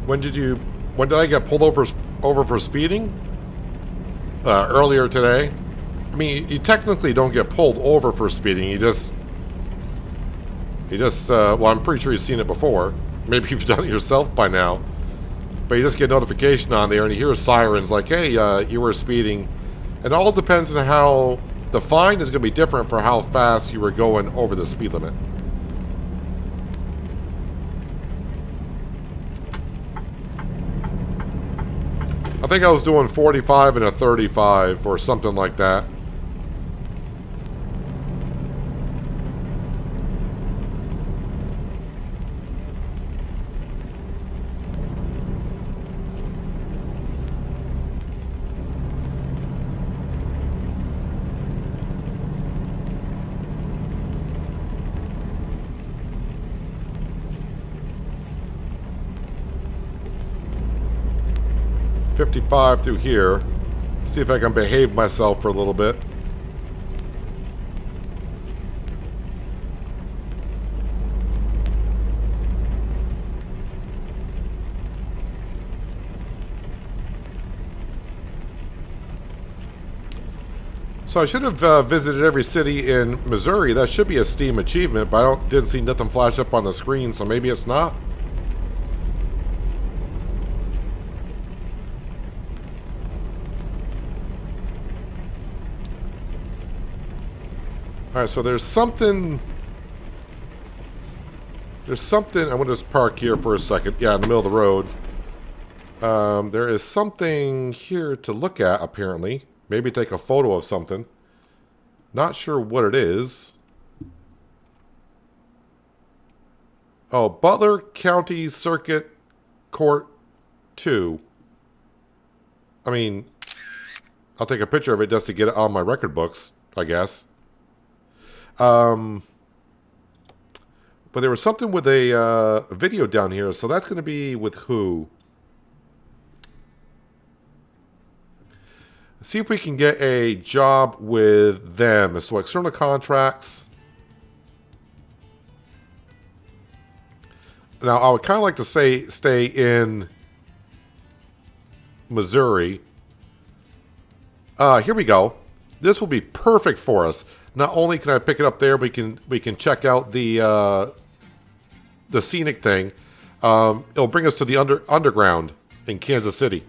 When did I get pulled over for speeding? Earlier today. I mean, you technically don't get pulled over for speeding. You just, well, I'm pretty sure you've seen it before. Maybe you've done it yourself by now. But you just get a notification on there and you hear sirens like, hey, you were speeding. It all depends on how, the fine is going to be different for how fast you were going over the speed limit. I think I was doing 45 and a 35 or something like that. .55 through here. See if I can behave myself for a little bit. So I should have visited every city in Missouri. That should be a Steam achievement, but I didn't see nothing flash up on the screen, so maybe it's not. Alright, so there's something, I'm going to just park here for a second. Yeah, in the middle of the road. There is something here to look at, apparently. Maybe take a photo of something. Not sure what it is. Oh, Butler County Circuit Court 2. I mean, I'll take a picture of it just to get it on my record books, I guess. But there was something with a video down here, so that's going to be with who? See if we can get a job with them. So external contracts. Now, I would kind of like to say stay in Missouri. Here we go. This will be perfect for us. Not only can I pick it up there, we can check out the scenic thing. It'll bring us to the underground in Kansas City.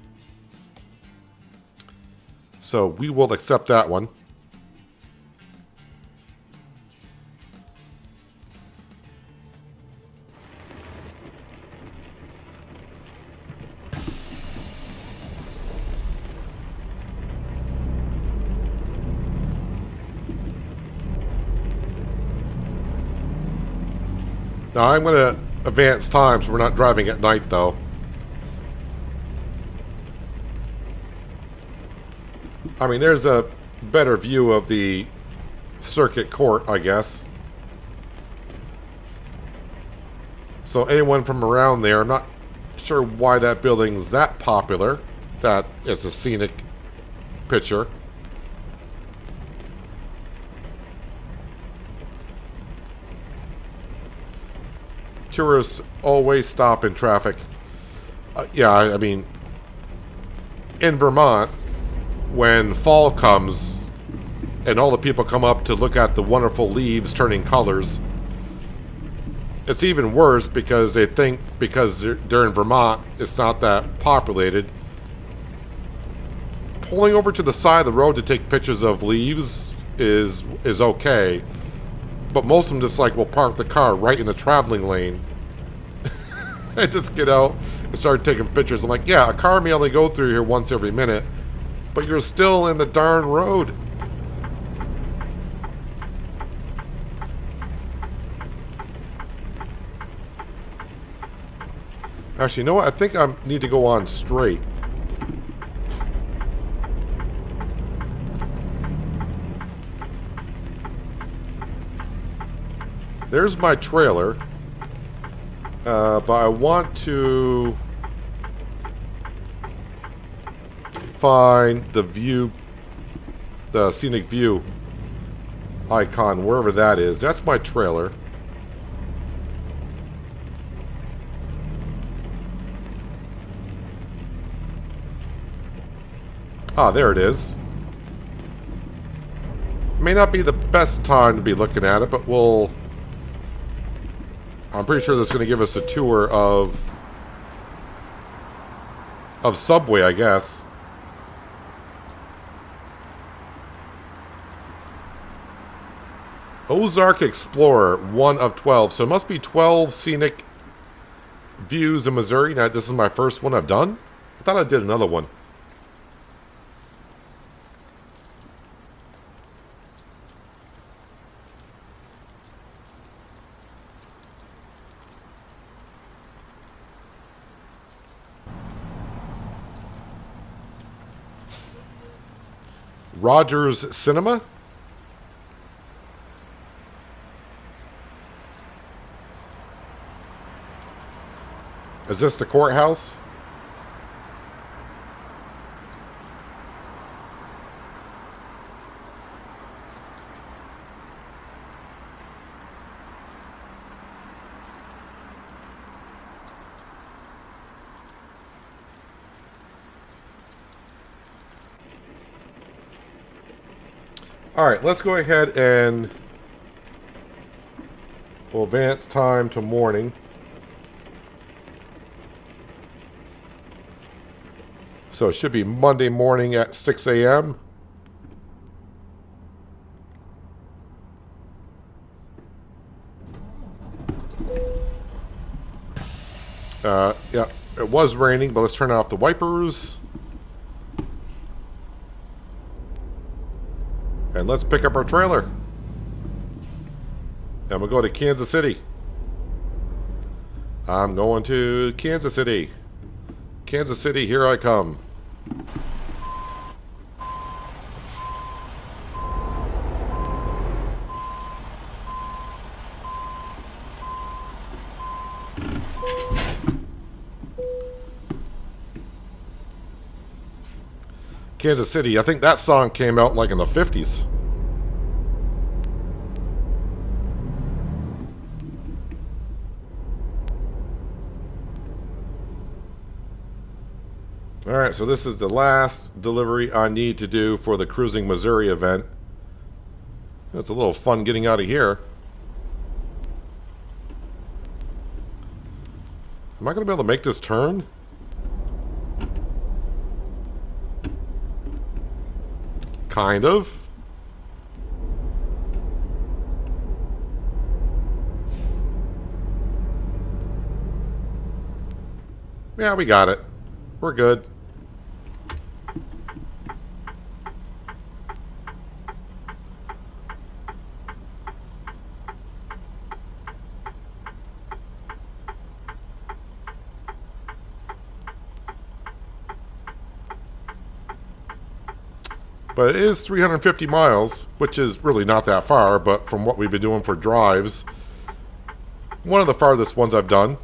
So we will accept that one. Now I'm going to advance time so we're not driving at night, though. I mean, there's a better view of the circuit court, I guess. So anyone from around there, I'm not sure why that building's that popular. That is a scenic picture. Tourists always stop in traffic. Yeah, I mean, in Vermont, when fall comes and all the people come up to look at the wonderful leaves turning colors, it's even worse because they think because they're in Vermont, it's not that populated. Pulling over to the side of the road to take pictures of leaves is okay. But most of them just like will park the car right in the traveling lane. And just get out and start taking pictures. I'm like, yeah, a car may only go through here once every minute, but you're still in the darn road. Actually, you know what? I think I need to go on straight. There's my trailer. But I want to find the view, the scenic view icon, wherever that is. That's my trailer. Ah, there it is. May not be the best time to be looking at it, but we'll... I'm pretty sure that's going to give us a tour of Subway, I guess. Ozark Explorer, 1 of 12. So it must be 12 scenic views in Missouri. Now, this is my first one I've done. I thought I did another one. Rogers Cinema. Is this the courthouse? Alright, let's go ahead and we'll advance time to morning. So it should be Monday morning at 6 a.m. Yeah, it was raining, but let's turn off the wipers. And let's pick up our trailer. And we'll go to Kansas City. I'm going to Kansas City. Kansas City, here I come. Kansas City, I think that song came out like in the 50s. Alright, so this is the last delivery I need to do for the Cruising Missouri event. It's a little fun getting out of here. Am I going to be able to make this turn? Kind of. Yeah, we got it. We're good. But it is 350 miles, which is really not that far, but from what we've been doing for drives, one of the farthest ones I've done.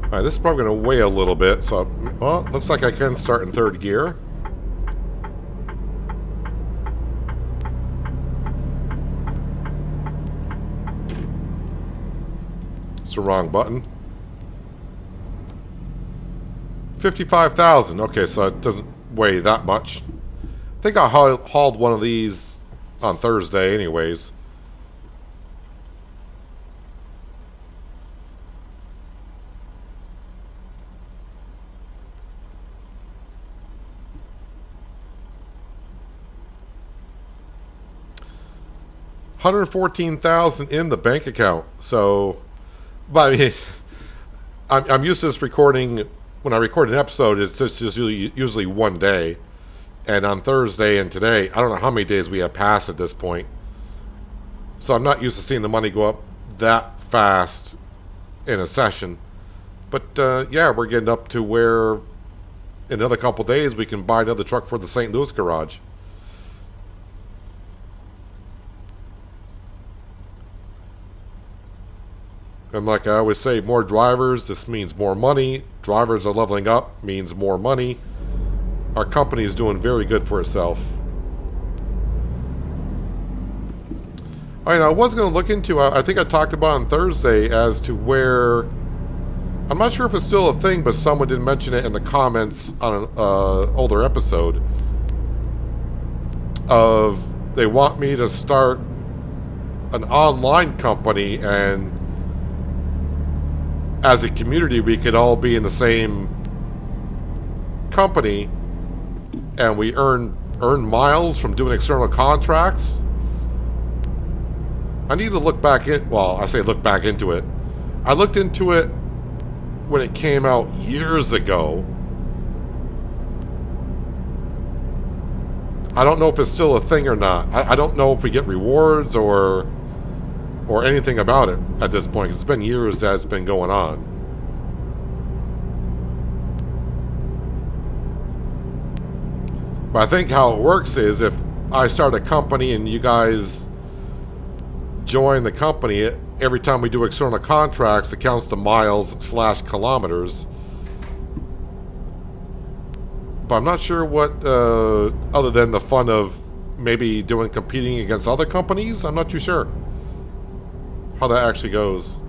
Alright, this is probably going to weigh a little bit, so, well, looks like I can start in third gear. It's the wrong button. 55,000. Okay, so it doesn't weigh that much. I think I hauled one of these on Thursday anyways. $114,000 in the bank account. So, but I mean, I'm used to this recording. When I record an episode, it's just usually one day. And on Thursday and today, I don't know how many days we have passed at this point. So I'm not used to seeing the money go up that fast in a session. But yeah, we're getting up to where in another couple days we can buy another truck for the St. Louis garage. And like I always say, more drivers, this means more money. Drivers are leveling up, means more money. Our company is doing very good for itself. I was going to look into, I think I talked about on Thursday as to where, I'm not sure if it's still a thing, but someone did mention it in the comments on an older episode, of they want me to start an online company, and as a community we could all be in the same company and we earn miles from doing external contracts. I need to look back in, well, I say look back into it. I looked into it when it came out years ago. I don't know if it's still a thing or not. I don't know if we get rewards or anything about it at this point. It's been years that it's been going on. But I think how it works is if I start a company and you guys join the company, every time we do external contracts, it counts to miles/kilometers. But I'm not sure what, other than the fun of maybe competing against other companies, I'm not too sure how that actually goes.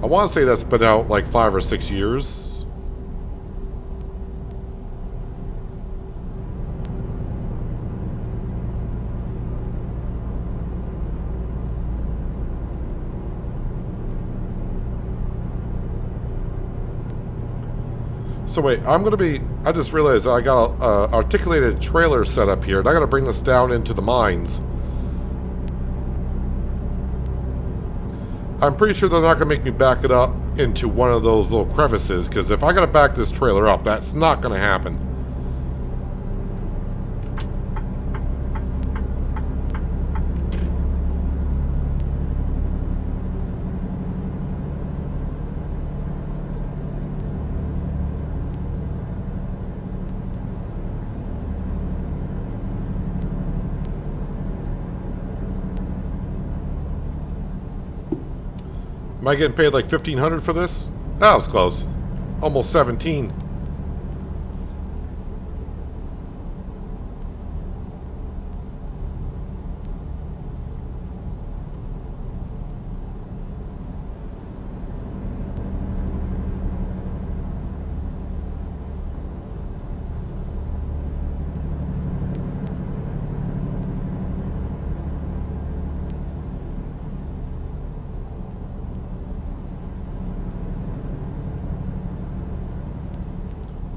I want to say that's been out like 5 or 6 years. So wait, I just realized I got a articulated trailer set up here, and I got to bring this down into the mines. I'm pretty sure they're not going to make me back it up into one of those little crevices, because if I got to back this trailer up, that's not going to happen. Am I getting paid like $1,500 for this? That was close. Almost 17.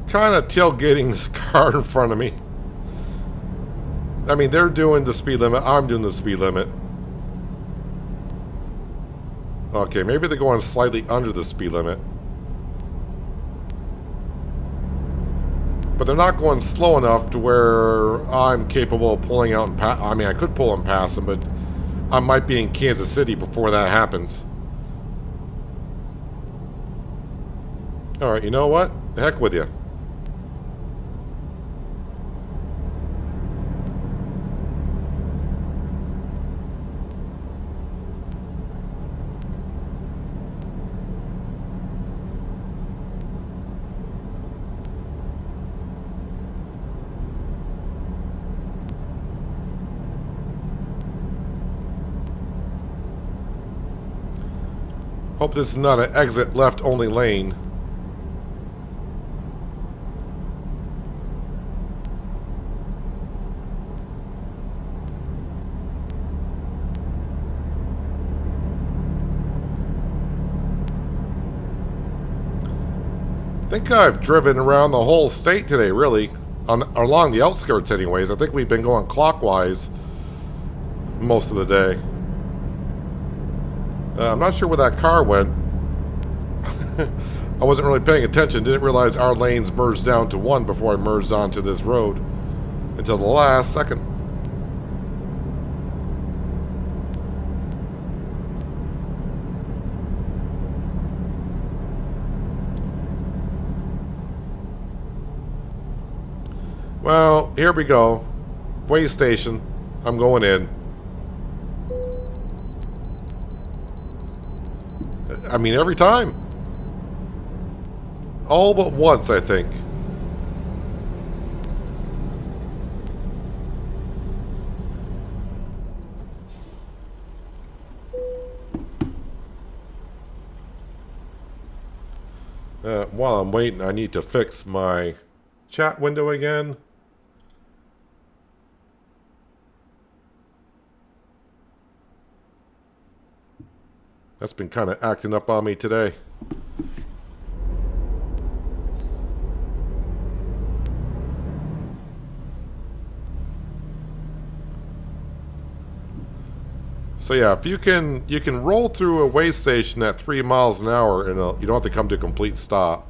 Kind of tailgating this car in front of me. I mean, they're doing the speed limit. I'm doing the speed limit. Okay, maybe they're going slightly under the speed limit. But they're not going slow enough to where I'm capable of pulling out and I mean, I could pull and pass them, but I might be in Kansas City before that happens. Alright, you know what? The heck with you. Hope this is not an exit left only lane. I think I've driven around the whole state today, really. Along the outskirts anyways. I think we've been going clockwise most of the day. I'm not sure where that car went. I wasn't really paying attention. Didn't realize our lanes merged down to one before I merged onto this road until the last second. Well, here we go. Way station. I'm going in. I mean, every time. All but once, I think. While I'm waiting, I need to fix my chat window again. That's been kind of acting up on me today. So yeah, if you can roll through a way station at 3 miles an hour and you don't have to come to a complete stop.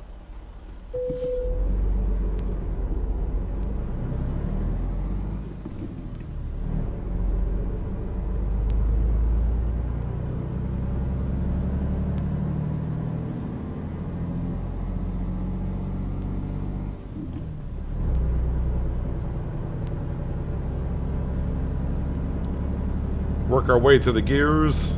Work our way to the gears.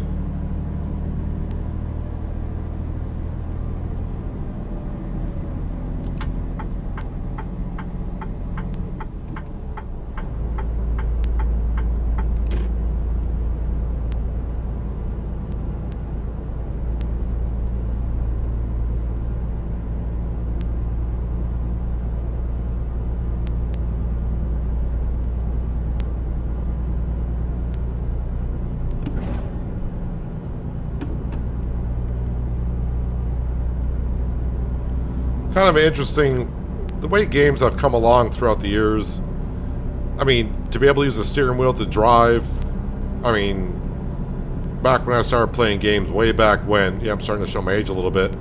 Kind of interesting, the way games have come along throughout the years. I mean, to be able to use the steering wheel to drive. I mean, back when I started playing games, way back when. Yeah, I'm starting to show my age a little bit.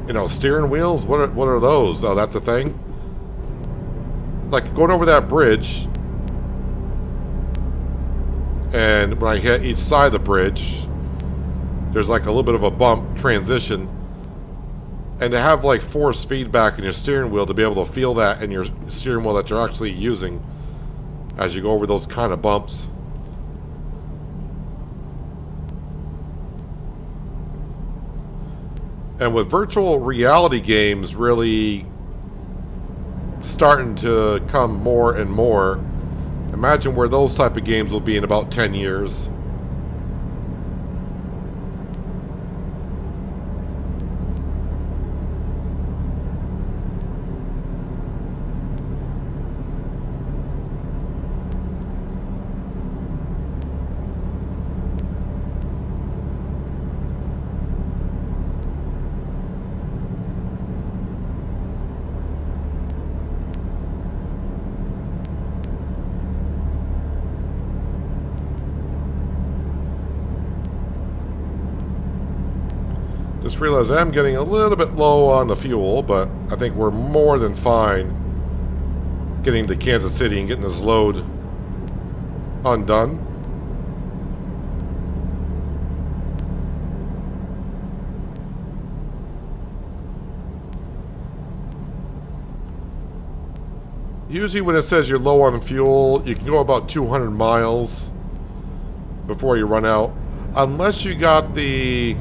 You know, steering wheels. What are those? Oh, that's a thing. Like going over that bridge, and when I hit each side of the bridge, there's like a little bit of a bump transition. And to have like force feedback in your steering wheel to be able to feel that in your steering wheel that you're actually using as you go over those kind of bumps. And with virtual reality games really starting to come more and more, imagine where those type of games will be in about 10 years. Just realized I'm getting a little bit low on the fuel, but I think we're more than fine getting to Kansas City and getting this load undone. Usually when it says you're low on fuel, you can go about 200 miles before you run out. Unless you got the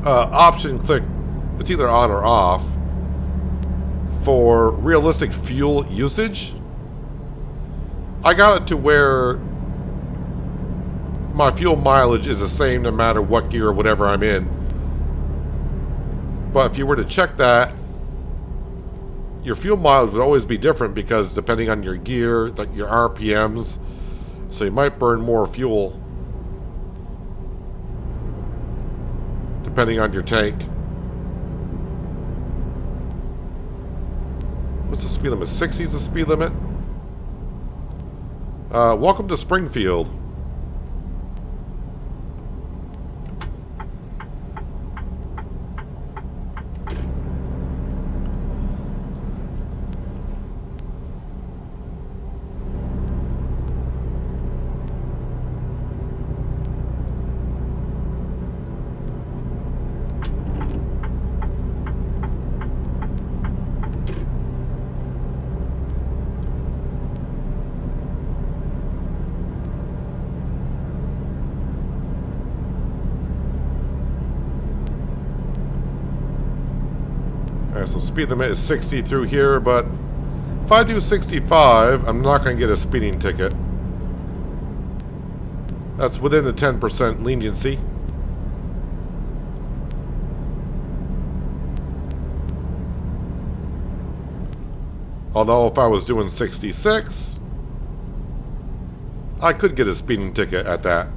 option click, it's either on or off, for realistic fuel usage. I got it to where my fuel mileage is the same no matter what gear or whatever I'm in. But if you were to check that, your fuel mileage would always be different because depending on your gear, like your RPMs, so you might burn more fuel depending on your tank. What's the speed limit? 60 is the speed limit. Welcome to Springfield. Alright, so speed limit is 60 through here, but if I do 65, I'm not going to get a speeding ticket. That's within the 10% leniency. Although if I was doing 66, I could get a speeding ticket at that.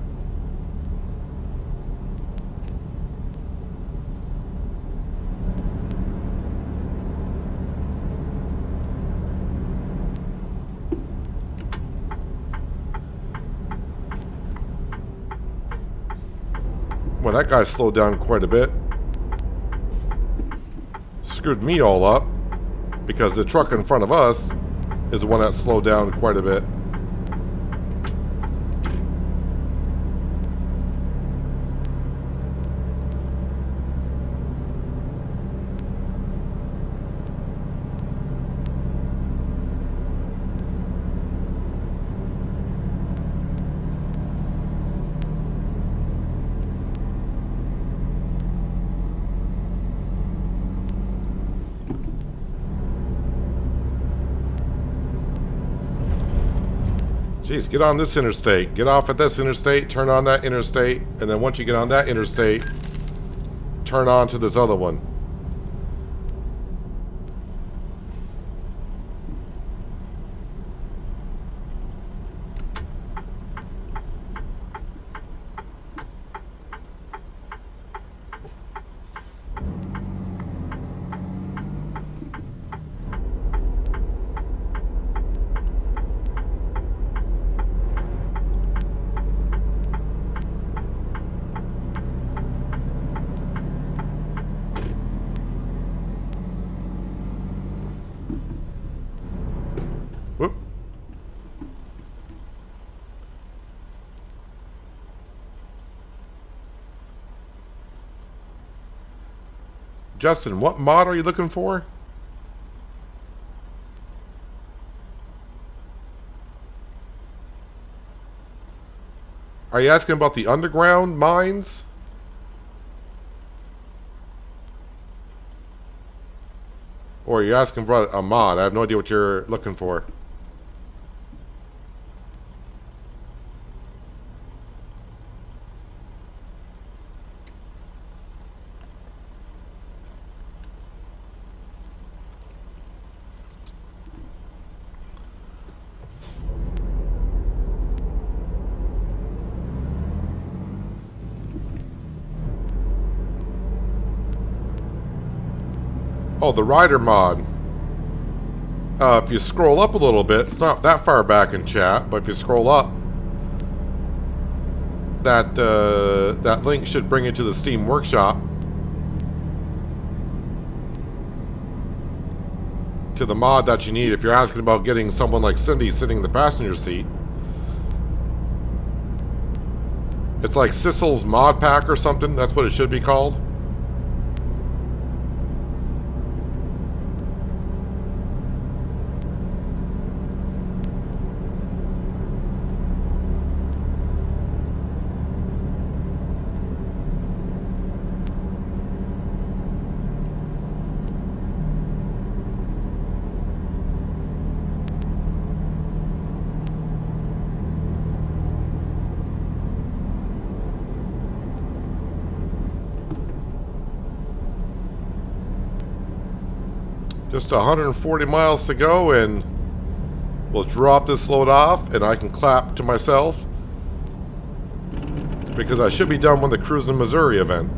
Well, that guy slowed down quite a bit. Screwed me all up because the truck in front of us is the one that slowed down quite a bit. Jeez, get on this interstate. Get off at this interstate, turn on that interstate, and then once you get on that interstate, turn on to this other one. Whoop. Justin, what mod are you looking for? Are you asking about the underground mines? Or are you asking for a mod? I have no idea what you're looking for. Oh, the rider mod. If you scroll up a little bit, it's not that far back in chat, but if you scroll up, that link should bring you to the Steam Workshop. To the mod that you need if you're asking about getting someone like Cindy sitting in the passenger seat. It's like Sissel's Mod Pack or something, that's what it should be called. Just 140 miles to go, and we'll drop this load off, and I can clap to myself because I should be done with the Cruising Missouri event.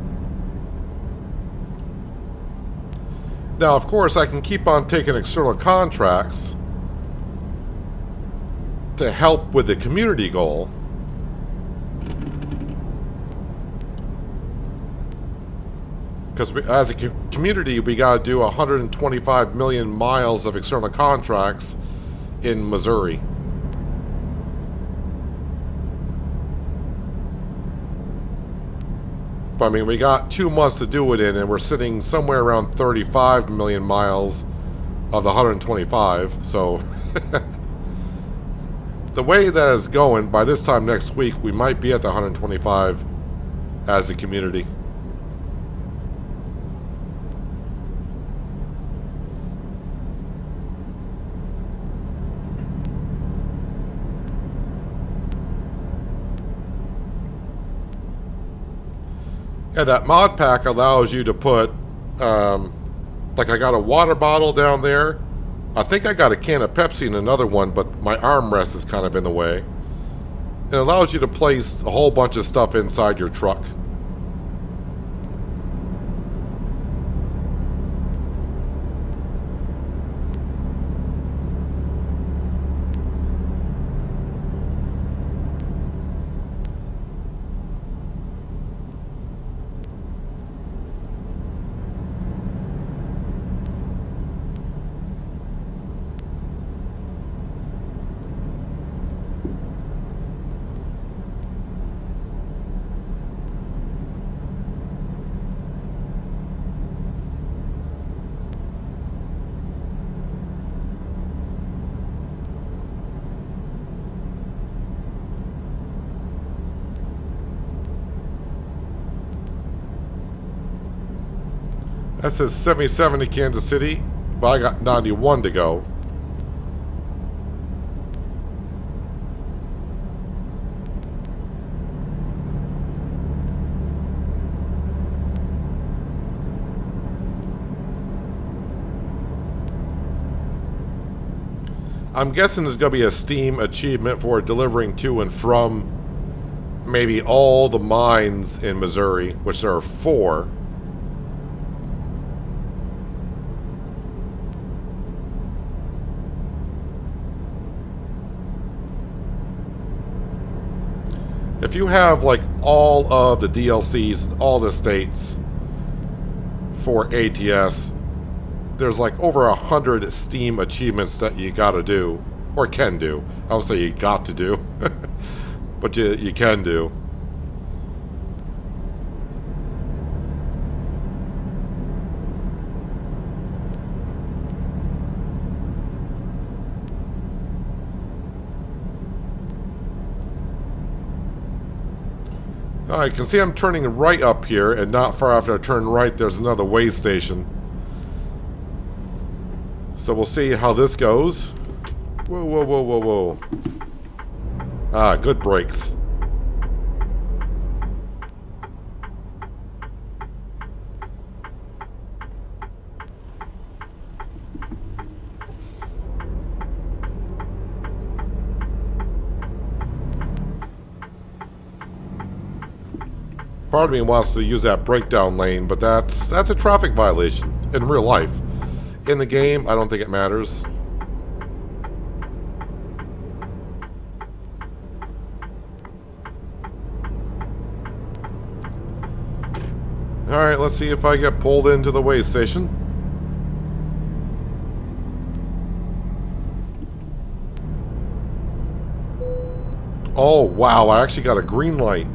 Now, of course, I can keep on taking external contracts to help with the community goal. Because as a community, we got to do 125 million miles of external contracts in Missouri. But I mean, we got 2 months to do it in, and we're sitting somewhere around 35 million miles of the 125. So the way that is going, by this time next week, we might be at the 125 as a community. And that mod pack allows you to put, like I got a water bottle down there. I think I got a can of Pepsi in another one, but my armrest is kind of in the way. It allows you to place a whole bunch of stuff inside your truck. That says 77 to Kansas City, but I got 91 to go. I'm guessing there's going to be a Steam achievement for delivering to and from maybe all the mines in Missouri, which there are 4. If you have like all of the DLCs in all the states for ATS, there's like over 100 Steam achievements that you gotta do, or can do. I don't say you got to do, but you can do. Alright, you can see I'm turning right up here, and not far after I turn right, there's another way station. So we'll see how this goes. Whoa, whoa, whoa, whoa, whoa. Ah, good brakes. Part of me wants to use that breakdown lane, but that's a traffic violation in real life. In the game, I don't think it matters. Alright, let's see if I get pulled into the way station. Oh, wow, I actually got a green light.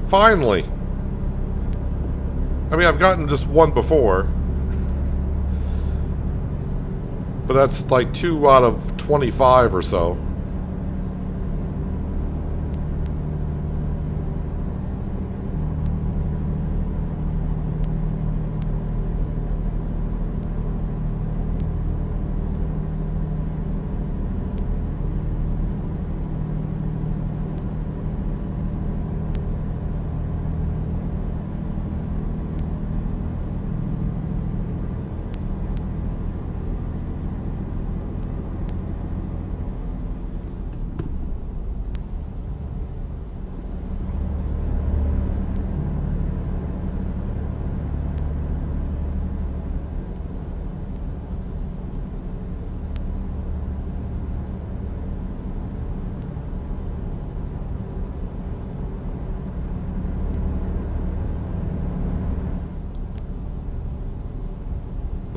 Finally! I mean, I've gotten just one before. But that's like 2 out of 25 or so.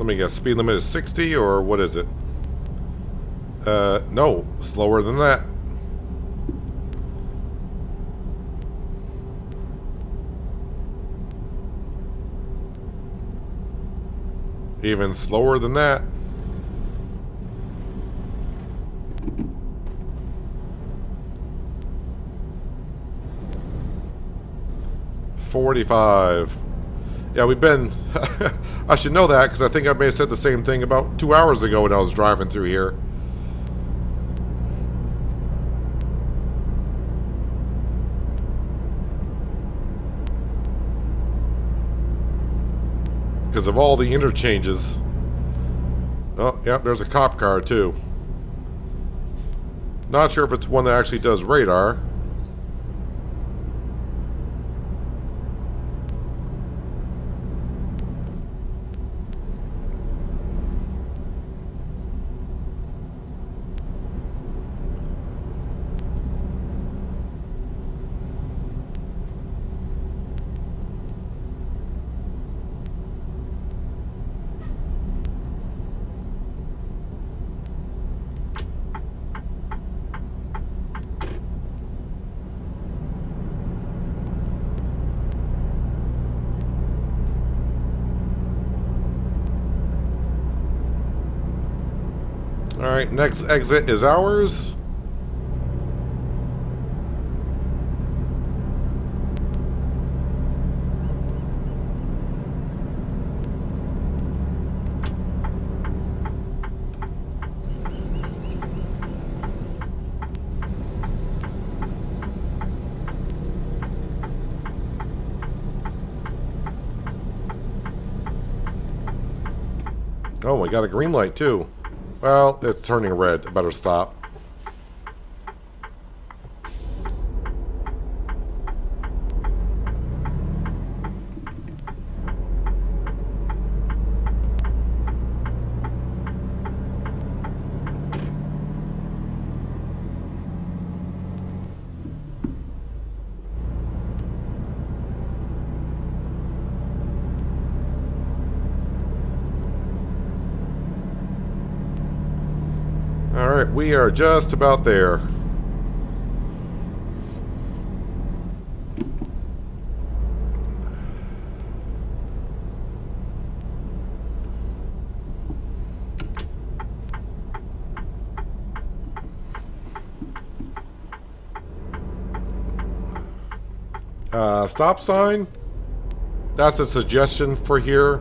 Let me guess, speed limit is 60 or what is it? No, slower than that. Even slower than that. $45. Yeah, we've been... I should know that because I think I may have said the same thing about 2 hours ago when I was driving through here. Because of all the interchanges. Oh, yep, there's a cop car too. Not sure if it's one that actually does radar. Alright, next exit is ours. Oh, we got a green light too. Well, it's turning red. I better stop. Alright, we are just about there. Stop sign? That's a suggestion for here.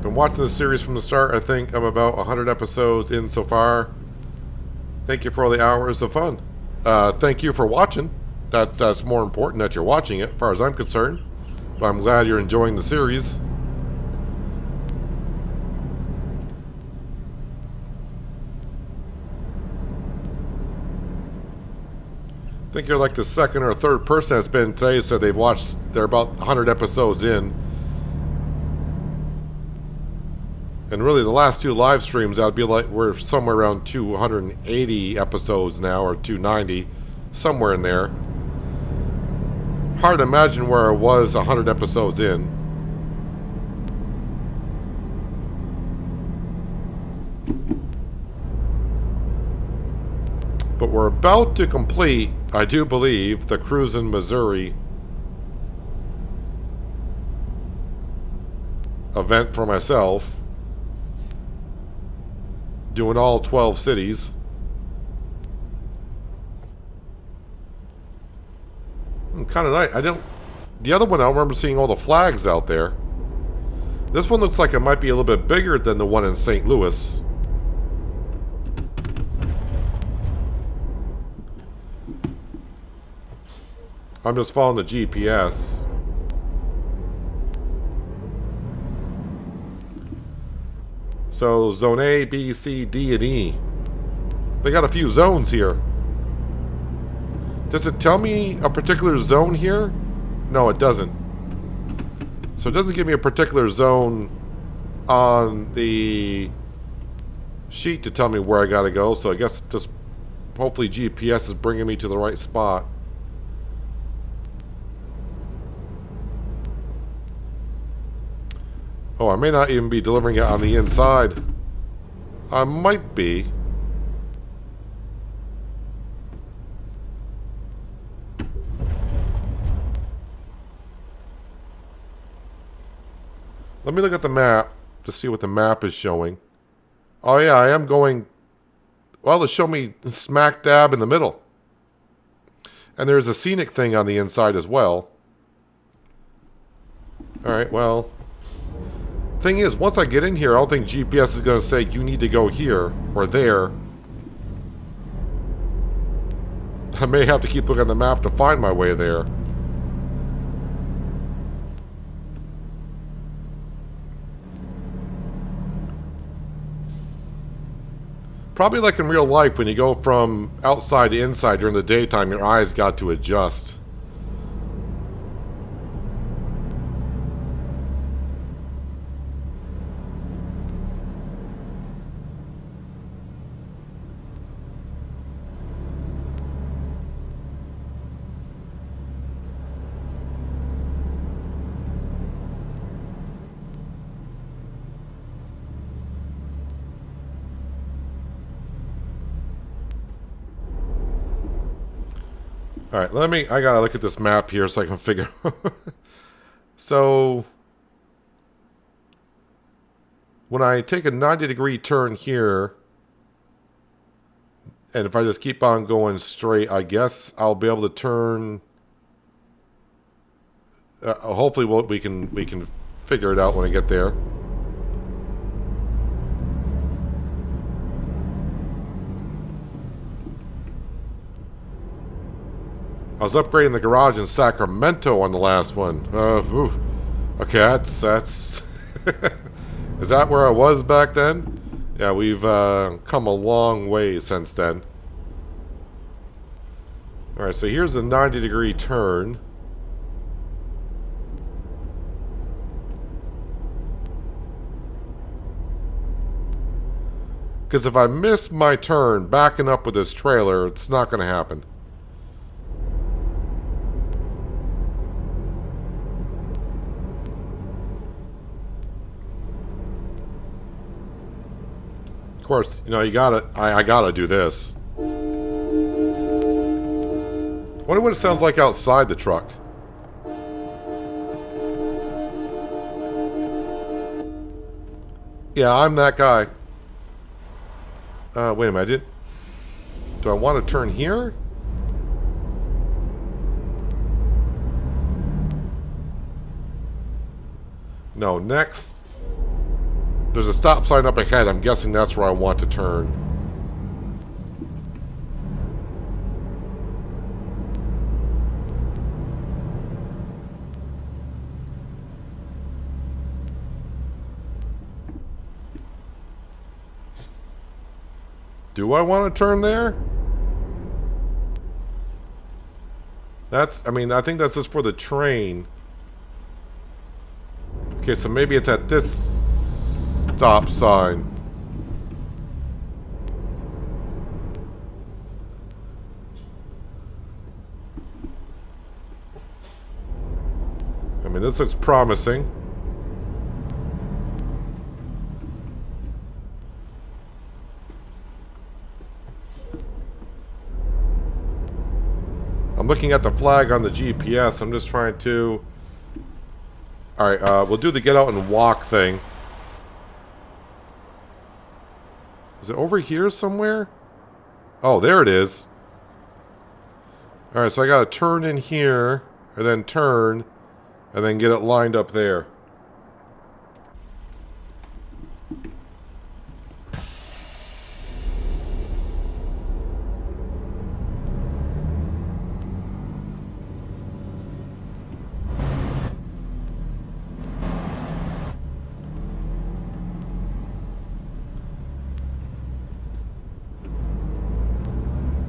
Been watching the series from the start. I think I'm about 100 episodes in so far. Thank you for all the hours of fun. Thank you for watching. That's more important that you're watching it, as far as I'm concerned. But I'm glad you're enjoying the series. I think you're like the second or third person that's been today said they've watched. They're about 100 episodes in. And really, the last two live streams, that would be like we're somewhere around 280 episodes now, or 290, somewhere in there. Hard to imagine where I was 100 episodes in. But we're about to complete, I do believe, the cruise in Missouri event for myself. Doing all 12 cities. Kind of nice. The other one, I don't remember seeing all the flags out there. This one looks like it might be a little bit bigger than the one in St. Louis. I'm just following the GPS. So, Zone A, B, C, D, and E. They got a few zones here. Does it tell me a particular zone here? No, it doesn't. So it doesn't give me a particular zone on the sheet to tell me where I gotta go. So I guess just hopefully GPS is bringing me to the right spot. Oh, I may not even be delivering it on the inside. I might be. Let me look at the map to see what the map is showing. Oh yeah, I am going... Well, it'll show me smack dab in the middle. And there's a scenic thing on the inside as well. Alright, well... Thing is, once I get in here, I don't think GPS is going to say you need to go here or there. I may have to keep looking at the map to find my way there. Probably like in real life, when you go from outside to inside during the daytime, your eyes got to adjust. Alright, I gotta look at this map here so I can figure So, when I take a 90-degree turn here, and if I just keep on going straight, I guess I'll be able to turn... hopefully we can figure it out when I get there. I was upgrading the garage in Sacramento on the last one. Okay, that's... Is that where I was back then? Yeah, we've come a long way since then. Alright, so here's a 90-degree turn. Because if I miss my turn backing up with this trailer, it's not going to happen. Of course, you know, I gotta do this. Wonder what it sounds like outside the truck. Yeah, I'm that guy. Wait a minute, do I want to turn here? No, next. There's a stop sign up ahead. I'm guessing that's where I want to turn. Do I want to turn there? I mean, I think that's just for the train. Okay, so maybe it's at this stop sign. I mean, this looks promising. I'm looking at the flag on the GPS. I'm just trying to... Alright, we'll do the get out and walk thing. Is it over here somewhere? Oh, there it is. Alright, so I gotta turn in here, and then turn, and then get it lined up there.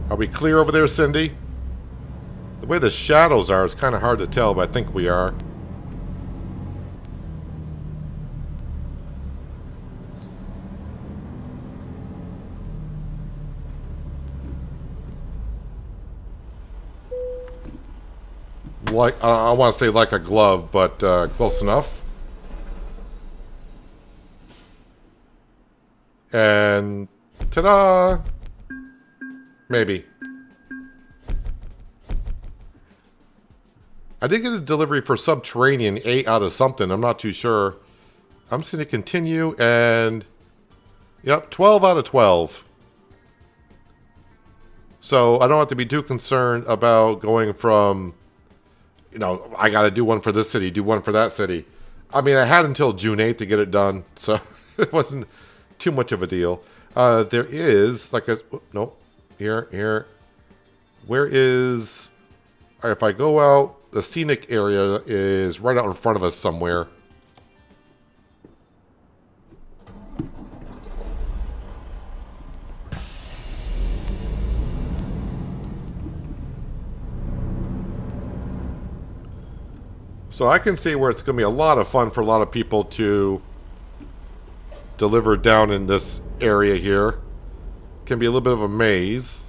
Are we clear over there, Cindy? The way the shadows are, it's kind of hard to tell, but I think we are. like, I want to say like a glove, but close enough. And ta-da! Maybe. I did get a delivery for Subterranean 8 out of something. I'm not too sure. I'm just going to continue and... Yep, 12 out of 12. So I don't have to be too concerned about going from... You know, I got to do one for this city, do one for that city. I mean, I had until June 8th to get it done. So it wasn't too much of a deal. There is like a... Nope. Here. Where is... If I go out... The scenic area is right out in front of us somewhere. So I can see where it's going to be a lot of fun for a lot of people to deliver down in this area here. Can be a little bit of a maze.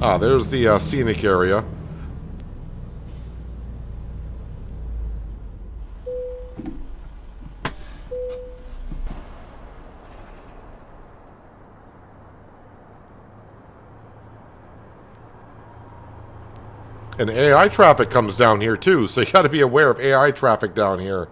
Ah, there's the scenic area. And AI traffic comes down here too, so you got to be aware of AI traffic down here.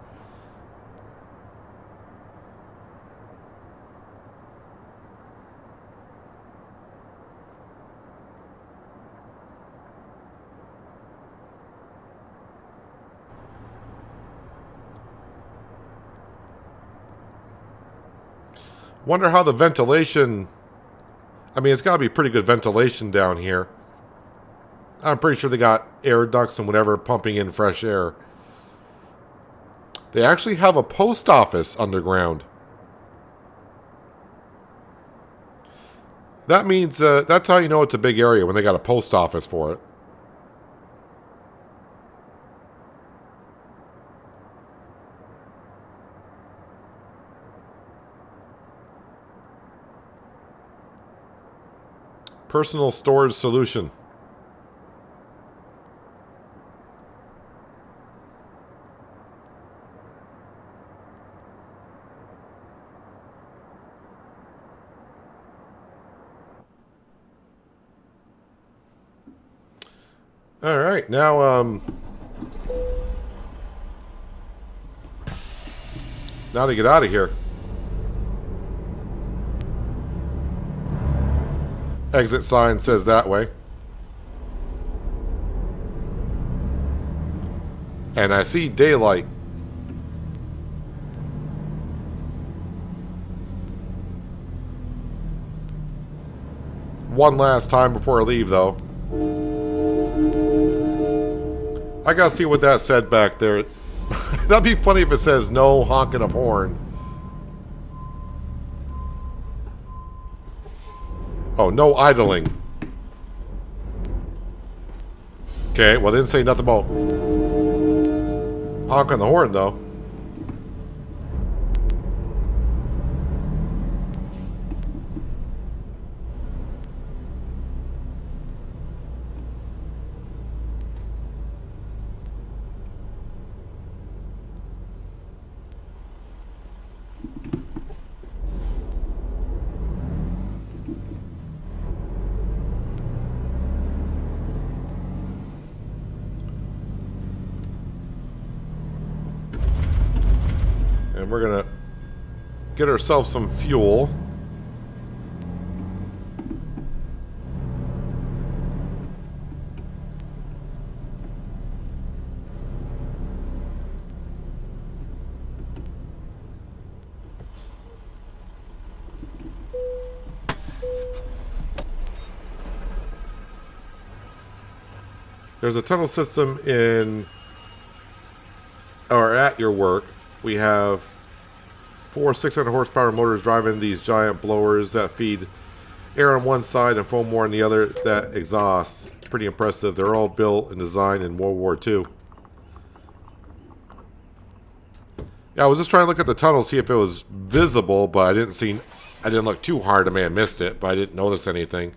Wonder how the ventilation... I mean, it's got to be pretty good ventilation down here. I'm pretty sure they got air ducts and whatever pumping in fresh air. They actually have a post office underground. That means that's how you know it's a big area, when they got a post office for it. Personal storage solution. All right, now to get out of here. Exit sign says that way. And I see daylight. One last time before I leave, though. I gotta see what that said back there. That'd be funny if it says no honking of horn. Oh, no idling. Okay, well, they didn't say nothing about honking the horn, though. And we're gonna get ourselves some fuel. There's a tunnel system in, or at your work. We have 4 600 horsepower motors driving these giant blowers that feed air on one side and foam more on the other that exhausts. Pretty impressive. They're all built and designed in World War II. Yeah, I was just trying to look at the tunnel, see if it was visible, but I didn't look too hard. I may have missed it, but I didn't notice anything.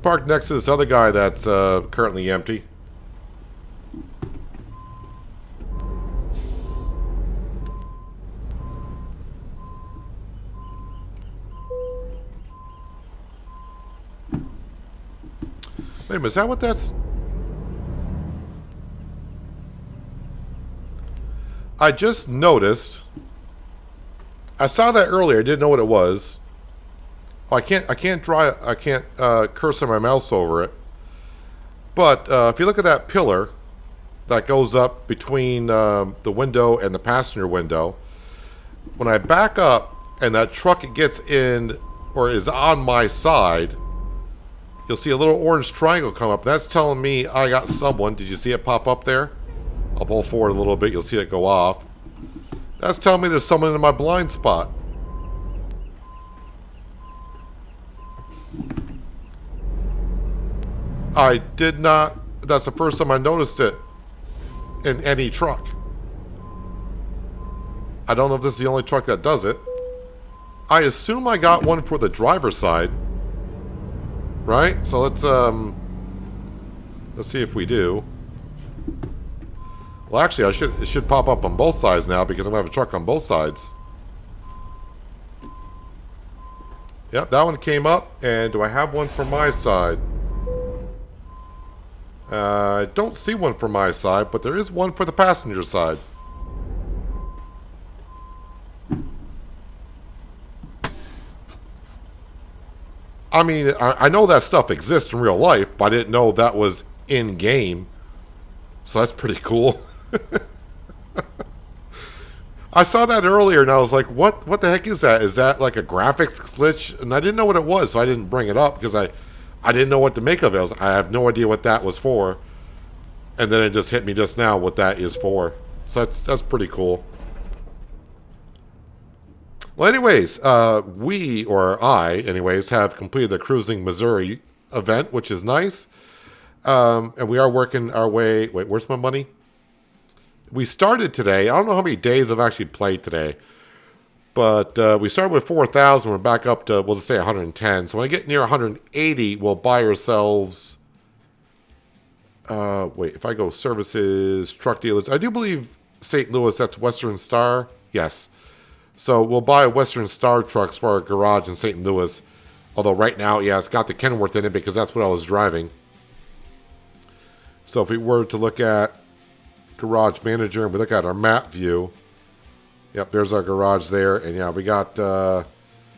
park next to this other guy that's currently empty. Wait a minute, is that what that's... I just noticed... I saw that earlier, I didn't know what it was. Oh, I can't cursor my mouse over it. But if you look at that pillar that goes up between the window and the passenger window, when I back up and that truck gets in or is on my side, you'll see a little orange triangle come up. That's telling me I got someone. Did you see it pop up there? I'll pull forward a little bit. You'll see it go off. That's telling me there's someone in my blind spot. I did not... That's the first time I noticed it in any truck. I don't know if this is the only truck that does it. I assume I got one for the driver's side. Right? So let's see if we do. Well, actually, it should pop up on both sides now because I'm going to have a truck on both sides. Yep, that one came up. And do I have one for my side? I don't see one for my side, but there is one for the passenger side. I mean, I know that stuff exists in real life, but I didn't know that was in-game. So that's pretty cool. I saw that earlier, and I was like, what the heck is that? Is that like a graphics glitch? And I didn't know what it was, so I didn't bring it up, because I didn't know what to make of it. I have no idea what that was for. And then it just hit me just now what that is for. So that's pretty cool. Well, anyways, I, have completed the Cruising Missouri event, which is nice. And we are working our way... Wait, where's my money? We started today. I don't know how many days I've actually played today. But we started with 4,000. We're back up to, we'll just say 110. So when I get near 180, we'll buy ourselves... wait, if I go services, truck dealers... I do believe St. Louis, that's Western Star. Yes. So we'll buy Western Star trucks for our garage in St. Louis. Although right now, yeah, it's got the Kenworth in it because that's what I was driving. So if we were to look at Garage Manager and we look at our map view. Yep, there's our garage there. And yeah, we got,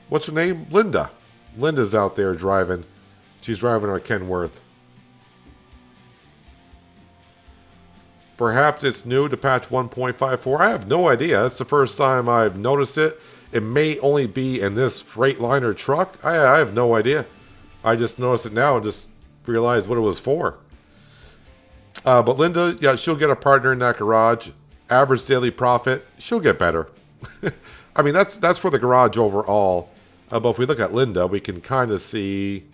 what's her name? Linda. Linda's out there driving. She's driving our Kenworth. Perhaps it's new to patch 1.54. I have no idea. That's the first time I've noticed it. It may only be in this Freightliner truck. I have no idea. I just noticed it now and just realized what it was for. But Linda, yeah, she'll get a partner in that garage. Average daily profit, she'll get better. I mean, that's for the garage overall. But if we look at Linda, we can kind of see...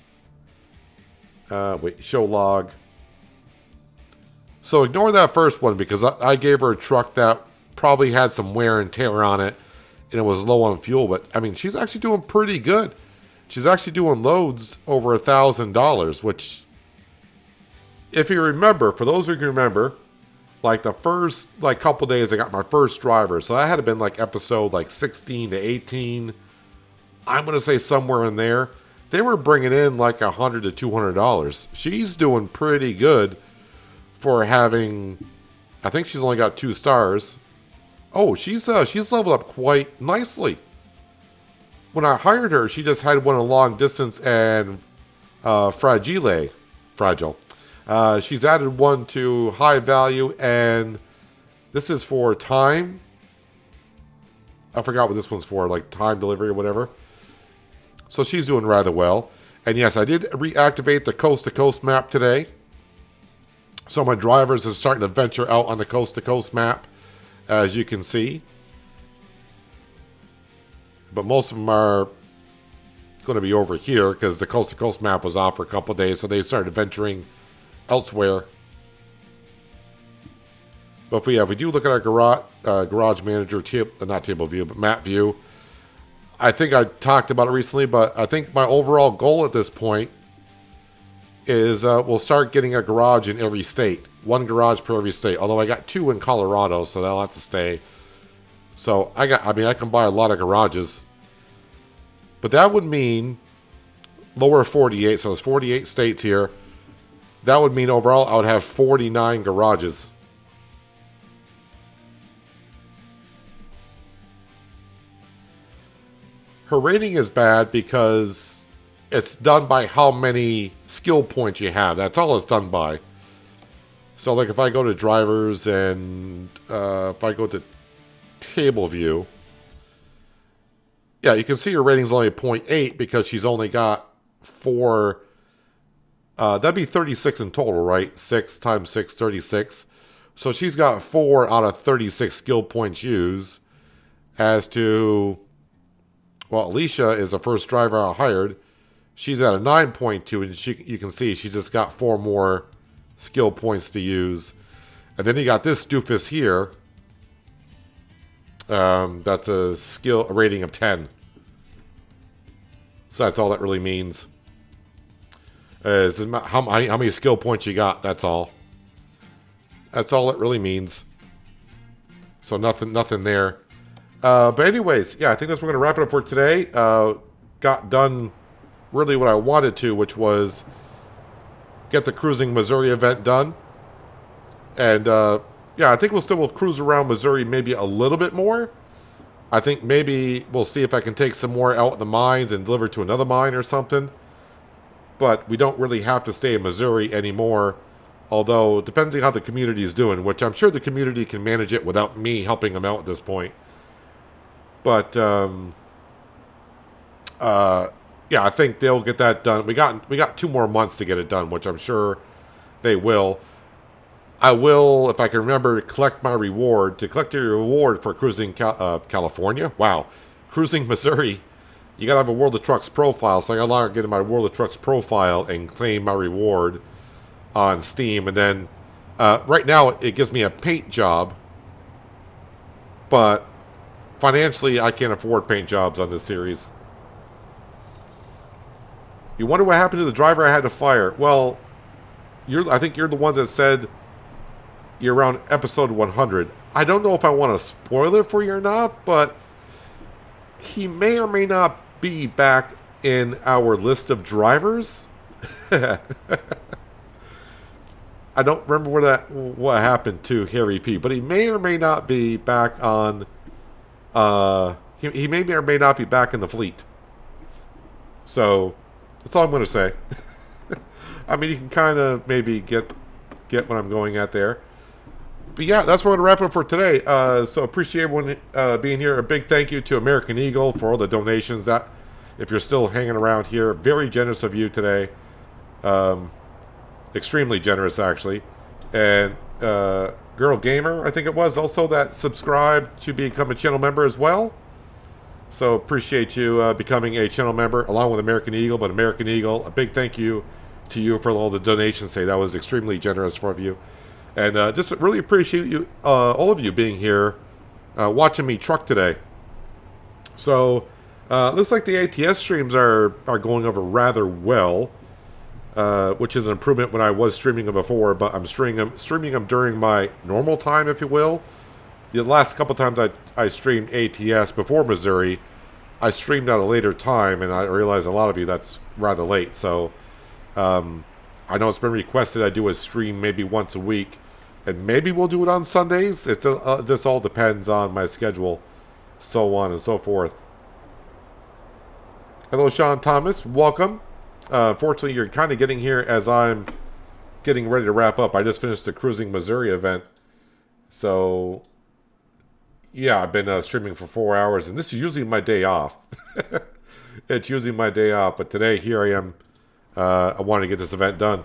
wait, show log. So ignore that first one because I gave her a truck that probably had some wear and tear on it and it was low on fuel. But, I mean, she's actually doing pretty good. She's actually doing loads over $1,000, which, if you remember, for those who can remember, like the first couple days I got my first driver. So that had to been like episode 16 to 18. I'm going to say somewhere in there. They were bringing in like $100 to $200. She's doing pretty good. For having, I think she's only got 2 stars. Oh, she's leveled up quite nicely. When I hired her, she just had one in long distance and fragile. She's added one to high value, and this is for time. I forgot what this one's for, like time delivery or whatever. So she's doing rather well. And yes, I did reactivate the coast-to-coast map today. So my drivers are starting to venture out on the coast-to-coast map, as you can see. But most of them are going to be over here because the coast-to-coast map was off for a couple of days, so they started venturing elsewhere. But if we do look at our garage manager, not table view, but map view, I think I talked about it recently, but I think my overall goal at this point is we'll start getting a garage in every state. One garage per every state. Although I got 2 in Colorado, so that'll have to stay. So I can buy a lot of garages. But that would mean lower 48, so there's 48 states here. That would mean overall I would have 49 garages. Her rating is bad because it's done by how many skill points you have. That's all it's done by. So like if I go to drivers and if I go to table view, yeah, you can see her rating's only 0.8 because she's only got 4. That'd be 36 in total, right? 6 times 6, 36. So she's got 4 out of 36 skill points used. As to, well, Alicia is the first driver I hired. She's at a 9.2, and you can see she just got 4 more skill points to use. And then you got this doofus here. That's a rating of 10. So that's all that really means. Is how many skill points you got, that's all. That's all it really means. So nothing there. But anyways, yeah, I think that's what we're going to wrap it up for today. Got done really what I wanted to, which was get the Cruising Missouri event done. And yeah, I think we'll cruise around Missouri maybe a little bit more. I think maybe we'll see if I can take some more out in the mines and deliver to another mine or something. But we don't really have to stay in Missouri anymore. Although, depending on how the community is doing, which I'm sure the community can manage it without me helping them out at this point. But, yeah, I think they'll get that done. We got 2 more months to get it done, which I'm sure they will. I will, if I can remember, collect my reward. To collect your reward for cruising California, wow, cruising Missouri, you gotta have a World of Trucks profile. So I gotta log into my World of Trucks profile and claim my reward on Steam. And then right now it gives me a paint job, but financially I can't afford paint jobs on this series. You wonder what happened to the driver I had to fire? Well, I think you're the ones that said you're around episode 100. I don't know if I want to spoil it for you or not, but he may or may not be back in our list of drivers. I don't remember what happened to Harry P, but he may or may not be back on. He may or may not be back in the fleet. So that's all I'm going to say. I mean, you can kind of maybe get what I'm going at there. But yeah, that's what we're going to wrap it up for today. So appreciate everyone being here. A big thank you to American Eagle for all the donations. That, if you're still hanging around here, very generous of you today. Extremely generous, actually. And Girl Gamer, I think it was, also that subscribed to become a channel member as well. So appreciate you becoming a channel member along with American Eagle. But American Eagle, a big thank you to you for all the donations today. That was extremely generous of you. And just really appreciate you, all of you being here, watching me truck today. So, looks like the ATS streams are going over rather well, which is an improvement when I was streaming them before. But I'm streaming them during my normal time, if you will. The last couple times I streamed ATS before Missouri, I streamed at a later time, and I realize a lot of you that's rather late. So, I know it's been requested I do a stream maybe once a week. And maybe we'll do it on Sundays. This all depends on my schedule, so on and so forth. Hello, Sean Thomas. Welcome. Fortunately, you're kind of getting here as I'm getting ready to wrap up. I just finished the Cruising Missouri event. So, yeah, I've been streaming for 4 hours. And this is usually my day off. It's usually my day off. But today, here I am. I wanted to get this event done.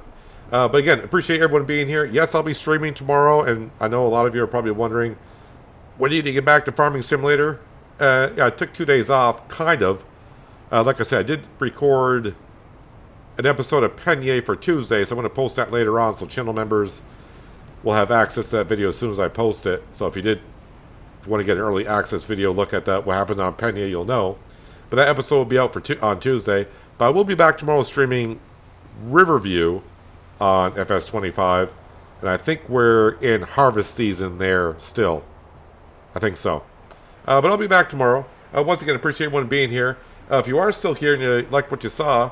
But again, appreciate everyone being here. Yes, I'll be streaming tomorrow, and I know a lot of you are probably wondering, when do you get back to Farming Simulator? Yeah, I took 2 days off, kind of. Like I said, I did record an episode of Penier for Tuesday, so I'm going to post that later on, so channel members will have access to that video as soon as I post it. So if you want to get an early access video look at that, what happened on Penier, you'll know. But that episode will be out on Tuesday. But I will be back tomorrow streaming Riverview on FS25. And I think we're in harvest season there still. I think so. But I'll be back tomorrow. Once again, appreciate everyone being here. If you are still here and you like what you saw,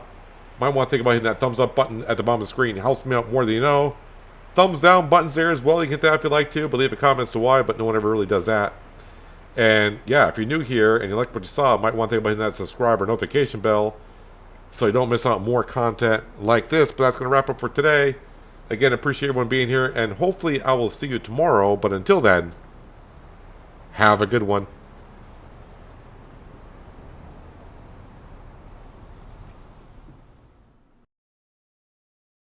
might want to think about hitting that thumbs up button at the bottom of the screen. It helps me out more than you know. Thumbs down buttons there as well. You can hit that if you like to, but leave a comment as to why, but no one ever really does that. And yeah, if you're new here and you like what you saw, might want to think about hitting that subscribe or notification bell so you don't miss out on more content like this. But that's going to wrap up for today. Again, appreciate everyone being here, and hopefully I will see you tomorrow. But until then, have a good one.